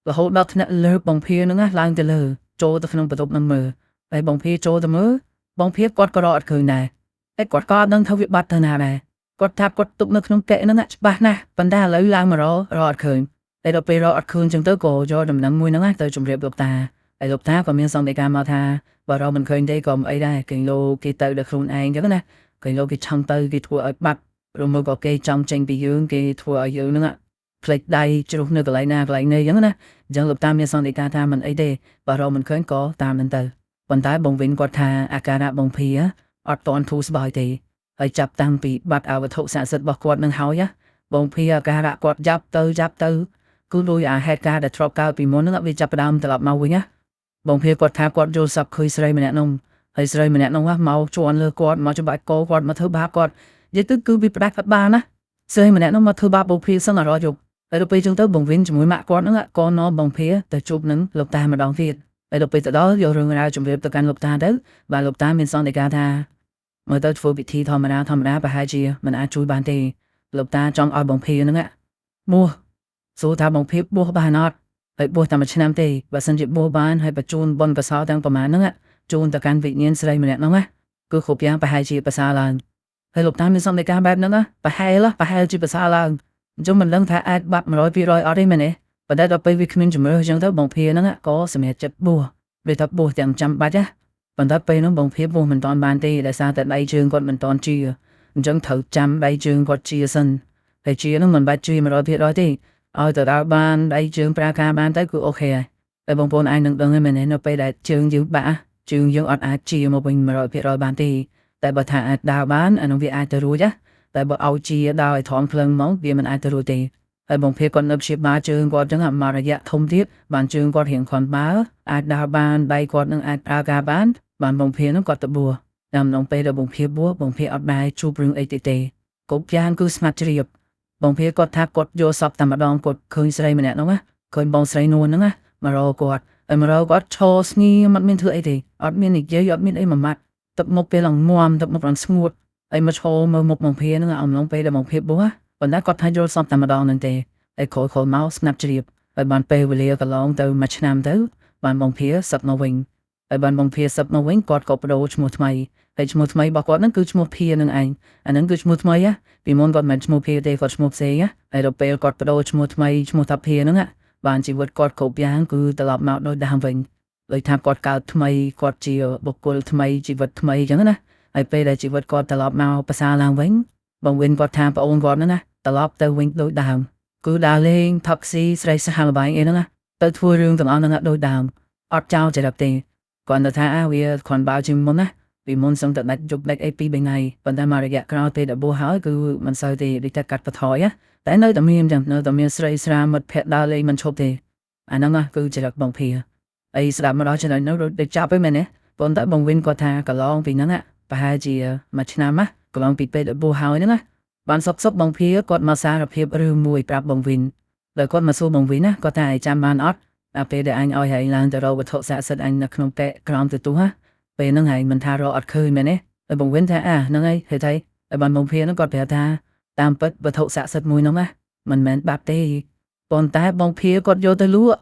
Speaker 1: រហូតដល់ថ្នាក់លើបងភាហ្នឹងឡើងទៅលើចូលទៅក្នុងបន្ទប់ហ្នឹងមើលហើយបងភាចូលទៅមើលបងភាគាត់ក៏រកអត់ឃើញដែរហើយគាត់ក៏អត់ដឹងថាវាបាត់ទៅណាដែរ គាត់ថាគាត់ទុកនៅក្នុងកែហ្នឹងច្បាស់ណាស់ប៉ុន្តែឥឡូវឡើងមករអត់ឃើញតែដល់ពេលរកអត់ឃើញចឹងទៅក៏យកដំណឹងមួយហ្នឹងទៅជម្រាបលោកតាហើយលោកតាក៏មានសង្កេតការណ៍មកថាបើរកមិនឃើញទេក៏មិនអីដែរគេលោកគេទៅដល់ខ្លួនឯងចឹងណាគេលោកគេឆឹងទៅគេធ្វើឲ្យបាត់ឬមកក៏គេចង់ចេញពីយើងគេធ្វើឲ្យយើងហ្នឹងផ្លេចដៃជ្រុះនៅកន្លែងណាកន្លែងនេះចឹងណាអញ្ចឹងលោកតាមានសង្កេតការណ៍ថាមិនអីទេបើរកមិនឃើញក៏តាមនឹងទៅប៉ុន្តែបងវិញគាត់ថាអាការៈបងភីអត់តន់ធូរស្បើយទេហើយចាប់តាំងពីបាត់អវត្ថុស័ក្តិសិទ្ធិរបស់គាត់នឹងហើយបងភីអាការៈគាត់ចាប់ទៅគឺដោយអាហេតុការណ៍ដែលធ្លាប់កើតពីមុនហ្នឹងវាចាប់ផ្ដើមត្រឡប់មកវិញណាបងភីគាត់ថាគាត់យល់សប្តិឃើញស្រីម្នាក់នោះហើយស្រីម្នាក់នោះមកជន់លើគាត់មកច្បាច់កោគាត់មកធ្វើបាបគាត់និយាយទៅគឺវាផ្ដាច់អត់បានណាស្រីម្នាក់នោះមកធ្វើបាបបងភីសឹងអរយុគហើយដល់ពេលចឹងទៅបងវិញជាមួយម៉ាក់គាត់ហ្នឹងក៏នាំបងភីទៅជួបនឹងលោកតាម្ដងទៀតហើយដល់ពេលទៅដល់យករឿងរ៉ាវជំរាបទៅកាន់លោកតាទៅបាទលោកតាមានសន្និដ្ឋានថាមើលទៅធ្វើពិធីធម្មតាប្រហែលជាមិនអាចជួយបានទេលោកតាចង់ឲ្យបងភីហ្នឹងបួសសួរថាបងភីបួសបានអត់ហើយបួសតែមួយឆ្នាំទេបើសិនជាបួសបានហើយបញ្ជូនបុណ្យកុសលទាំងប្រមាណហ្នឹងជូនទៅកាន់វិញ្ញាណស្រីម្នាក់ហ្នឹងគឺគ្រប់យ៉ាងប្រហែលជាប្រសើរឡើងហើយលោកតាមានសន្និដ្ឋានបែបហ្នឹងប្រហែលជាប្រសើរឡើងអញ្ចឹងមិនដឹងថាអាចបាត់ 100% អត់ទេមែនទេប៉ុន្តែដល់ពេលវាគ្មានជំរឿអញ្ចឹងទៅបងភីហ្នឹងក៏សម្រាប់ចិត្តបួសវាថាបួសទាំងចាំបាច់ណាប៉ុន្តែពេលនោះបងភីបួសមិនតាន់បានទេដោយសារតែដៃជើងគាត់មិនតាន់ជាអញ្ចឹងត្រូវចាំដៃជើងគាត់ជាសិនហើយជានោះមិនបាច់ជា 100% ទេឲ្យទៅដល់បានដៃជើងប្រើការបានទៅគឺអូខេហើយតែបងប្អូនអាចនឹងដឹងហ្នឹងមែនទេនៅពេលដែលជើងយើងបាក់ជើងយើងអត់អាចជាមកវិញ 100% បានទេតែបើថាអាចដើរបានអានោះវាអាចទៅរួចណាតែបើឲ្យជាដើរឲ្យធំភ្លឹងមកវាមិនអាចទៅរួចទេហើយបងភីគាត់នៅព្យាបាលជើងគាត់ចឹងមករយៈធំទៀតបានជើងគាត់រៀងខនបើអាចដើរបានដៃគាត់នឹងអាចប្រើការបានបងភីនោះគាត់ទៅបួសតាមនងពេលដែលបងភីបួសបងភីអត់ដែរជួបរឿងអីទេគ្រប់យ៉ាងគឺស្មាត់ជ្រាបបងភីគាត់ថាគាត់យកសពតែម្ដងគាត់ឃើញស្រីម្នាក់នោះឃើញបងស្រីនួនហ្នឹងមករកគាត់ហើយមករកគាត់ឈរស្ងៀមអត់មានធ្វើអីទេអត់មាននិយាយអត់មានអីមួយម៉ាត់ទឹកមុខពេលឡើងមាំទឹកមុខឡើងស្ងួតហើយមកឈរមើលមុខបងភីហ្នឹងអំឡុងពេលដែលបងភីបួសប៉ុន្តែគាត់ថាយល់សពតែម្ដងហ្នឹងទេហើយក្រោយមកស្នាប់ជ្រាបហើយបានពេលវេលាកន្លងទៅមួយឆ្នាំទៅបានបងភីសឹកមកវិញហើយបានបងភីសឹកមកវិញគាត់ក៏បដូរឈ្មោះថ្មីហើយឈ្មោះថ្មីរបស់គាត់ហ្នឹងគឺឈ្មោះភីនឹងឯងអាហ្នឹងគឺឈ្មោះថ្មីពីមុនគាត់មិនឈ្មោះភីទេគាត់ឈ្មោះផ្សេងហើយដល់ពេលគាត់បដូរឈ្មោះថ្មីឈ្មោះថាភីហ្នឹងបានជីវិតគាត់គ្រប់យ៉ាងគឺត្រឡប់មកដូចដើមវិញដូចថាគាត់កើតថ្មីគាត់ជាបុគ្គលថ្មីជីវិតថ្មីអញ្ចឹងណាហើយពេលដែលជីវិតគាត់ត្រឡប់មកប្រសើរឡើងវិញបងវិញគាត់ថាប្អូនគាត់ហ្នឹងត្រឡប់ទៅវិញដូចដើមគឺដើរលេងថុកស៊ីស្រីសហលបាយអីហ្នឹងទៅធ្វើរឿងទាំងអស់ហ្នឹងដូចដើមអត់ចោលចរិតទេគាត់ទៅថាវាគ្រាន់បើជាមុនណាពីមុនសឹងតែដាច់ជប់ដាច់អីពីរថ្ងៃប៉ុន្តែមករយៈក្រោយពេលដែលបួសហើយគឺមិនសូវទេដូចតែកាត់បន្ថយតែនៅតែមានចឹងនៅតែមានស្រីស្រាមិត្តភក្តិដើរលេងមិនឈប់ទេអាហ្នឹងគឺចរិតបងភីអីស្ដាប់មកដល់ចំណុចនោះដូចចាប់ឯមែនទេប៉ុន្តែបងវិញគាត់ថាកន្លងពីហ្នឹងប្រហែលជាមួយឆ្នាំកន្លងពីពេលដែលបួសហើយហ្នឹងបានសុកបងភីគាត់មកសារភាពរឿងមួយប្រាប់បងវិញដល់គាត់មកសួរបងវិញណាគាត់ថាឯងចាំបានអត់ដល់ពេលដែលអញឲ្យហែងឡើងទៅរកវត្ថុស័ក្តិសិទ្ធិអញនៅក្នុងកែក្រោមទូហ៎ពេលហ្នឹងហែងមិនថារកអត់ឃើញមែនទេហើយបងវិញថាហ្នឹងហើយហេតុអីហើយបានបងភីហ្នឹងគាត់ប្រាប់ថាតាមពិតវត្ថុស័ក្តិសិទ្ធិមួយហ្នឹងមិនមែនបាត់ទេប៉ុន្តែបងភីគាត់យកទៅលក់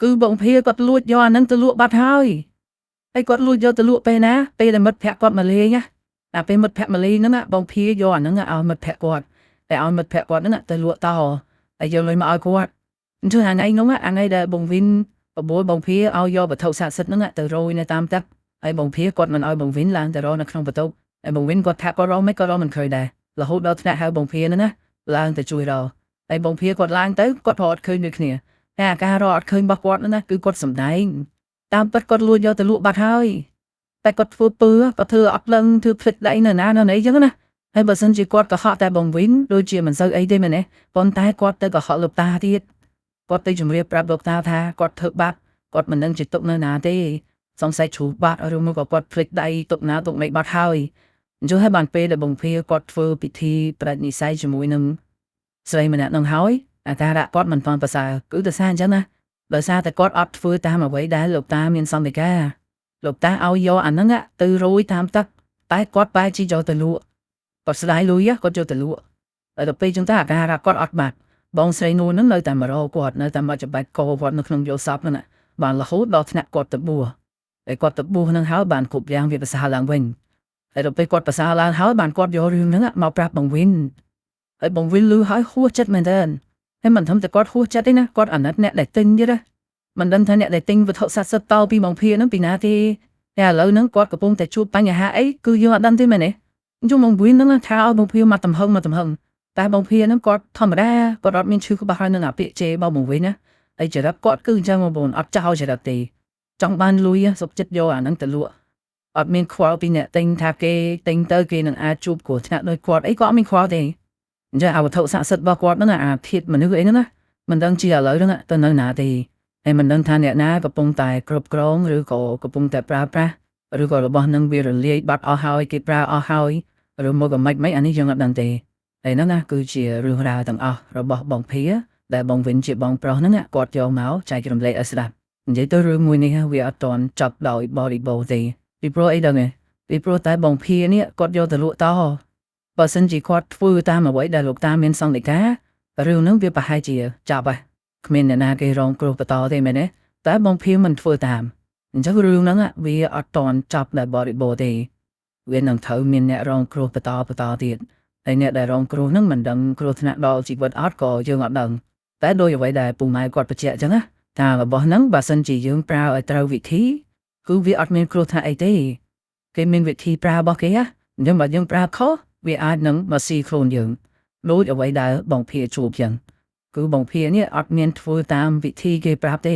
Speaker 1: គឺបងភីគាត់លួចយកអាហ្នឹងទៅលក់បាត់ហើយគាត់លួចយកទៅលក់ពេលណាពេលដែលមិត្តភក្តិគាត់មកលេងណាតែពេលមិត្តភក្តិមកលេងហ្នឹងបងភីយកអាហ្នឹងឲ្យមិត្តភក្តិគាត់តែឲ្យមិត្តភក្តិគាត់ហ្នឹងទៅលក់តហើយយកលុយមកឲ្យគាត់អញ្ចឹងអាថ្ងៃនោះអាថ្ងៃដែលបងវិនបបួលបងភីឲ្យយកវត្ថុស័ក្តិសិទ្ធិហ្នឹងទៅរយនៅតាមទឹកហើយបងភីគាត់មិនឲ្យបងវិនឡើងទៅរកនៅក្នុងបន្ទប់ហើយបងវិនគាត់ថាគាត់រកមិនឃើញដែររហូតដល់ថ្នាក់ហៅបងភីហ្នឹងណាឡើងទៅជួយរកហើយបងភីគាត់ឡើងទៅគាត់រកអត់ឃើញដូចគ្នាតែអាការរកអត់ឃើញរបស់គាត់ហ្នឹងណាគឺគាត់សំដែងតាមពិតគាត់លួចយកទៅលក់បាត់ហើយតែគាត់ធ្វើពើគាត់ធ្វើអត់លឹងធ្វើភ្លេចដៃនៅណាអញ្ចឹងណាហើយបើសិនជាគាត់កុហកតែបងវិនដូចជាមិនសូវអីទេមែនទេប៉ុន្តែគាត់ទៅកុហកលោកតាទៀតគាត់ទៅជំរាបប្រាប់លោកតាថាគាត់ធ្វើបាបគាត់មិននឹងជាទុកនៅណាទេសង្ស័យជ្រូកបាត់ឬមកក៏គាត់ភ្លេចដៃទុកណាទុកមិនបាត់ហើយអញ្ចឹងហើយបានពេលដែលបងភីគាត់ធ្វើពិធីប្រតិនិស្ស័យជាមួយនឹងស្រីម្នាក់នឹងហើយអាការៈគាត់មិនទាន់ប្រសើរគឺដោយសារអញ្ចឹងណាដោយសារតែគាត់អត់ធ្វើតាមអ្វីដែលលោកតាមានសន្និកាលោកតាឲ្យយកអាហ្នឹងទៅរយតាមទឹកតែគាត់បែរជាយកទៅលក់គាត់ស្ដាយលុយគាត់យកទៅលក់ហើយដល់ពេលចឹងទៅអាការៈគាត់អត់បាត់បងស្រីនួនហ្នឹងនៅតែមករកគាត់នៅតែមកច្បាច់កគាត់នៅក្នុងយល់សពហ្នឹងបានរហូតដល់ថ្នាក់គាត់ទៅបួសហើយគាត់ទៅបួសហ្នឹងហើយបានគ្រប់យ៉ាងវាប្រសើរឡើងវិញ ហើយដល់ពេលគាត់ប្រសើរឡើងហើយបានគាត់យករឿងហ្នឹងមកប្រាប់បងវិនហើយបងវិនលឺហើយហួសចិត្តមែនតើហើយមិនធំតែគាត់ហួសចិត្តទេណាគាត់អាណិតអ្នកដែលទិញទៀតណាមិនដឹងថាអ្នកដែលទិញវត្ថុស័ក្តិសិទ្ធិតពីបងភៀហ្នឹងពីណាទេតែឥឡូវហ្នឹងគាត់កំពុងតែជួបបញ្ហាអីគឺយើងអត់ដឹងទេមែនទេអញ្ចឹងបងវិនហ្នឹងថាឲ្យបងភៀមកទំហឹងតែបងភៀហ្នឹងគាត់ធម្មតាគាត់អត់មានឈឺក្បាលហើយនឹងអាពាក្យជេររបស់បងវិនណាហើយចរិតគាត់គឺអញ្ចឹងបងប្អូនអត់ចោលចរិតទេចង់បានលុយសុខចិត្តយកអាហ្នឹងទៅលក់អត់មានខ្វល់ពីអ្នកទិញថាគេទិញទៅគេនឹងអាចជួបគ្រោះថ្នាក់ដោយគាត់អីក៏អត់មានខ្វល់ទេអញ្ចឹងអាវត្ថុស័ក្តិសិទ្ធិរបស់គាត់ហ្នឹងអាធាតុមនុស្សអីហ្នឹងណាមិនដឹងជាឥឡូវហ្នឹងទៅនៅណាទេហើយមិនដឹងថាអ្នកណាកំពុងតែគ្រប់គ្រងឬក៏កំពុងតែប្រើប្រាស់ឬក៏របស់នឹងវារលាយបាត់អស់ហើយគេប្រើអស់ហើយឬមកក៏មិនអានេះយើងអត់ដឹងទេហើយហ្នឹងណាគឺជារឿងរ៉ាវទាំងអស់របស់បងភីដែលបងវិនជាបងប្រុសហ្នឹងគាត់យកមកចែករំលែកឲ្យស្ដាប់និយាយទៅរឿងមួយនេះវាអត់ទាន់ចប់ដោយបរិបូរណ៍ទេពីព្រោះអីដឹងទេពីព្រោះតែបងភីនេះគាត់យកទៅលក់តបើសិនជាគាត់ធ្វើតាមអ្វីដែលលោកតាមានសង្កេតការរឿងហ្នឹងវាប្រហែលជាចាប់ហើយគ្មានអ្នកណាគេរងគ្រោះបន្តទេមែនទេតែបងភីមិនធ្វើតាមអញ្ចឹងរឿងហ្នឹងវាអត់តន់ចាប់ដោយបរិបូរណ៍ទេវានឹងត្រូវមានអ្នករងគ្រោះបន្តទៀតហើយអ្នកដែលរងគ្រោះហ្នឹងមិនដឹងគ្រោះថ្នាក់ដល់ជីវិតអត់ក៏យើងអត់ដឹងតែដោយអ្វីដែលពូម៉ែគាត់បញ្ជាក់អញ្ចឹងណាថារបស់ហ្នឹងបើសិនជាយើងប្រើឲ្យត្រូវវិធីគឺវាអត់មានគ្រោះថ្នាក់អីទេគេមានវិធីប្រើរបស់គេអញ្ចឹងបើយើងប្រើខុសវាអាចនឹងមកស៊ីខ្លួនយើងដូចអ្វីដែលបងភីជួបចឹងគឺបងភីនេះអត់មានធ្វើតាមវិធីគេប្រាប់ទេ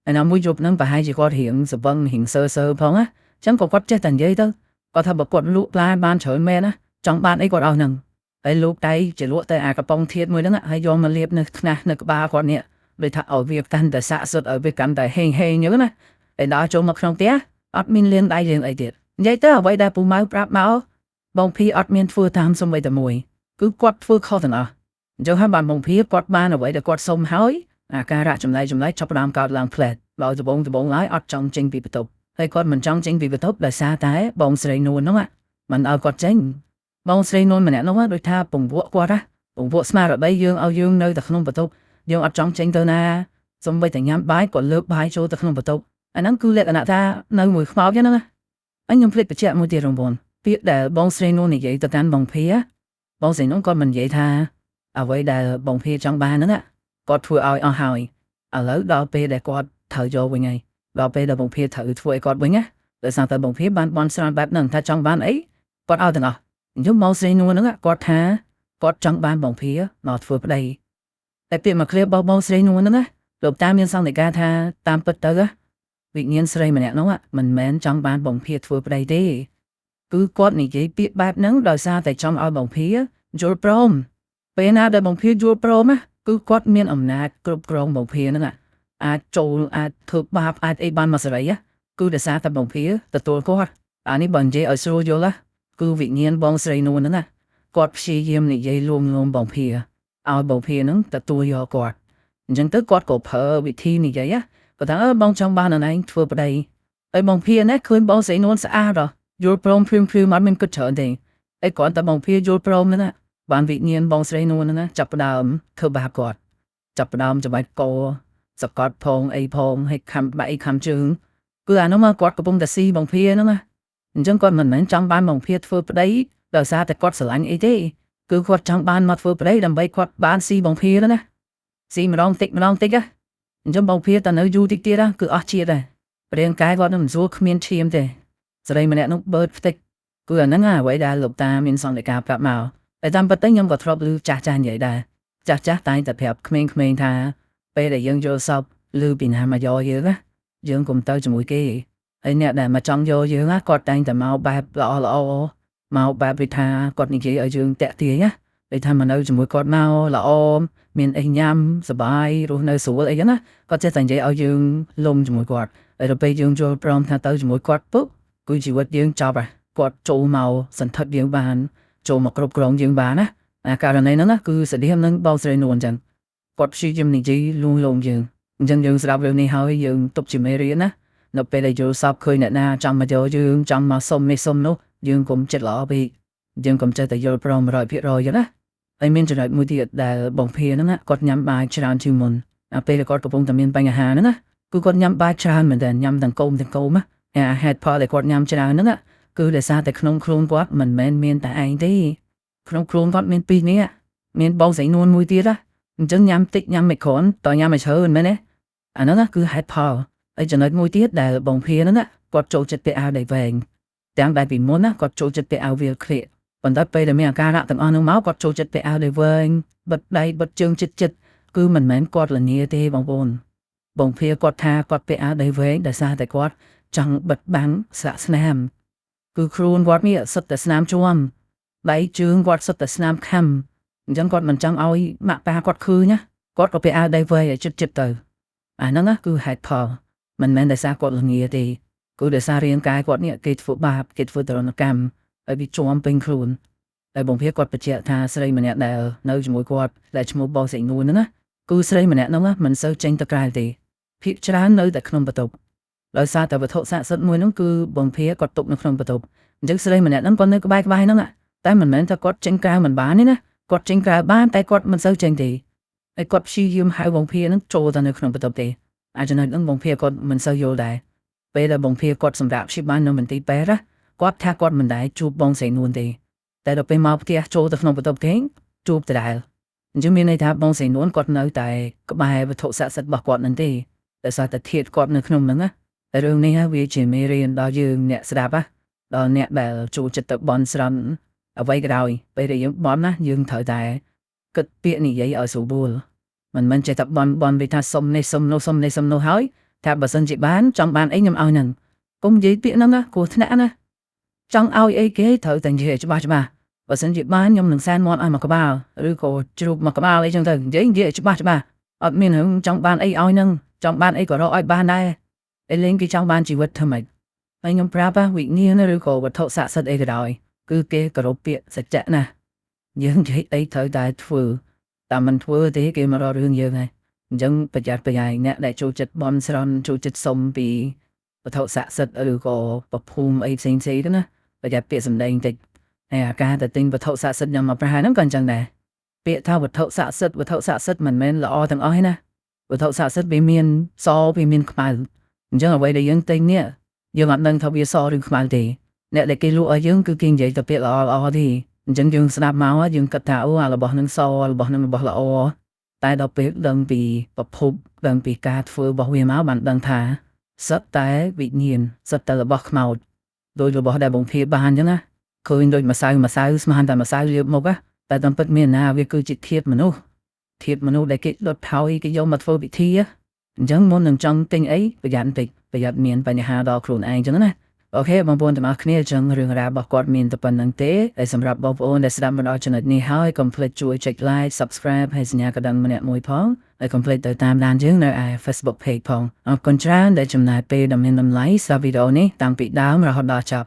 Speaker 1: ហើយណាមួយយប់ហ្នឹងប្រហែលជាគាត់រៀងសបឹងរៀងសើផងណាចឹងក៏គាត់ចេះតែនិយាយទៅគាត់ថាបើគាត់លក់ផ្លែបានច្រើនមែនណាចង់បានអីគាត់អស់ហ្នឹងហើយលោកដៃជាលក់តែអាកំប៉ុងធាតមួយហ្នឹងហើយយកមកលាបនៅខ្នះនៅក្បាលគាត់នេះដូចថាឲ្យវាកាន់តែសាក់សុទ្ធឲ្យវាកាន់តែហេងអញ្ចឹងណាហើយដល់ចូលមកក្នុងផ្ទះអត់មានលៀងដៃលៀងអីទៀតនិយាយទៅអ្វីដែលពូម៉ៅប្រាប់មកបងភីអត់មានធ្វើតាមសំបីតែមួយគឺគាត់ធ្វើខុសទាំងអស់អញ្ចឹងហើយបានបងភីគាត់បានអ្វីដែលគាត់សុំហើយអាការៈចម្លែកចាប់ផ្ដើមកើតឡើងផ្លែតដោយដំបងឡើយអត់ចង់ចេញពីបន្ទប់ហើយគាត់មិនចង់ចេញពីបន្ទប់ដោយសារតែបងស្រីនួនហ្នឹងមិនឲ្យគាត់ចេញបងស្រីនួនម្នាក់នោះដូចថាពង្វក់គាត់ពង្វក់ស្មារតីយើងឲ្យយើងនៅតែក្នុងបន្ទប់យើងអត់ចង់ចេញទៅណាសំបីតែញ៉ាំបាយគាត់លើកបាយចូលទៅក្នុងបន្ទប់អាហ្នឹងគឺលក្ខណៈថានៅមួយខ្មោចហ្នឹងខ្ញុំភ្លេចបញ្ជាក់មួយទៀតរងបងពាក្យដែលបងស្រីនួននិយាយទៅកាន់បងភីបងស្រីនួនគាត់មិននិយាយថាអ្វីដែលបងភីចង់បានហ្នឹងគាត់ធ្វើឲ្យអស់ហើយឥឡូវដល់ពេលដែលគាត់ត្រូវយកវិញហើយដល់ពេលដែលបងភីត្រូវធ្វើឲ្យគាត់វិញណាដោយសារតែបងភីបានបន់ស្រន់បែបហ្នឹងថាចង់បានអីគាត់ឲ្យទាំងអស់អញ្ចឹងបងស្រីនួនហ្នឹងគាត់ថាគាត់ចង់បានបងភីមកធ្វើប្តីតែពាក្យមកឃ្លារបស់បងស្រីនួនហ្នឹងលោកតាមានសង្កេតការថាតាមពិតទៅវិញ្ញាណស្រីម្នាក់នោះមិនមែនចង់បានបងភីធ្វើប្តីទេគឺគាត់និយាយពាក្យបែបហ្នឹងដោយសារតែចង់ឲ្យបងភីយល់ព្រមពេលណាដែលបងភីយល់ព្រមគឺគាត់មានអំណាចគ្រប់គ្រងបងភីហ្នឹងអាចចូលអាចធ្វើបាបអាចអីបានមកសេរីគឺដោយសារតែបងភីទទួលគាត់អានេះបើនិយាយឲ្យស្រួលយល់គឺវិញ្ញាណបងស្រីនួនហ្នឹងគាត់ព្យាយាមនិយាយលួងលោមបងភីឲ្យបងភីហ្នឹងទទួលយកគាត់អញ្ចឹងទៅគាត់ក៏ប្រើវិធីនិយាយគាត់ថាបងចង់បានអនឯងធ្វើប្តីហើយបងភីណាឃើញបងស្រីនួនស្អាតយល់ព្រមព្រមមកមិនគិតច្រើនទេហើយគាត់តែបងភីយល់ព្រមហ្នឹងបានវិញ្ញាណបងស្រីនួនហ្នឹងចាប់ផ្ដើមធ្វើបាបគាត់ចាប់ផ្ដើមច្បាច់កសកត់ផងអីផងឲ្យខំបែកខំជើងគឺអានោះមកគាត់កំពុងតែស៊ីបងភីហ្នឹងអញ្ចឹងគាត់មិនមែនចង់បានបងភីធ្វើប្តីដោយសារតែគាត់ស្រឡាញ់អីទេគឺគាត់ចង់បានមកធ្វើប្តីដើម្បីគាត់បានស៊ីបងភីហ្នឹងណាស៊ីម្ដងតិចអញ្ចឹងបងភីតនៅយូរតិចទៀតគឺអស់ជាតិដែររាងកាយគាត់នឹងមិនស្រួលគ្មានឈាមទេស្រីម្នាក់នោះបឺតផ្ទិចគឺអាហ្នឹងអ្វីដែលលោកតាមានសង្កេតការប្រាប់មកតែតាមពិតទៅខ្ញុំក៏ធ្លាប់ឮចាស់និយាយដែរចាស់តែងតែប្រាប់ក្មេងៗថាពេលដែលយើងយកសពឮពីណាមកយកយើងកុំទៅជាមួយគេហើយអ្នកដែលមកចង់យកយើងគាត់តែងតែមកបែបល្អមកបែបវិថាគាត់និយាយឲ្យយើងតាក់ទាញដូចថាមកនៅជាមួយគាត់មកល្អមានអីញ៉ាំសប្បាយរស់នៅស្រួលអីចឹងណាគាត់ចេះតែនិយាយឲ្យយើងលំជាមួយគាត់ហើយដល់ពេលយើងយល់ព្រមថាទៅជាមួយគាត់ពុកគឺជីវិតយើងចប់ហើយគាត់ចូលមកសន្ធិដ្ឋយើងបានចូលមកគ្រប់គ្រងយើងបានណាអាករណីហ្នឹងគឺស្តៀងនឹងបងស្រីនួនអញ្ចឹងគាត់ព្យាយាមនិយាយលួងលោមយើងអញ្ចឹងយើងស្ដាប់រឿងនេះហើយយើងទុកជាមេរៀនណានៅពេលដែលយល់សពឃើញអ្នកណាចង់មកយកយើងចង់មកសុំនេះសុំនោះយើងកុំចិត្តល្អពេកយើងកុំចេះតែយល់ព្រម 100% ចឹងណាហើយមានចំណុចមួយទៀតដែលបងភីហ្នឹងគាត់ញ៉ាំបាយច្រើនជាងមុនពេលគាត់កំពុងតែមានបញ្ហាហ្នឹងគឺគាត់ញ៉ាំបាយច្រើនមែនតើញ៉ាំទាំងកូមអាហេតុផលដែលគាត់ញ៉ាំច្រើនហ្នឹង គឺដោយសារតែក្នុងខ្លួនគាត់មិនមែនមានតែឯងទេក្នុងខ្លួនគាត់មានពីរនាក់មានបងស្រីនួនមួយទៀតណាអញ្ចឹងញ៉ាំតិចញ៉ាំមិនគ្រាន់តញ៉ាំមិនច្រើនមែនទេអាហ្នឹងគឺហេតុផលហើយចំណុចមួយទៀតដែលបងភាហ្នឹងណាគាត់ចូលចិត្តពាក់អាវដៃវែងទាំងដែលពីមុនណាគាត់ចូលចិត្តពាក់អាវវាលក្លៀកប៉ុន្តែពេលដែលមានអាការៈទាំងអស់ហ្នឹងមកគាត់ចូលចិត្តពាក់អាវដៃវែងបិទដៃបិទជើងចិត្តគឺមិនមែនគាត់លងាទេបងប្អូនបងភាគាត់ថាគាត់ពាក់អាវដៃវែងដោយសារតែគាត់ចង់បិទបាំងស្លាកស្នាមគឺខ្លួនគាត់មានសិតតែស្នាមជួមដៃជើងគាត់សិតតែស្នាមខំអញ្ចឹងគាត់មិនចង់ឲ្យម៉ាក់ប៉ាគាត់ឃើញណាគាត់ក៏ពាក់អាវដៃវែងឲ្យចិត្តទៅអាហ្នឹងគឺហេតុផលមិនមែនដោយសារគាត់លងាទេគឺដោយសាររាងកាយគាត់នេះគេធ្វើបាបគេធ្វើទរណកម្មហើយវាជួមពេញខ្លួនហើយបងភាគាត់បញ្ជាក់ថាស្រីម្នាក់ដែលនៅជាមួយគាត់ដែលឈ្មោះបោសេងនួនណាគឺស្រីម្នាក់ហ្នឹងមិនសូវចេញទៅក្រៅទេភាគច្រើននៅតែក្នុងបន្ទប់ដោយសារតែវត្ថុស័ក្តិសិទ្ធិមួយហ្នឹងគឺបងភាគាត់ទុកនៅក្នុងបន្ទប់អញ្ចឹងស្រីម្នាក់ហ្នឹងគាត់នៅក្បែរហ្នឹងតែមិនមែនថាគាត់ចេញក្រៅមិនបានទេណាគាត់ចេញក្រៅបានតែគាត់មិនសូវចេញទេហើយគាត់ព្យាយាមហៅបងភាហ្នឹងចូលទៅនៅក្នុងបន្ទប់ទេអាចចំណុចហ្នឹងបងភាគាត់មិនសូវយល់ដែរពេលដែលបងភាគាត់សម្រាប់ព្យាបាលនៅមន្ទីរពេទ្យគាត់ថាគាត់មិនដែរជួបបងស្រីនួនទេតែដល់ពេលមកផ្ទះចូលទៅក្នុងបន្ទប់គេជួបដដែលអញ្ចឹងមានន័យថាបងស្រីនួនគាត់នៅតែក្បែរវត្ថុស័ក្តិសិទ្ធិរបស់គាត់នឹងទេដោយសារតែធាតុគាត់នៅក្នុងហ្នឹងណាតែរឿងនេះវាជាមេរៀនដល់យើងអ្នកស្ដាប់ដល់អ្នកដែលចូលចិត្តទៅបន់ស្រន់អ្វីក៏ដោយពេលដែលយើងបន់ណាយើងត្រូវតែគិតពាក្យនិយាយឲ្យស្រួលមិនមែនចេះតែបន់វាថាសុំនេះសុំនោះសុំនេះសុំនោះហើយថាបើសិនជាបានចង់បានអីខ្ញុំឲ្យហ្នឹងកុំនិយាយពាក្យហ្នឹងណាគ្រោះថ្នាក់ណាចង់ឲ្យអីគេត្រូវតែនិយាយច្បាស់បើសិនជាបានខ្ញុំនឹងសែនមាត់ឲ្យមកក្បាលឬក៏ជ្រូកមកក្បាលអីចឹងទៅនិយាយច្បាស់អត់មានរឿងចង់បានអីឲ្យហ្នឹងចង់បានអីក៏រកឲ្យបានដែរឯលេងគេចង់បានជីវិតធ្វើម៉េចហើយខ្ញុំប្រាប់វិញ្ញាណឬក៏វត្ថុស័ក្តិសិទ្ធិអីក៏ដោយគឺគេគោរពពាក្យសច្ចៈណាយើងនិយាយអីត្រូវតែធ្វើតែមិនធ្វើទេគេមករករឿងយើងហើយអញ្ចឹងប្រយ័ត្នប្រយែងអ្នកដែលចូលចិត្តបន់ស្រន់ចូលចិត្តសុំពីវត្ថុស័ក្តិសិទ្ធិឬក៏ប្រភូមិអីផ្សេងទៅណាប្រយ័ត្នពាក្យសម្ដីបន្តិចហើយអាការតែទិញវត្ថុស័ក្តិសិទ្ធិញ៉ាំមកប្រហែលហ្នឹងក៏អញ្ចឹងដែរពាក្យថាវត្ថុស័ក្តិសិទ្ធិមិនមែនល្អទាំងអស់ទេណាវត្ថុស័ក្តិសិទ្ធិវាមានសវាមានខ្មៅអញ្ចឹងអ្វីដែលយើងទិញនេះយើងអត់ដឹងថាវាសឬខ្មៅទេអ្នកដែលគេលក់ឲ្យយើងគឺគេនិយាយតែពាក្យល្អទេអញ្ចឹងយើងស្ដាប់មកយើងគិតថាអូអារបស់នឹងសរបស់នឹងរបស់ល្អតែដល់ពេលដឹងពីប្រភពដឹងពីការធ្វើរបស់វាមកបានដឹងថាសិតតែវិញ្ញាណសិតតែរបស់ខ្មោចដោយរបស់ដែលបងភីបានអញ្ចឹងណាឃើញដូចម្សៅស្មានតែម្សៅលាបមុខតែតាមពិតមានណាវាគឺជាធាតុមនុស្សដែលគេដុតថយគេយកមកធ្វើពិធីអញ្ចឹងមុននឹងចង់ទិញអីប្រយ័ត្នបន្តិចប្រយ័ត្នមានបញ្ហាដល់ខ្លួនឯងអញ្ចឹងណាអូខេបងប្អូនទាំងអស់គ្នាអញ្ចឹងរឿងរ៉ាវរបស់គាត់មានតែប៉ុណ្្នឹងទេហើយសម្រាប់បងប្អូនដែលស្ដាប់មកដល់ចំណុចនេះហើយកុំភ្លេចជួយចុច like subscribe ហើយសញ្ញាកណ្ដឹងម្នាក់មួយផងហើយកុំភ្លេចទៅតាមដានយើងនៅឯ Facebook page ផងអរគុណច្រើនដែលចំណាយពេលដ៏មានតម្លៃសម្រាប់វីដេអូនេះតាំងពីដើមរហូតដល់ចប់